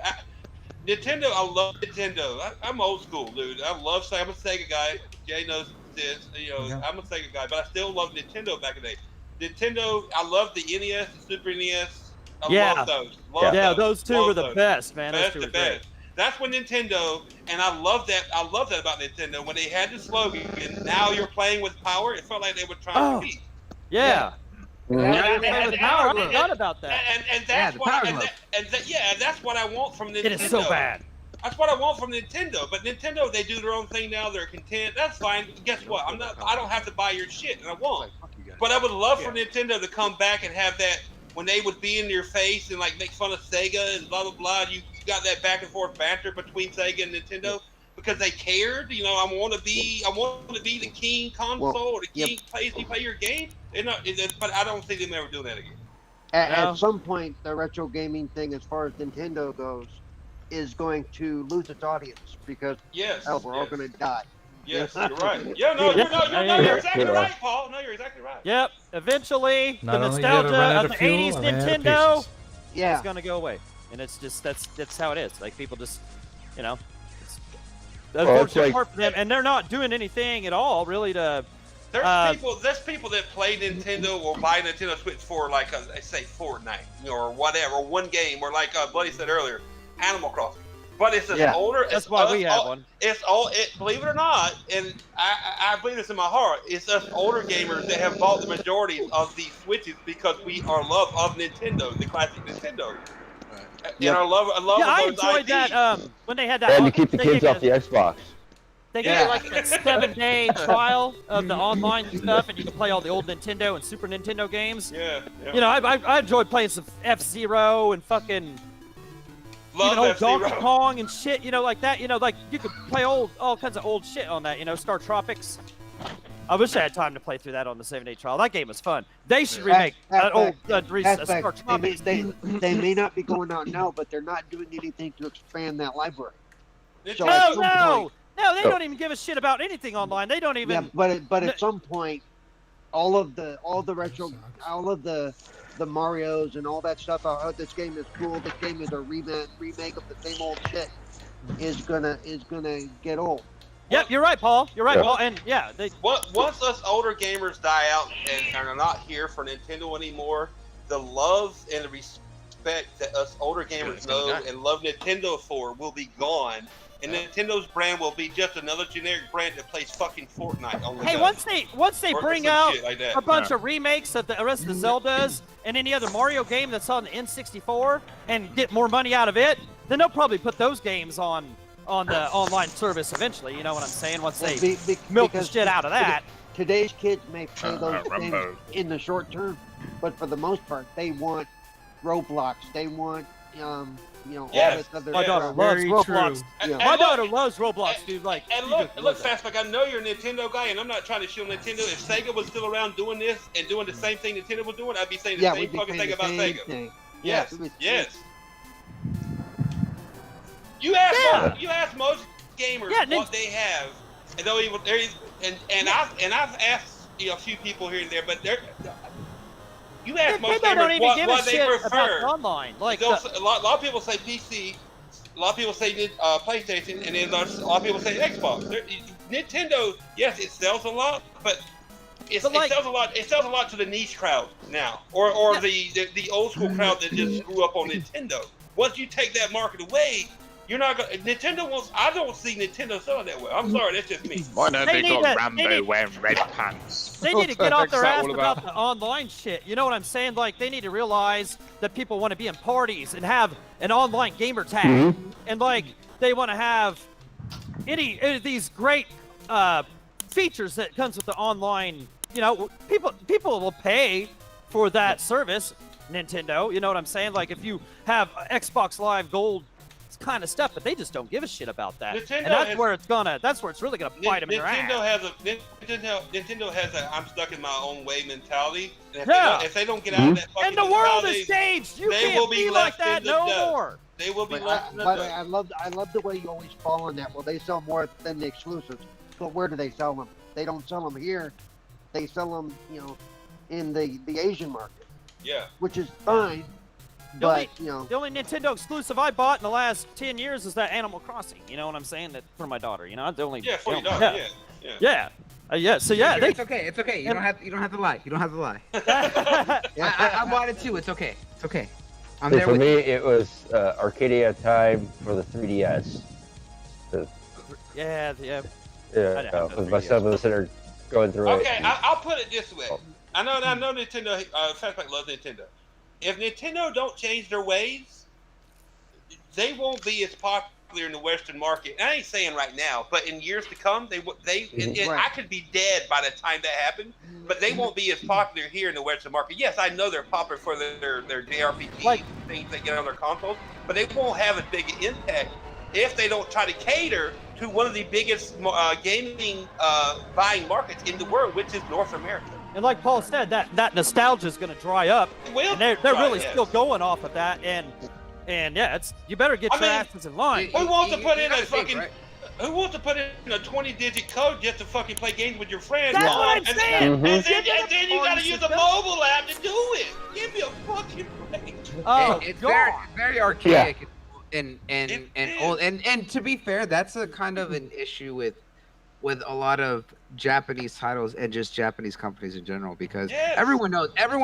Nintendo, I love Nintendo. I'm old school, dude. I'm a Sega guy. Jay knows this. I'm a Sega guy, but I still love Nintendo back in the day. Nintendo, I love the NES, the Super NES. I love those. Those two were the best, man. Those two were great. That's when Nintendo, and I love that about Nintendo, when they had the slogan, and now you're playing with power, it felt like they were trying to beat. Yeah. I forgot about that. And that's that's what I want from Nintendo. It is so bad. That's what I want from Nintendo. But Nintendo, they do their own thing now. They're content. That's fine. Guess what? I don't have to buy your shit, and I won't. But I would love for Nintendo to come back and have that when they would be in your face and like make fun of Sega and blah blah blah. You got that back and forth banter between Sega and Nintendo because they cared. I want to be the king console or the king place you play your game. But I don't see them ever doing that again. At some point, the retro gaming thing, as far as Nintendo goes, is going to lose its audience because we're all going to die. Yes, you're right. Yeah, you're exactly right, Paul. No, you're exactly right. Yep. Eventually, Not the only you gotta run nostalgia out of of the fuel, 80s and run out of Nintendo patience. is gonna go away, and it's just that's how it is. Like people just, it's unfortunate part for them, and they're not doing anything at all really to. There's people that play Nintendo or buy Nintendo Switch for like say Fortnite or whatever, one game, or like Buddy said earlier, Animal Crossing. But it's an Yeah. older. That's it's why us we have all- one. It's all. Believe it or not, and I believe this in my heart. It's us older gamers that have bought the majority of these Switches because we are love of Nintendo, the classic Nintendo, and our love Yeah, of I those enjoyed IPs. that when they had that. And to keep the they kids gave off the Xbox. They gave like that 7-day trial of the online stuff, and you can play all the old Nintendo and Super Nintendo games. Yeah. You know, I enjoyed playing some F-Zero and fucking Love even old F-Zero. Donkey Kong and shit. You know, like that. You know, like you could play all kinds of old shit on that. You know, Star Tropics. I wish I had time to play through that on the 7-day trial. That game was fun. They should remake that old Star Tropics. They may not be going out now, but they're not doing anything to expand that library. So at some point- No, they don't even give a shit about anything online. They don't even. Yeah, but at some point, all of the retro, all of the Marios and all that stuff. Oh, this game is cool. This game is a remake of the same old shit. Is gonna get old. Yep, you're right, Paul. You're right, Yeah. Paul. And yeah, they. Once us older gamers die out and are not here for Nintendo anymore, the love and the respect that us older gamers know and love Nintendo for will be gone. And Nintendo's brand will be just another generic brand that plays fucking Fortnite on the Hey, go. once they Or bring some out shit like that. a bunch of remakes of the rest of the Zeldas and any other Mario game that's on the N64 and get more money out of it, then they'll probably put those games on the online service eventually. You know what I'm saying? Once they milk the because shit out of that. Today's kids may play those things in the short term, but for the most part, they want Roblox. They want all this other My daughter stuff. loves Roblox. Yeah. My daughter loves Roblox, dude. Like, And look, Fastback, I know you're a Nintendo guy, and I'm not trying to shield Nintendo. If Sega was still around doing this and doing the same thing Nintendo was doing, I'd be saying the same we'd be fucking saying thing the about same Sega. thing. Yes, Yeah, yes. You ask most gamers what they have, and they'll even I've asked a few people here and there, but you ask most People don't gamers even give a what they shit prefer. about online. Like, A lot of people say PC, a lot of people say PlayStation, and then a lot of people say Xbox. Nintendo, yes, it sells a lot, but it sells a lot. It sells a lot to the niche crowd now, or the old school crowd that just grew up on Nintendo. Once you take that market away, you're not gonna. Nintendo wants. I don't see Nintendo selling that well. I'm sorry, that's just me. Why not They they need got to- Rambo they need- wearing red pants? They need to get off their What's that ass all about the online shit. You know what I'm saying? Like, they need to realize that people want to be in parties and have an online gamer tag. And, like, they want to have any of these great features that comes with the online. You know, people will pay for that service, Nintendo. You know what I'm saying? Like, if you have Xbox Live Gold kind of stuff, but they just don't give a shit about that. Nintendo And that's has- where it's really gonna bite them in their ass. Nintendo has a I'm stuck in my own way mentality. And if they don't get Mm-hmm. out of that fucking And the world mentality, is staged. You they can't will be be like left in that the no dust. more. They will be But left in the by the dust. way, I love the way you always fall on that. Well, they sell more than the exclusives, but where do they sell them? They don't sell them here. They sell them, in the Asian market, Yeah. which is fine. But The only Nintendo exclusive I bought in the last 10 years is that Animal Crossing. You know what I'm saying? That for my daughter. You know, the only. Yeah, for your the daughter. only- Yeah. Yeah. So yeah, It's okay. It's okay. You don't have to lie. You don't have to lie. I bought it too. It's okay. It's okay. I'm So there for with me, you. it was Arcadia Time for the 3DS. Yeah. Yeah, have the with my 3DS. son was there going through Okay, it. I'll put it this way. I know Nintendo. Fastback loves Nintendo. If Nintendo don't change their ways, they won't be as popular in the Western market. And I ain't saying right now, but in years to come, I could be dead by the time that happens. But they won't be as popular here in the Western market. Yes, I know they're popular for their JRPG things they get on their consoles, but they won't have as big an impact if they don't try to cater to one of the biggest gaming buying markets in the world, which is North America. And like Paul said, that nostalgia is going to dry up. It will And they're dry, really yes. still going off of that. And yeah, you better get your asses in line. Who wants to put in a gotta think, fucking? right? Who wants to put in a 20-digit code just to fucking play games with your friends? That's what I'm And saying. then, and then you gotta Party use a system. mobile app to do it. Give me a fucking break. Oh, It's God. very archaic and old. And to be fair, that's a kind of an issue with with a lot of Japanese titles and just Japanese companies in general, because Yes. everyone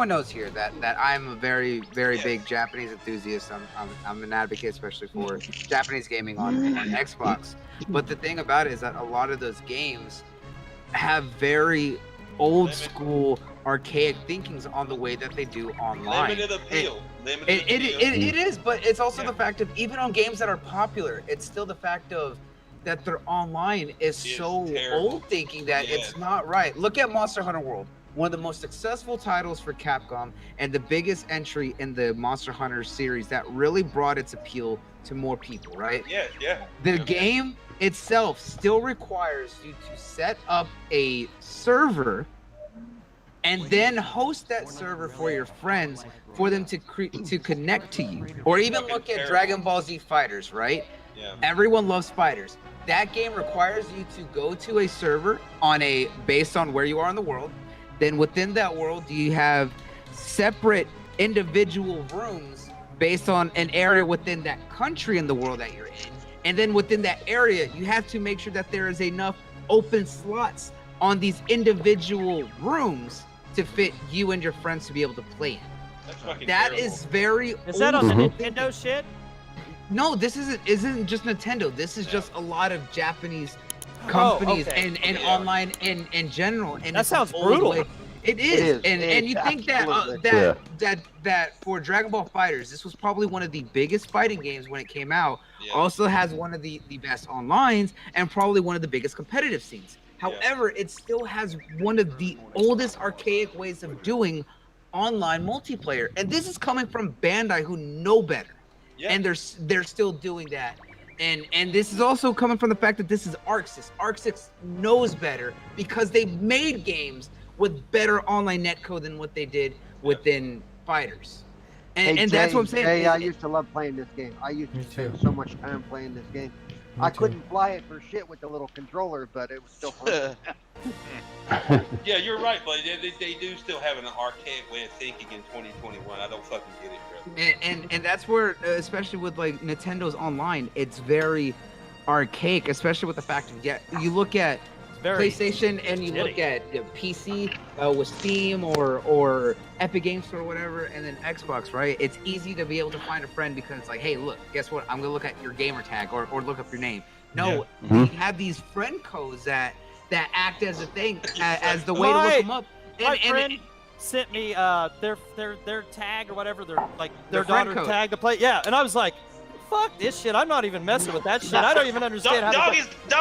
knows here that I'm a very big Japanese enthusiast. I'm an advocate, especially for Japanese gaming on Xbox. But the thing about it is that a lot of those games have very old school, archaic thinkings on the way that they do online. Limited appeal. It is, but it's also the fact of, even on games that are popular, it's still the fact of that their online is so terrible. old thinking that it's not right. Look at Monster Hunter World, one of the most successful titles for Capcom and the biggest entry in the Monster Hunter series that really brought its appeal to more people, right? Yeah. The game itself still requires you to set up a server and then host that server for your friends for them to connect to you. Or even look at Dragon Ball Z Fighters, right? Yeah. Everyone loves fighters. That game requires you to go to a server based on where you are in the world. Then within that world, you have separate individual rooms based on an area within that country in the world that you're in. And then within that area, you have to make sure that there is enough open slots on these individual rooms to fit you and your friends to be able to play in. That's fucking That terrible. is very Is that on the old Nintendo shit? No, this isn't just Nintendo. This is just a lot of Japanese companies and online in general. And that sounds brutal. It is. And you think that for Dragon Ball Fighters, this was probably one of the biggest fighting games when it came out. Yeah. Also has one of the best onlines and probably one of the biggest competitive scenes. However, it still has one of the oldest archaic ways of doing online multiplayer. And this is coming from Bandai, who know better. Yeah. And they're still doing that. And this is also coming from the fact that this is ArcSys. ArcSys knows better because they made games with better online netcode than what they did within Fighters. And that's what I'm saying. Hey, I used to love playing this game. I used to spend so much time playing this game. I couldn't fly it for shit with the little controller, but it was still fun. Yeah, you're right, but they do still have an archaic way of thinking in 2021. I don't fucking get it, bro. And that's where, especially with like Nintendo's online, it's very archaic, especially with the fact that you look at PlayStation and you look at PC with Steam or Epic Games Store or whatever, and then Xbox, right? It's easy to be able to find a friend because it's like, hey, look, guess what? I'm gonna look at your gamer tag or look up your name. No, we have these friend codes that act as a thing, as the way to look them up. My friend sent me their tag or whatever, their daughter tag to play. Yeah, and I was like, fuck this shit. I'm not even messing with that shit. I don't even understand how Dog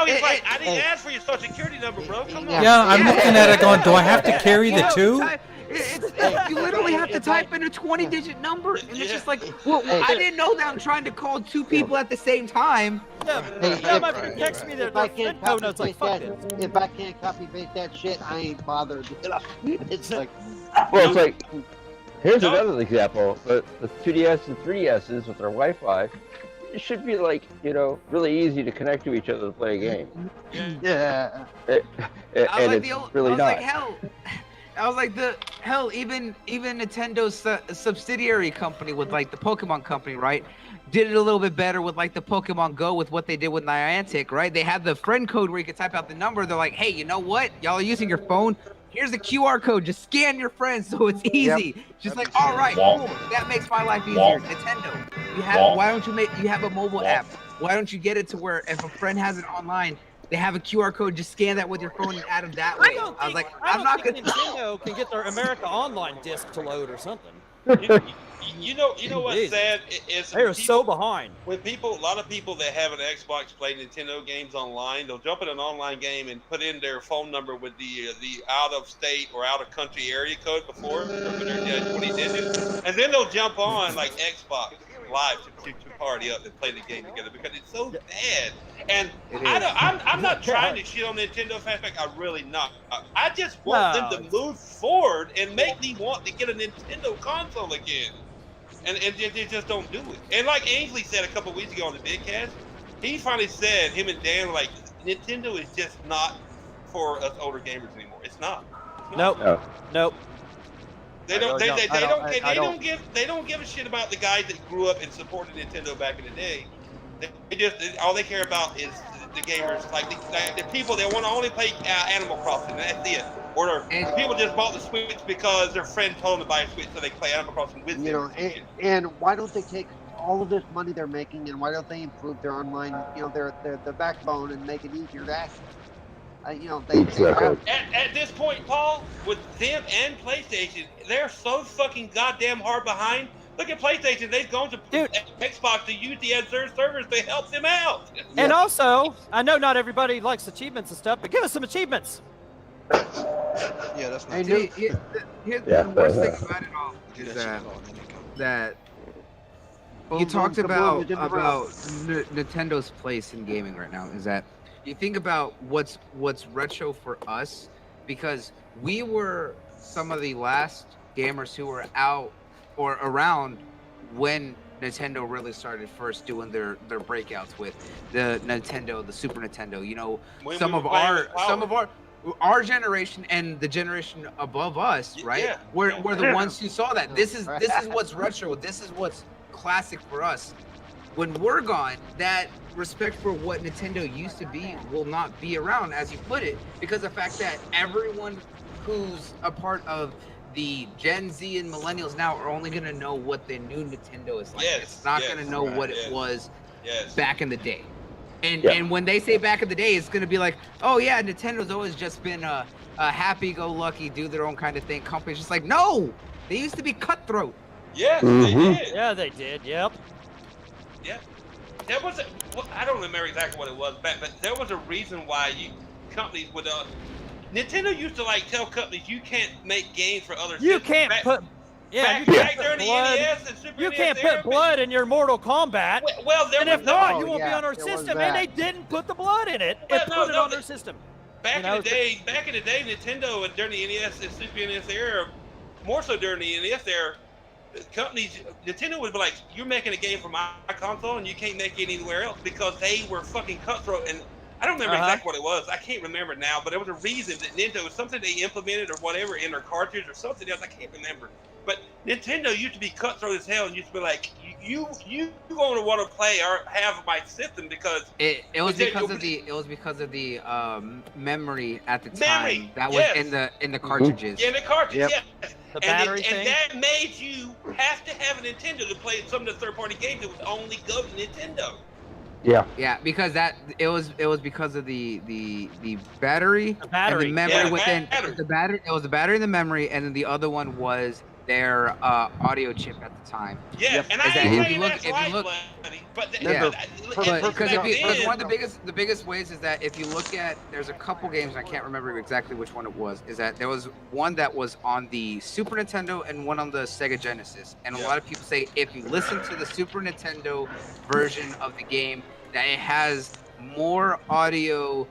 is like, I didn't ask for your social security number, bro. Come on. Yeah, I'm looking at it going, do I have to carry the two? You literally have to type in a 20-digit number, and it's just like, well, I didn't know that I'm trying to call two people at the same time. Yeah, my friend texted me their friend code, and I was like, fuck this. If I can't copy paste that shit, I ain't bothered. It's like, well, it's like, here's another example. The 2DS and 3DSs with their Wi-Fi, it should be like, really easy to connect to each other to play a game. Yeah. And it's really not. I was like, even Nintendo's subsidiary company with like the Pokemon company, right? Did it a little bit better with like the Pokemon Go with what they did with Niantic, right? They had the friend code where you could type out the number. They're like, hey, you know what? Y'all are using your phone. Here's the QR code. Just scan your friends so it's easy. Just like, all right, cool. That makes my life easier. Nintendo, why don't you have a mobile app? Why don't you get it to where if a friend has it online, they have a QR code, just scan that with your phone and add them that way. I was like, I'm not gonna. Nintendo can get their America Online disc to load or something. You know what's sad is they are so behind. When a lot of people that have an Xbox play Nintendo games online, they'll jump in an online game and put in their phone number with the out of state or out of country area code before their 20 digits, and then they'll jump on like Xbox Live to party up and play the game together because it's so bad. And I'm not trying to shit on Nintendo fast back. I'm really not. I just want them to move forward and make me want to get a Nintendo console again. And they just don't do it. And like Ainsley said a couple weeks ago on the Bigcast, he finally said, him and Dan were like, Nintendo is just not for us older gamers anymore. It's not. Nope. They don't give a shit about the guys that grew up and supported Nintendo back in the day. They just all they care about is the gamers, like the people that want to only play Animal Crossing. That's it. Or people just bought the Switch because their friend told them to buy a Switch so they can play Animal Crossing with them. And why don't they take all of this money they're making and why don't they improve their online, their backbone and make it easier to access? They have. At this point, Paul, with them and PlayStation, they're so fucking goddamn hard behind. Look at PlayStation; they've gone to Xbox to use the other servers to help them out. And also, I know not everybody likes achievements and stuff, but give us some achievements. Yeah, that's not. Here's the worst thing about it all is that you talked about Nintendo's place in gaming right now. Is that you think about what's retro for us, because we were some of the last gamers who were out or around when Nintendo really started first doing their breakouts with the Nintendo, the Super Nintendo. Some of our generation and the generation above us, right? Yeah. We're the ones who saw that. This is what's retro. This is what's classic for us. When we're gone, that respect for what Nintendo used to be will not be around, as you put it, because the fact that everyone who's a part of the Gen Z and millennials now are only going to know what the new Nintendo is like. It's not going to know what it was back in the day. And when they say back in the day, it's going to be like, oh yeah, Nintendo's always just been a happy-go-lucky, do their own kind of thing company. It's just like, no, they used to be cutthroat. Yes, they did. Yeah, they did. Yep. Yep. There was I don't remember exactly what it was back, but there was a reason why companies would Nintendo used to tell companies you can't make games for other You systems. can't put back during the NES and Super You NES can't era, put blood in your Mortal Kombat. Well, there and was if not, Oh, you won't be yeah, on our there was system. that. And they didn't put the blood in it. Well, They put it on their system. Back in the day, Nintendo and during the NES and Super NES era, more so during the NES era, Nintendo would be like, you're making a game for my console and you can't make it anywhere else, because they were fucking cutthroat. And I don't remember exactly what it was. I can't remember now, but there was a reason that Nintendo, something they implemented or whatever in their cartridge or something else. I can't remember. But Nintendo used to be cutthroat as hell and used to be like, you going to want to play or have my system because it was because of the memory at the time that was in the cartridges. In the cartridge, yes. The battery And thing. that made you have to have a Nintendo to play some of the third-party games that was only go to Nintendo. Yeah, because it was because of the battery, and the memory within the battery. It was the battery and the memory, and then the other one was their audio chip at the time. Yeah, and I ain't saying that's right, buddy, but because one of the biggest ways is that if you look at, there's a couple games, and I can't remember exactly which one it was, is that there was one that was on the Super Nintendo and one on the Sega Genesis, and a lot of people say if you listen to the Super Nintendo version of the game, that it has more audio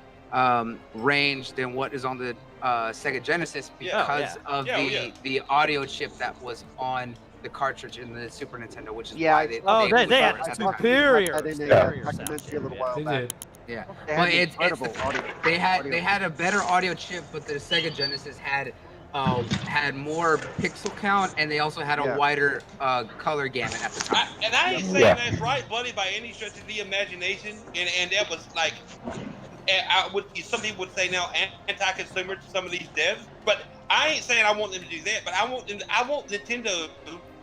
range than what is on the Sega Genesis because of the audio chip that was on the cartridge in the Super Nintendo, which is why they had superior documentary a little while back. Yeah, They had but incredible audio. they had a better audio chip, but the Sega Genesis had more pixel count, and they also had a wider color gamut at the time. And I ain't saying that's right, buddy, by any stretch of the imagination. And that was like, some people would say now anti-consumer to some of these devs, but I ain't saying I want them to do that. But I want Nintendo.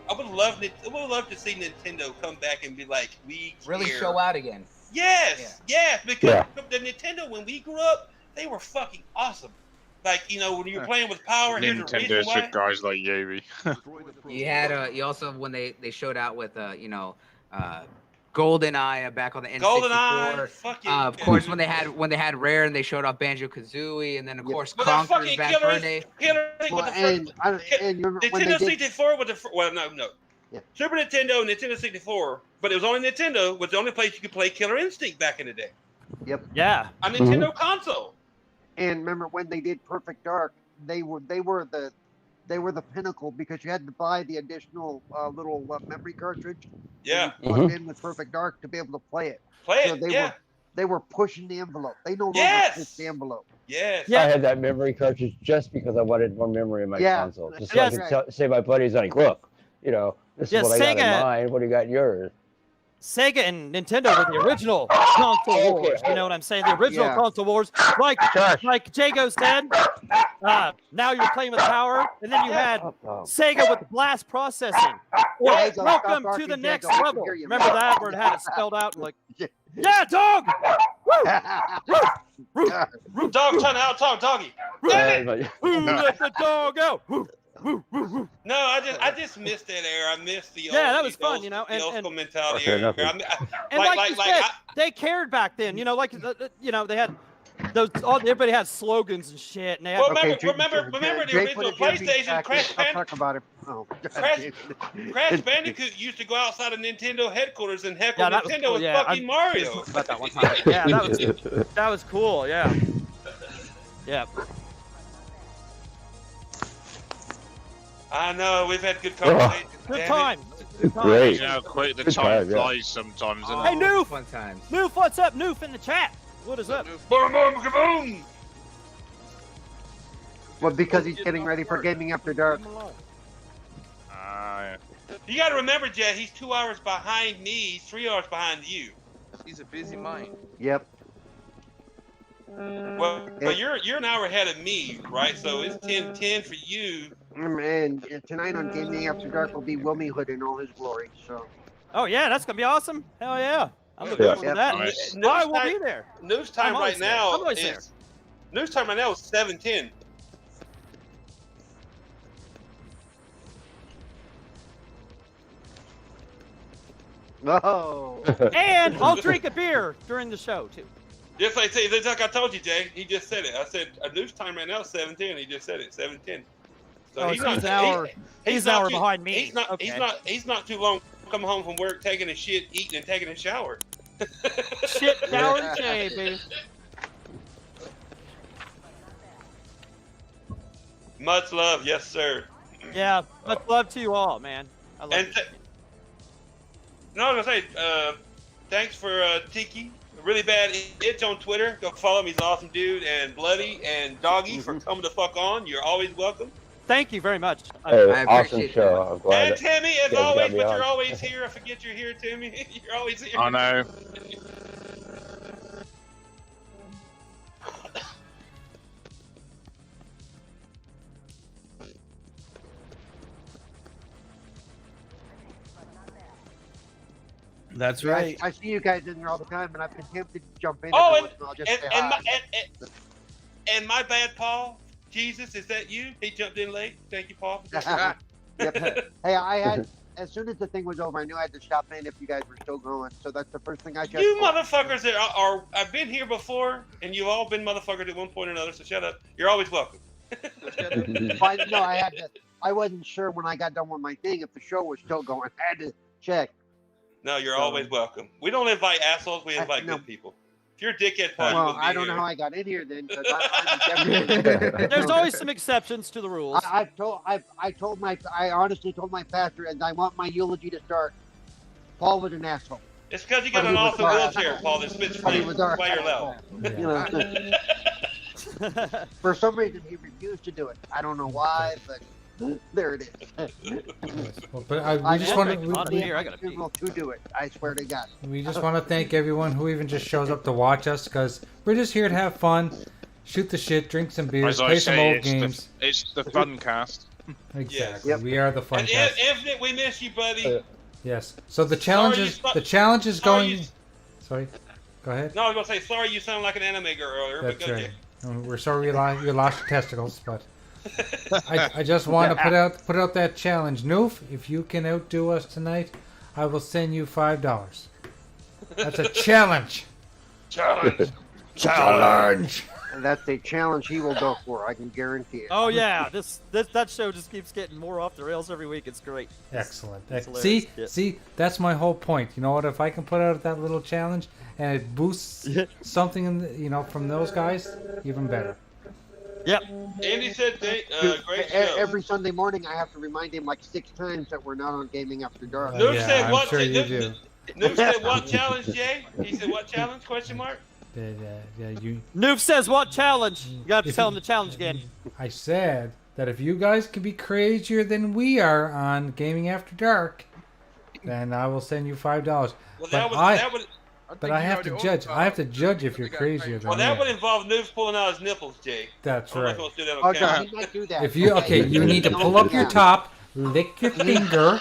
I would love to see Nintendo come back and be like, we really care. show out again. Yes, because the Nintendo when we grew up, they were fucking awesome. Like, when you were playing with power, here's the reason Nintendo why. took guys like Yippee. You had you also when they showed out with GoldenEye back on the N64. GoldenEye, fuck yeah. Of course, when they had Rare and they showed off Banjo-Kazooie, and then of course Conker's back for day. Nintendo 64 was Super Nintendo, Nintendo 64, but it was only Nintendo was the only place you could play Killer Instinct back in the day. Yep. Yeah. A Nintendo console. And remember when they did Perfect Dark, they were the pinnacle because you had to buy the additional little memory cartridge. Yeah. Plugged in with Perfect Dark to be able to play it. They were pushing the envelope. They no longer pushed the envelope. Yes. I had that memory cartridge just because I wanted more memory in my console. Just so I could say my buddies, like, look, this is what I got in mine. What do you got in yours? Sega and Nintendo were the original console wars. You know what I'm saying? The original console wars, like Jago said. Now you're playing with power, and then you had Sega with blast processing. Or welcome to the next level. Remember that where it had it spelled out like, yeah, dog. Dog trying to out talk doggy. Damn it! Who let the dog out? No, I just missed that era. I missed the old, that was fun, you know, the old and school mentality era. like you said, they cared back then, you know, like you know, they had those. Everybody had slogans and shit. And they had, remember the original PlayStation Crash Bandicoot. Crash Bandicoot used to go outside of Nintendo headquarters and heckle Nintendo with fucking Mario. About that one time. Yeah, that was cool. Yeah. Yeah. I know, we've had good conversations. Good time. Great. You know, quick, the time flies sometimes, isn't Hey, it? Noof! Fun times. Noof, what's up? Noof in the chat. What is up? Boom, boom, kaboom! Well, because he's getting ready for Gaming After Dark. You gotta remember, Jay, he's 2 hours behind me, he's 3 hours behind you. He's a busy mind. Yep. Well, but you're an hour ahead of me, right? So it's 10:10 for you. And tonight on Gaming After Dark will be Wilmy Hood in all his glory. So. Oh yeah, that's gonna be awesome. Hell yeah. I'm looking forward to that. Nice. I will be there. News time right now is 7:10. Oh. And I'll drink a beer during the show too. Just like I told you, Jay. He just said it. I said news time right now is 7:10. He just said it, 7:10. So he's an hour. He's an hour behind me. He's not. Okay. He's not too long. Coming home from work, taking a shit, eating, and taking a shower. Shit, shower, and shave, baby. Much love, yes, sir. Yeah, much love to you all, man. I love you. No, I was gonna say, thanks for Tiki. Really bad itch on Twitter. Go follow him. He's an awesome dude. And Bloody and Doggy for coming the fuck on. You're always welcome. Thank you very much. Hey, awesome show. I'm glad. And Timmy, as Yeah, always, got me but on. you're always here. I forget you're here, Timmy. You're always here. I know. That's right. I see you guys in there all the time, and I've been tempted to jump in. Oh, I'll just say hi. and my bad, Paul. Jesus, is that you? He jumped in late. Thank you, Paul. Yep. Hey, I had as soon as the thing was over, I knew I had to stop in if you guys were still going. So that's the first thing I checked. You motherfuckers are I've been here before, and you've all been motherfuckers at one point or another. So shut up. You're always welcome. No, I had to. I wasn't sure when I got done with my thing if the show was still going. I had to check. No, you're always welcome. We don't invite assholes. We invite good people. If you're a dickhead, Paul, well, I don't know how I got in here then. There's always some exceptions to the rules. I honestly told my pastor, and I want my eulogy to start. Paul was an asshole. It's because you got an awesome wheelchair, Paul, that spits flames. That's why you're loud. You know, for some reason, he refused to do it. I don't know why, but there it is. But we just want to do it. I swear to God. We just want to thank everyone who even just shows up to watch us, because we're just here to have fun, shoot the shit, drink some beers, As I play some say, old games. It's the fun cast. Exactly. We are the fun cast. Infinite, we miss you, buddy. Yes. So the challenge is going. Sorry. Go ahead. No, I was gonna say sorry. You sound like an anime girl earlier. That's but go right. We're sorry you lost your testicles, but I just want to put out that challenge. Noof, if you can outdo us tonight, I will send you $5. That's a challenge. Challenge. Challenge. And that's a challenge he will go for. I can guarantee it. Oh yeah, that show just keeps getting more off the rails every week. It's great. Excellent. It's See, that's my whole point. You know what? If I can put out that little challenge and it boosts something in from those guys, even better. Yep. Andy said, great show. Every Sunday morning, I have to remind him like 6 times that we're not on Gaming After Dark. Noob said what? Sure you do. Noob said what challenge, Jay? He said what challenge? Question mark. Noob says what challenge? You got to tell him the challenge again. I said that if you guys can be crazier than we are on Gaming After Dark, then I will send you $5. Well, But I have to judge. I have to judge if you're crazier than Well, that me. would involve Noobs pulling out his nipples, Jay. That's I'm not right. supposed to do that on Oh, camera. no, he might do that. If you you need to pull up your top, lick your finger,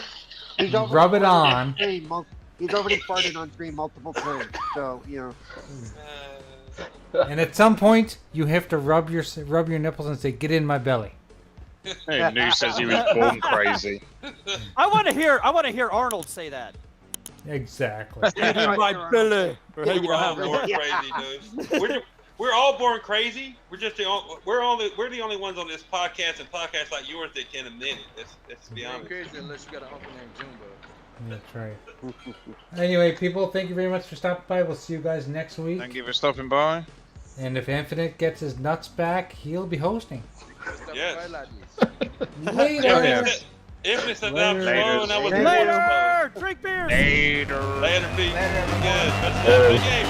He's already rub it farted on. screen He's already farted on screen multiple times, so you know. And at some point, you have to rub your nipples and say, "Get in my belly." Hey, New says he was born crazy. I want to hear Arnold say that. Exactly. Get in my belly. Or how you We're all know born how- crazy, Noobs. We're all born crazy. We're just the only ones on this podcast and podcasts like yours that can admit it. Let's be honest. Crazy unless you got an uncle named Jumbo. That's right. Anyway, people, thank you very much for stopping by. We'll see you guys next week. Thank you for stopping by. And if Infinite gets his nuts back, he'll be hosting. Yes. Later. Infinite said that was slow and that was Later. Drink beer. Later. Later, Pete. Good. Let's play games.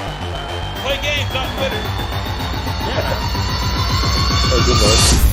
Play games on Twitter. Oh, good Lord.